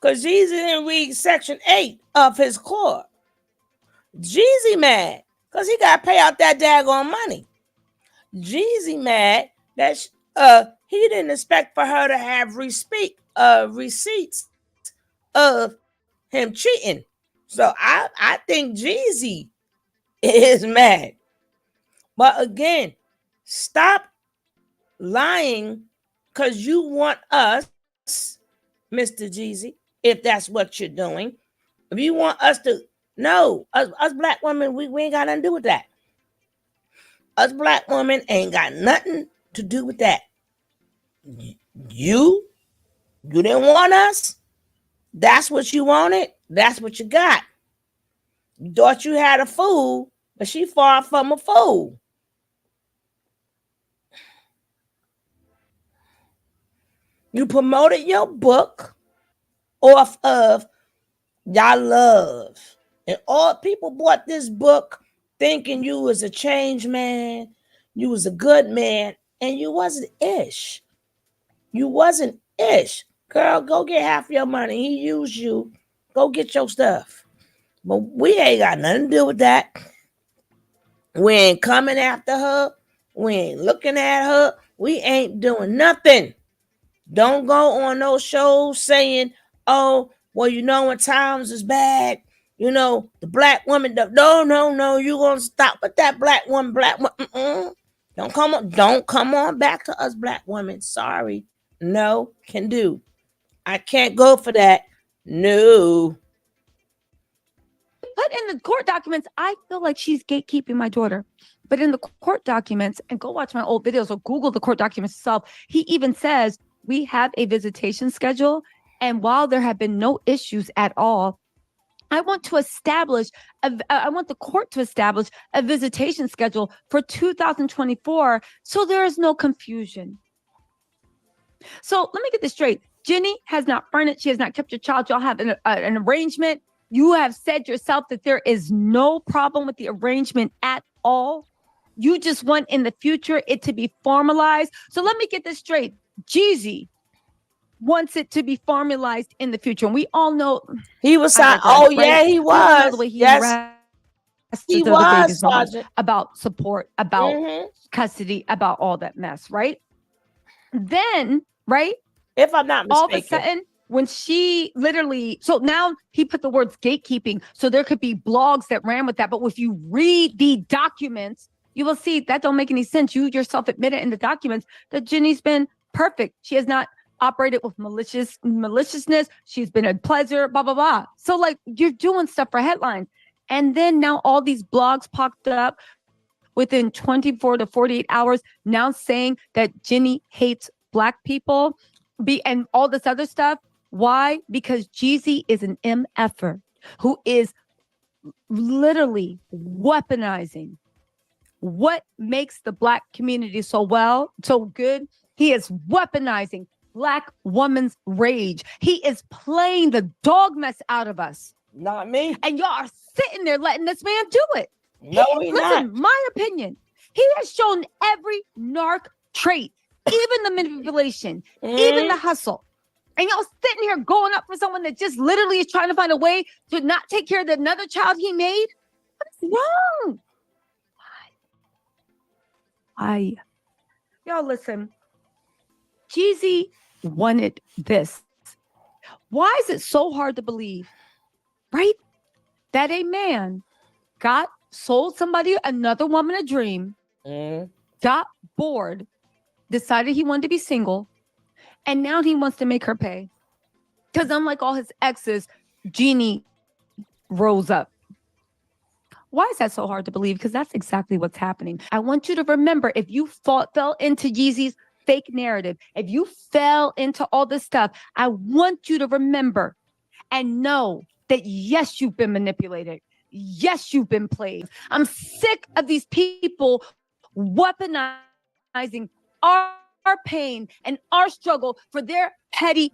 S1: Because Jeezy didn't read Section 8 of his court. Jeezy mad. Because he got to pay out that daggone money. Jeezy mad that he didn't expect for her to have receipts of him cheating. So I think Jeezy is mad. But again, stop lying because you want us, Mr. Jeezy, if that's what you're doing. If you want us to, no, us Black women, we ain't got nothing to do with that. Us Black women ain't got nothing to do with that. You didn't want us. That's what you wanted. That's what you got. You thought you had a fool, but she far from a fool. You promoted your book off of y'all love. And all people bought this book thinking you was a changed man, you was a good man, and you wasn't ish. You wasn't ish. Girl, go get half your money. He used you. Go get your stuff. But we ain't got nothing to do with that. We ain't coming after her. We ain't looking at her. We ain't doing nothing. Don't go on those shows saying, oh, well, you know, when times is bad, you know, the black woman, no, you gonna stop with that black woman. Don't come on back to us black women. Sorry. No, can do. I can't go for that. No.
S22: But in the court documents, I feel like she's gatekeeping my daughter. But in the court documents, and go watch my old videos or Google the court documents itself, he even says we have a visitation schedule. And while there have been no issues at all, I want to establish, I want the court to establish a visitation schedule for 2024 so there is no confusion. So let me get this straight. Jenny has not furnished. She has not kept your child. Y'all have an arrangement. You have said yourself that there is no problem with the arrangement at all. You just want in the future it to be formalized. So let me get this straight. Jeezy wants it to be formalized in the future. And we all know
S1: he was signed. Oh, right? Yeah, he was.
S22: The way he
S1: he was
S22: about support, about custody, about all that mess, right? Then, right?
S1: If I'm not mistaken.
S22: All of a sudden, when she literally, so now he put the words gatekeeping, so there could be blogs that ran with that. But if you read the documents, you will see that don't make any sense. You yourself admitted in the documents that Jenny's been perfect. She has not operated with maliciousness. She's been a pleasure, blah, blah, blah. So like you're doing stuff for headlines. And then now all these blogs popped up within 24 to 48 hours now saying that Jenny hates Black people and all this other stuff. Why? Because Jeezy is an MFer who is literally weaponizing what makes the Black community so good. He is weaponizing Black woman's rage. He is playing the dog mess out of us.
S1: Not me.
S22: And y'all are sitting there letting this man do it.
S1: No, listen,
S22: my opinion. He has shown every narc trait, even the manipulation, even the hustle. And y'all sitting here going up for someone that just literally is trying to find a way to not take care of another child he made. What is wrong? Why? Y'all listen. Jeezy wanted this. Why is it so hard to believe, right? That a man sold somebody, another woman, a dream, got bored, decided he wanted to be single, and now he wants to make her pay. Because unlike all his exes, Jeannie rose up. Why is that so hard to believe? Because that's exactly what's happening. I want you to remember, if you fell into Jeezy's fake narrative, if you fell into all this stuff, I want you to remember and know that yes, you've been manipulated. Yes, you've been played. I'm sick of these people weaponizing our pain and our struggle for their petty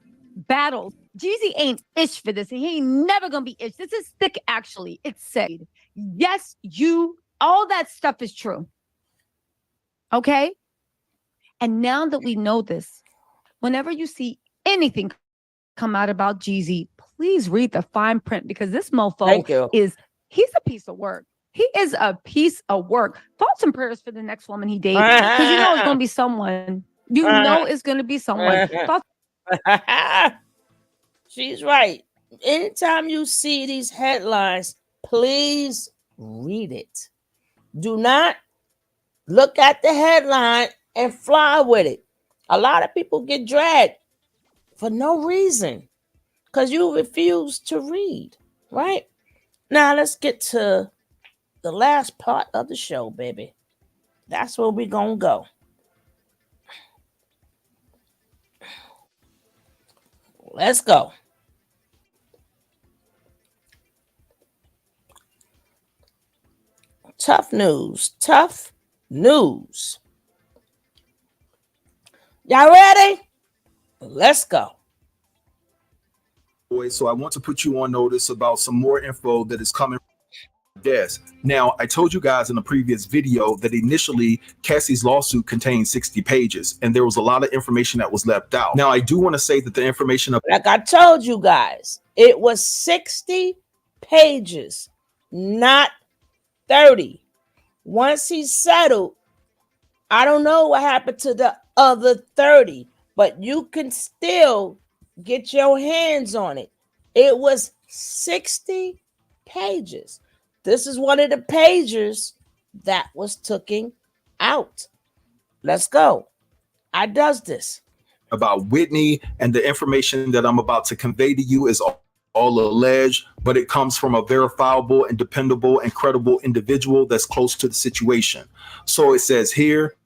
S22: battles. Jeezy ain't ish for this. He ain't never gonna be ish. This is sick, actually. It's sick. Yes, all that stuff is true. Okay? And now that we know this, whenever you see anything come out about Jeezy, please read the fine print, because this mofo he's a piece of work. He is a piece of work. Thoughts and prayers for the next woman he dates, because you know it's going to be someone. You know it's going to be someone.
S1: She's right. Anytime you see these headlines, please read it. Do not look at the headline and fly with it. A lot of people get dragged for no reason because you refuse to read, right? Now let's get to the last part of the show, baby. That's where we're going to go. Let's go. Tough news. Tough news. Y'all ready? Let's go.
S6: So I want to put you on notice about some more info that is coming. desk. Now, I told you guys in a previous video that initially Cassie's lawsuit contained 60 pages, and there was a lot of information that was left out. Now, I do want to say that the information of,
S1: like I told you guys, it was 60 pages, not 30. Once he settled, I don't know what happened to the other 30, but you can still get your hands on it. It was 60 pages. This is one of the pages that was taken out. Let's go. I does this.
S6: about Whitney, and the information that I'm about to convey to you is all alleged, but it comes from a verifiable and dependable and credible individual that's close to the situation. So it says here,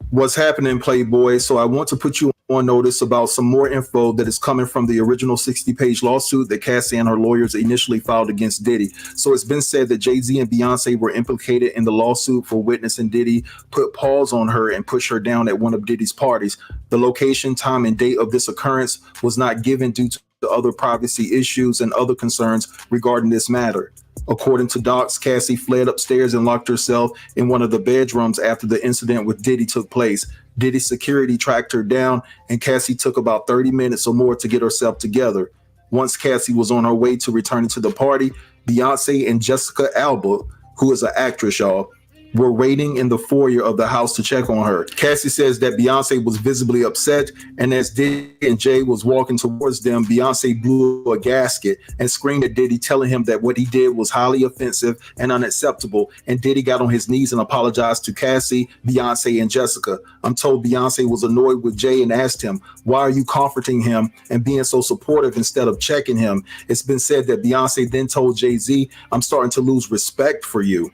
S6: what's happening, Playboy? So I want to put you on notice about some more info that is coming from the original 60-page lawsuit that Cassie and her lawyers initially filed against Diddy. So it's been said that Jay-Z and Beyonce were implicated in the lawsuit for witnessing Diddy put pause on her and push her down at one of Diddy's parties. The location, time, and date of this occurrence was not given due to other privacy issues and other concerns regarding this matter. According to docs, Cassie fled upstairs and locked herself in one of the bedrooms after the incident with Diddy took place. Diddy's security tracked her down, and Cassie took about 30 minutes or more to get herself together. Once Cassie was on her way to returning to the party, Beyonce and Jessica Alba, who is an actress, y'all, were waiting in the foyer of the house to check on her. Cassie says that Beyonce was visibly upset, and as Diddy and Jay was walking towards them, Beyonce blew a gasket and screamed at Diddy, telling him that what he did was highly offensive and unacceptable. And Diddy got on his knees and apologized to Cassie, Beyonce, and Jessica. I'm told Beyonce was annoyed with Jay and asked him, why are you comforting him and being so supportive instead of checking him? It's been said that Beyonce then told Jay-Z, I'm starting to lose respect for you.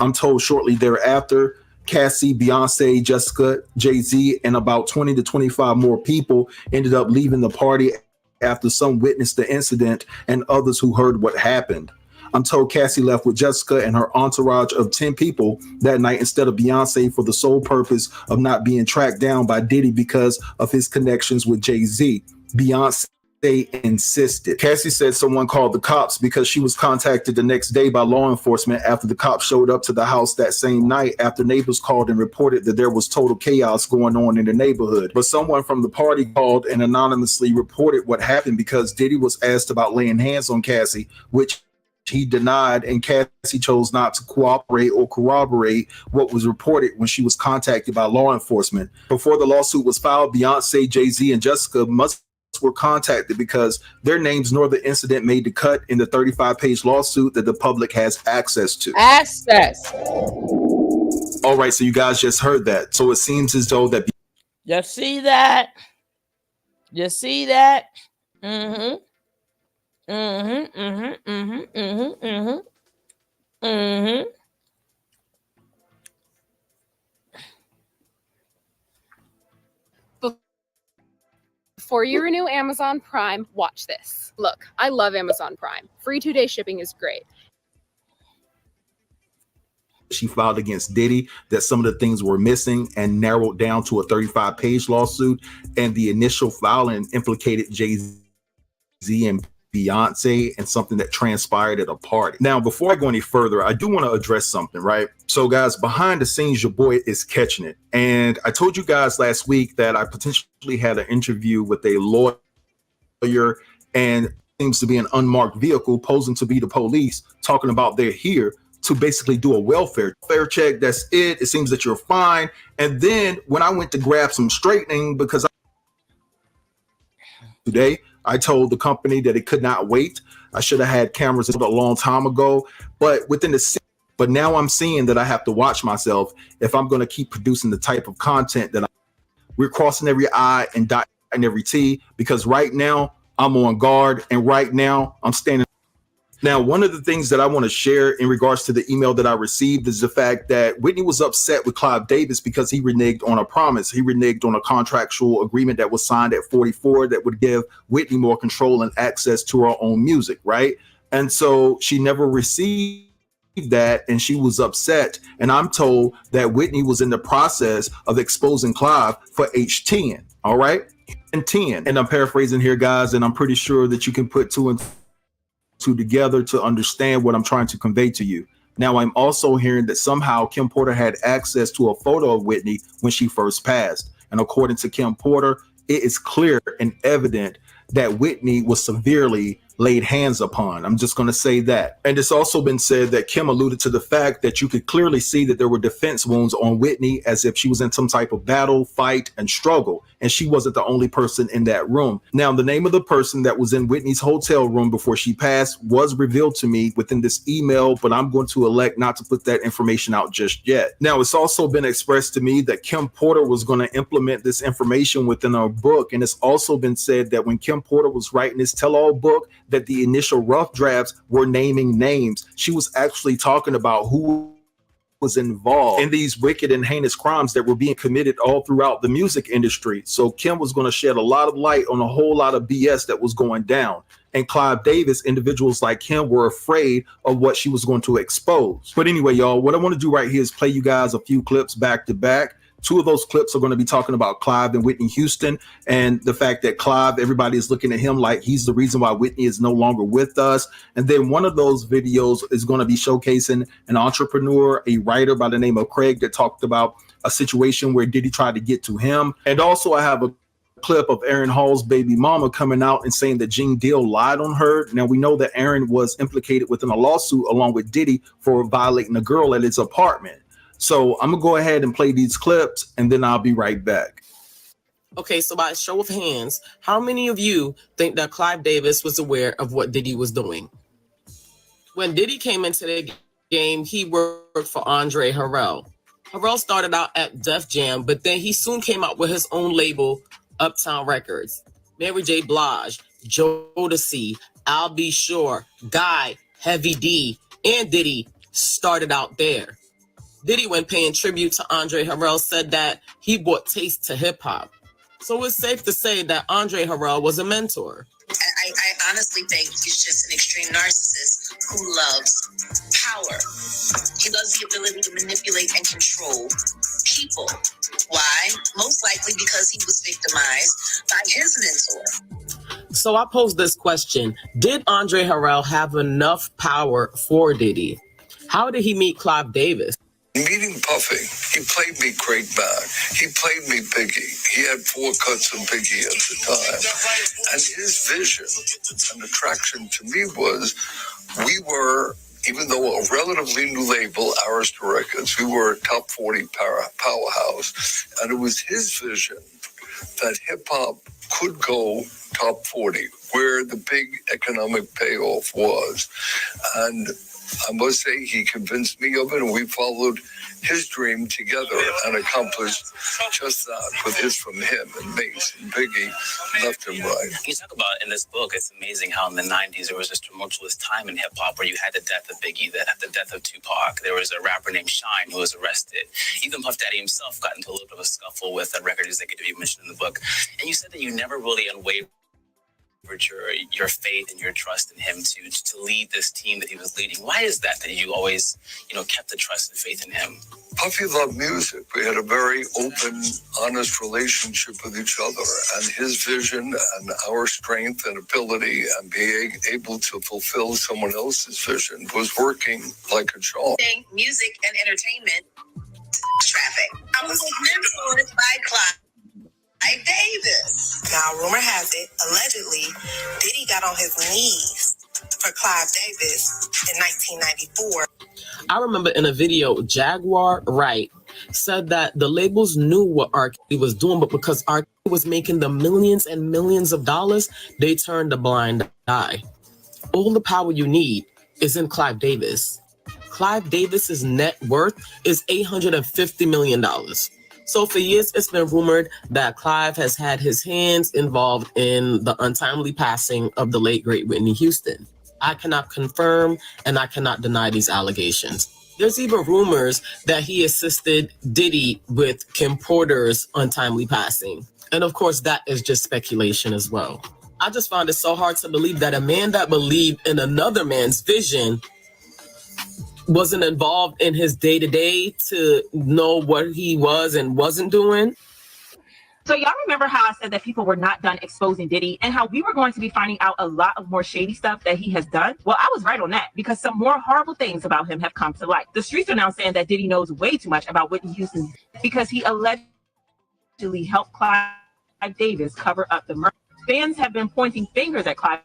S6: I'm told shortly thereafter, Cassie, Beyonce, Jessica, Jay-Z, and about 20 to 25 more people ended up leaving the party after some witnessed the incident and others who heard what happened. I'm told Cassie left with Jessica and her entourage of 10 people that night instead of Beyonce for the sole purpose of not being tracked down by Diddy because of his connections with Jay-Z. Beyonce insisted. Cassie said someone called the cops because she was contacted the next day by law enforcement after the cops showed up to the house that same night after neighbors called and reported that there was total chaos going on in the neighborhood. But someone from the party called and anonymously reported what happened because Diddy was asked about laying hands on Cassie, which he denied, and Cassie chose not to cooperate or corroborate what was reported when she was contacted by law enforcement. Before the lawsuit was filed, Beyonce, Jay-Z, and Jessica were contacted because their names nor the incident made the cut in the 35-page lawsuit that the public has access to. All right, so you guys just heard that. So it seems as though that
S1: you see that? You see that? Mm-hmm. Mm-hmm. Mm-hmm. Mm-hmm. Mm-hmm. Mm-hmm. Mm-hmm.
S7: Before you renew Amazon Prime, watch this. Look, I love Amazon Prime. Free 2-day shipping is great.
S6: she filed against Diddy, that some of the things were missing and narrowed down to a 35-page lawsuit. And the initial filing implicated Jay-Z and Beyonce and something that transpired at a party. Now, before I go any further, I do want to address something, right? So guys, behind the scenes, your boy is catching it. And I told you guys last week that I potentially had an interview with a lawyer and seems to be an unmarked vehicle posing to be the police, talking about they're here to basically do a welfare check. That's it. It seems that you're fine. And then when I went to grab some straightening, because today I told the company that it could not wait. I should have had cameras a long time ago, but but now I'm seeing that I have to watch myself if I'm going to keep producing the type of content that we're crossing every I and dotting every T, because right now I'm on guard and right now I'm standing. Now, one of the things that I want to share in regards to the email that I received is the fact that Whitney was upset with Clive Davis because he reneged on a promise. He reneged on a contractual agreement that was signed at 44 that would give Whitney more control and access to her own music, right? And so she never received that, and she was upset. And I'm told that Whitney was in the process of exposing Clive for H10, all right? And 10. And I'm paraphrasing here, guys, and I'm pretty sure that you can put two and two together to understand what I'm trying to convey to you. Now, I'm also hearing that somehow Kim Porter had access to a photo of Whitney when she first passed. And according to Kim Porter, it is clear and evident that Whitney was severely laid hands upon. I'm just going to say that. And it's also been said that Kim alluded to the fact that you could clearly see that there were defense wounds on Whitney, as if she was in some type of battle, fight, and struggle. And she wasn't the only person in that room. Now, the name of the person that was in Whitney's hotel room before she passed was revealed to me within this email, but I'm going to elect not to put that information out just yet. Now, it's also been expressed to me that Kim Porter was going to implement this information within her book. And it's also been said that when Kim Porter was writing this tell-all book, that the initial rough drafts were naming names. She was actually talking about who was involved in these wicked and heinous crimes that were being committed all throughout the music industry. So Kim was going to shed a lot of light on a whole lot of BS that was going down. And Clive Davis, individuals like him, were afraid of what she was going to expose. But anyway, y'all, what I want to do right here is play you guys a few clips back to back. Two of those clips are going to be talking about Clive and Whitney Houston, and the fact that Clive, everybody is looking at him like he's the reason why Whitney is no longer with us. And then one of those videos is going to be showcasing an entrepreneur, a writer by the name of Craig, that talked about a situation where Diddy tried to get to him. And also I have a clip of Aaron Hall's baby mama coming out and saying that Gene Deal lied on her. Now, we know that Aaron was implicated within a lawsuit along with Diddy for violating a girl at his apartment. So I'm gonna go ahead and play these clips, and then I'll be right back.
S10: Okay, so by a show of hands, how many of you think that Clive Davis was aware of what Diddy was doing? When Diddy came into the game, he worked for Andre Harrell. Harrell started out at Def Jam, but then he soon came out with his own label, Uptown Records. Mary J. Blige, Jodeci, Al B. Sure, Guy, Heavy D, and Diddy started out there. Diddy, when paying tribute to Andre Harrell, said that he brought taste to hip hop. So it's safe to say that Andre Harrell was a mentor.
S11: I honestly think he's just an extreme narcissist who loves power. He loves the ability to manipulate and control people. Why? Most likely because he was victimized by his mentor.
S10: So I pose this question. Did Andre Harrell have enough power for Diddy? How did he meet Clive Davis?
S13: Meeting Puffy, he played me Craig Back. He played me Biggie. He had 4 cuts of Biggie at the time. And his vision and attraction to me was, we were, even though a relatively new label, Arista Records, we were a top 40 powerhouse. And it was his vision that hip-hop could go top 40, where the big economic payoff was. And I must say, he convinced me of it, and we followed his dream together and accomplished just that with his from him and Mace and Biggie, left and right.
S14: You talk about in this book, it's amazing how in the 90s there was this tumultuous time in hip hop where you had the death of Biggie, the death of Tupac. There was a rapper named Shine who was arrested. Even Puff Daddy himself got into a little bit of a scuffle with a record executive you mentioned in the book. And you said that you never really unwavered your faith and your trust in him to lead this team that he was leading. Why is that you always, kept the trust and faith in him?
S13: Puffy loved music. We had a very open, honest relationship with each other, and his vision and our strength and ability and being able to fulfill someone else's vision was working like a charm.
S11: Music and entertainment traffic. I was mentored by Clive Davis. Now, rumor has it, allegedly, Diddy got on his knees for Clive Davis in 1994.
S10: I remember in a video, Jaguar Wright said that the labels knew what R. Kelly was doing, but because R. Kelly was making the millions and millions of dollars, they turned a blind eye. All the power you need is in Clive Davis. Clive Davis's net worth is $850 million. So for years, it's been rumored that Clive has had his hands involved in the untimely passing of the late, great Whitney Houston. I cannot confirm and I cannot deny these allegations. There's even rumors that he assisted Diddy with Kim Porter's untimely passing. And of course, that is just speculation as well. I just found it so hard to believe that a man that believed in another man's vision wasn't involved in his day-to-day to know what he was and wasn't doing.
S9: So y'all remember how I said that people were not done exposing Diddy and how we were going to be finding out a lot of more shady stuff that he has done? Well, I was right on that because some more horrible things about him have come to light. The streets are now saying that Diddy knows way too much about Whitney Houston because he allegedly helped Clive Davis cover up the murder. Fans have been pointing fingers at Clive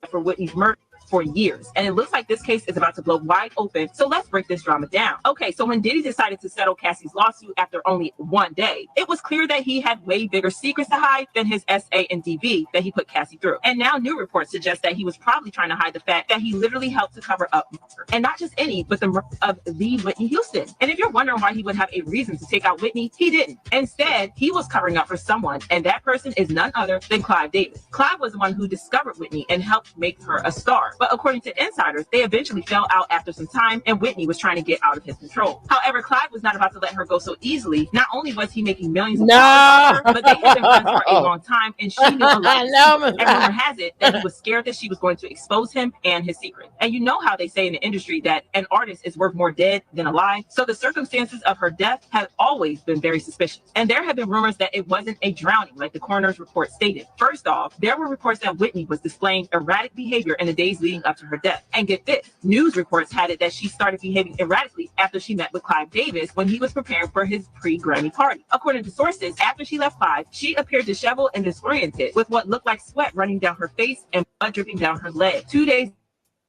S9: for Whitney's murder for years, and it looks like this case is about to blow wide open. So let's break this drama down. Okay, so when Diddy decided to settle Cassie's lawsuit after only one day, it was clear that he had way bigger secrets to hide than his SA and DV that he put Cassie through. And now new reports suggest that he was probably trying to hide the fact that he literally helped to cover up murder. And not just any, but the murder of the Whitney Houston. And if you're wondering why he would have a reason to take out Whitney, he didn't. Instead, he was covering up for someone, and that person is none other than Clive Davis. Clive was the one who discovered Whitney and helped make her a star. But according to insiders, they eventually fell out after some time, and Whitney was trying to get out of his control. However, Clive was not about to let her go so easily. Not only was he making millions of dollars, but they had been friends for a long time, and she knew a lot. And rumor has it that he was scared that she was going to expose him and his secret. And you know how they say in the industry that an artist is worth more dead than alive. So the circumstances of her death have always been very suspicious. And there have been rumors that it wasn't a drowning, like the coroner's report stated. First off, there were reports that Whitney was displaying erratic behavior in the days leading up to her death. And get this, news reports had it that she started behaving erratically after she met with Clive Davis when he was preparing for his pre-Grammy party. According to sources, after she left Clive, she appeared disheveled and disoriented with what looked like sweat running down her face and blood dripping down her leg. 2 days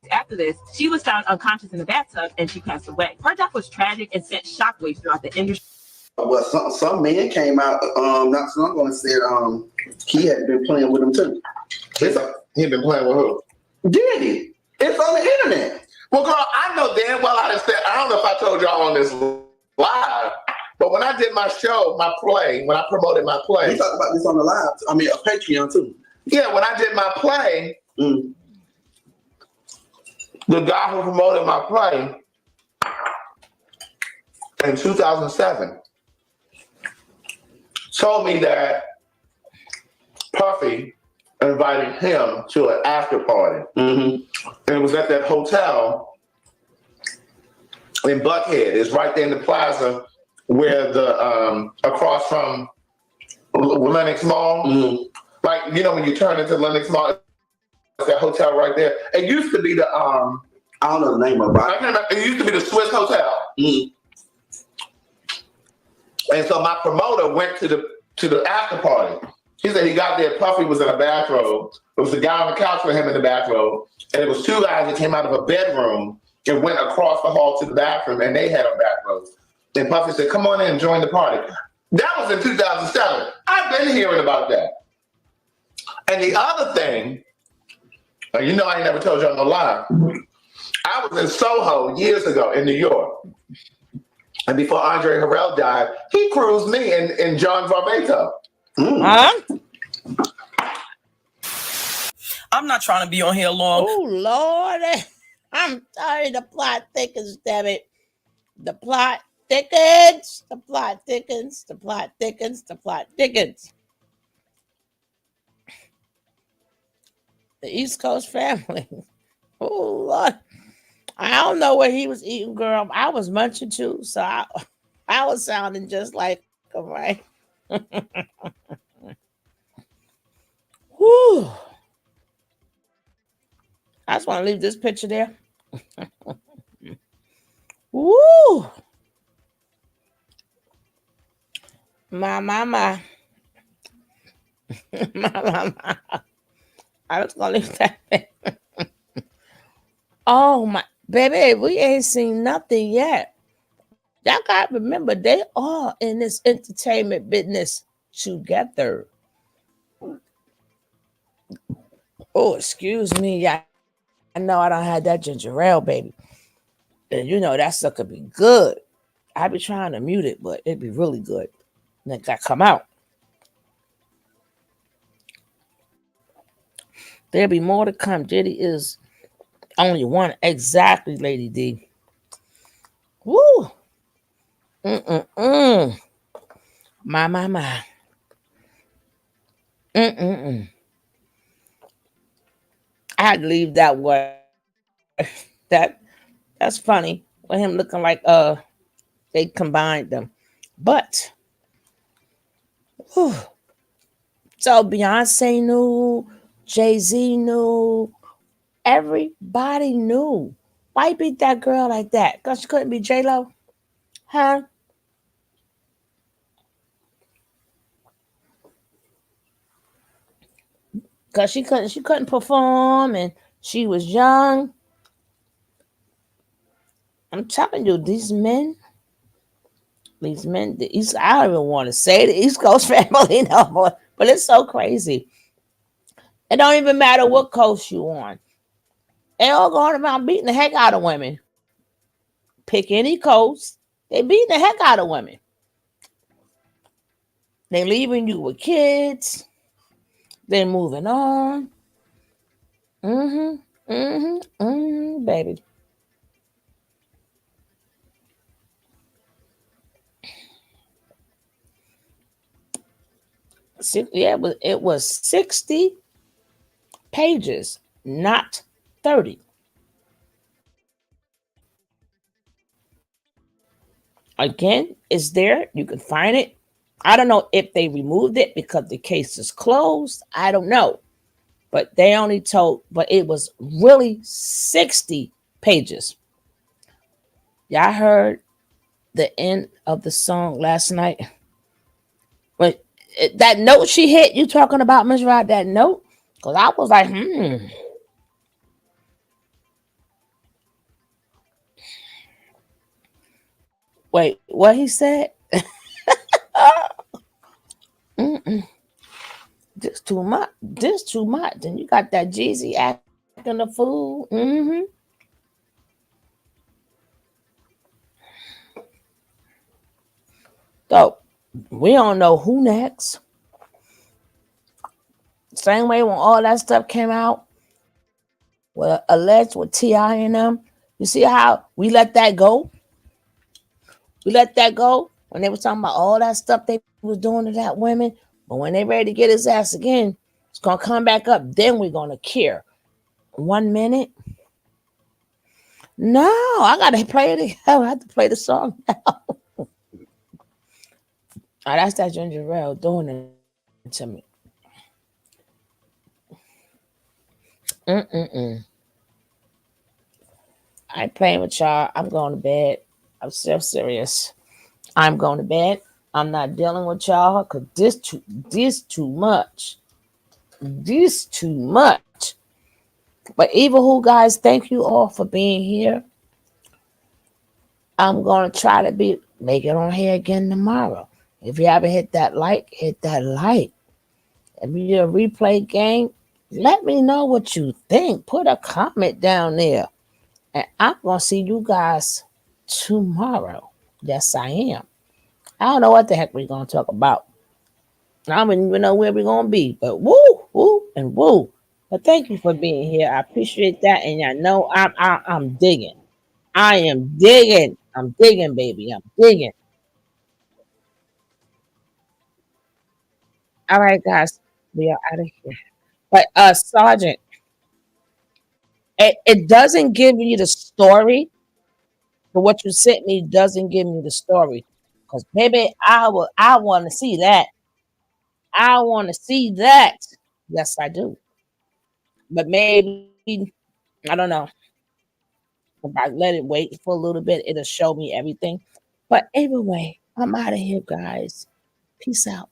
S9: after this, she was found unconscious in the bathtub and she passed away. Her death was tragic and sent shockwaves throughout the industry.
S15: Well, some man came out not so long ago and said he had been playing with him too.
S16: He had been playing with who?
S15: Diddy. It's on the internet.
S16: Well, girl, I know damn well I don't know if I told y'all on this live, but when I did my show, my play, when I promoted my play.
S15: We talked about this on the live. I mean, a Patreon too.
S16: Yeah, when I did my play, the guy who promoted my play in 2007 told me that Puffy invited him to an after party. And it was at that hotel in Buckhead. It's right there in the plaza where the across from Lenox Mall. Like, you know, when you turn into Lenox Mall, it's that hotel right there. It used to be the
S15: I don't know the name of it.
S16: It used to be the Swiss Hotel. And so my promoter went to the after party. He said he got there, Puffy was in a bathrobe. There was a guy on the couch with him in the bathrobe. And it was two guys that came out of a bedroom and went across the hall to the bathroom, and they had on bathrobes. And Puffy said, come on in and join the party. That was in 2007. I've been hearing about that. And the other thing, you know I ain't never told y'all no lie. I was in Soho years ago in New York. And before Andre Harrell died, he cruised me in John Barbato.
S10: I'm not trying to be on here long.
S1: Oh, Lord. I'm sorry. The plot thickens, damn it. The plot thickens. The plot thickens. The plot thickens. The plot thickens. The East Coast family. Oh, Lord. I don't know what he was eating, girl. I was munching too, so I was sounding just like him, right? Whew. I just want to leave this picture there. Woo! My. My. I was going to leave that there. Oh, my. Baby, we ain't seen nothing yet. Y'all got to remember, they are in this entertainment business together. Oh, excuse me. I know I don't have that ginger ale, baby. And you know that sucker be good. I be trying to mute it, but it'd be really good. And it got come out. There'll be more to come. Diddy is only one. Exactly, Lady D. Woo. My. I had to leave that one. That's funny. With him looking like they combined them. But whew, So Beyonce knew, Jay-Z knew, everybody knew. Why beat that girl like that? Because she couldn't be J-Lo? Huh? Because she couldn't perform and she was young. I'm telling you, the East, I don't even want to say the East Coast family no more, but it's so crazy. It don't even matter what coast you on. They all going around beating the heck out of women. Pick any coast, they beating the heck out of women. They leaving you with kids. They're moving on. Baby. Yeah, it was 60 pages, not 30. Again, it's there. You can find it. I don't know if they removed it because the case is closed. I don't know. But they only told, but it was really 60 pages. Y'all heard the end of the song last night? But that note she hit, you talking about, Miss Rod, that note? Because I was like, Wait, what he said? This too much. This too much. Then you got that Jeezy acting a fool. So we don't know who next. Same way when all that stuff came out, well, alleged with T.I. and them. You see how we let that go? We let that go when they were talking about all that stuff they was doing to that women. But when they ready to get his ass again, it's gonna come back up. Then we're gonna care. 1 minute. No, I gotta play it. I have to play the song now. Oh, that's that Ginger Ale doing it to me. I ain't playing with y'all. I'm going to bed. I'm so serious. I'm going to bed. I'm not dealing with y'all because this too much. This too much. But even who, guys, thank you all for being here. I'm going to try to make it on here again tomorrow. If you haven't hit that like, hit that like. If you're a replay gang, let me know what you think. Put a comment down there. And I'm going to see you guys tomorrow. Yes, I am. I don't know what the heck we're going to talk about. I don't even know where we're going to be. But woo, woo, and woo. But thank you for being here. I appreciate that. And I know I'm digging. I am digging. I'm digging, baby. I'm digging. All right, guys. We are out of here. But Sergeant, it doesn't give you the story. But what you sent me doesn't give me the story. Because baby, I want to see that. I want to see that. Yes, I do. But maybe I don't know. If I let it wait for a little bit, it'll show me everything. But anyway, I'm out of here, guys. Peace out.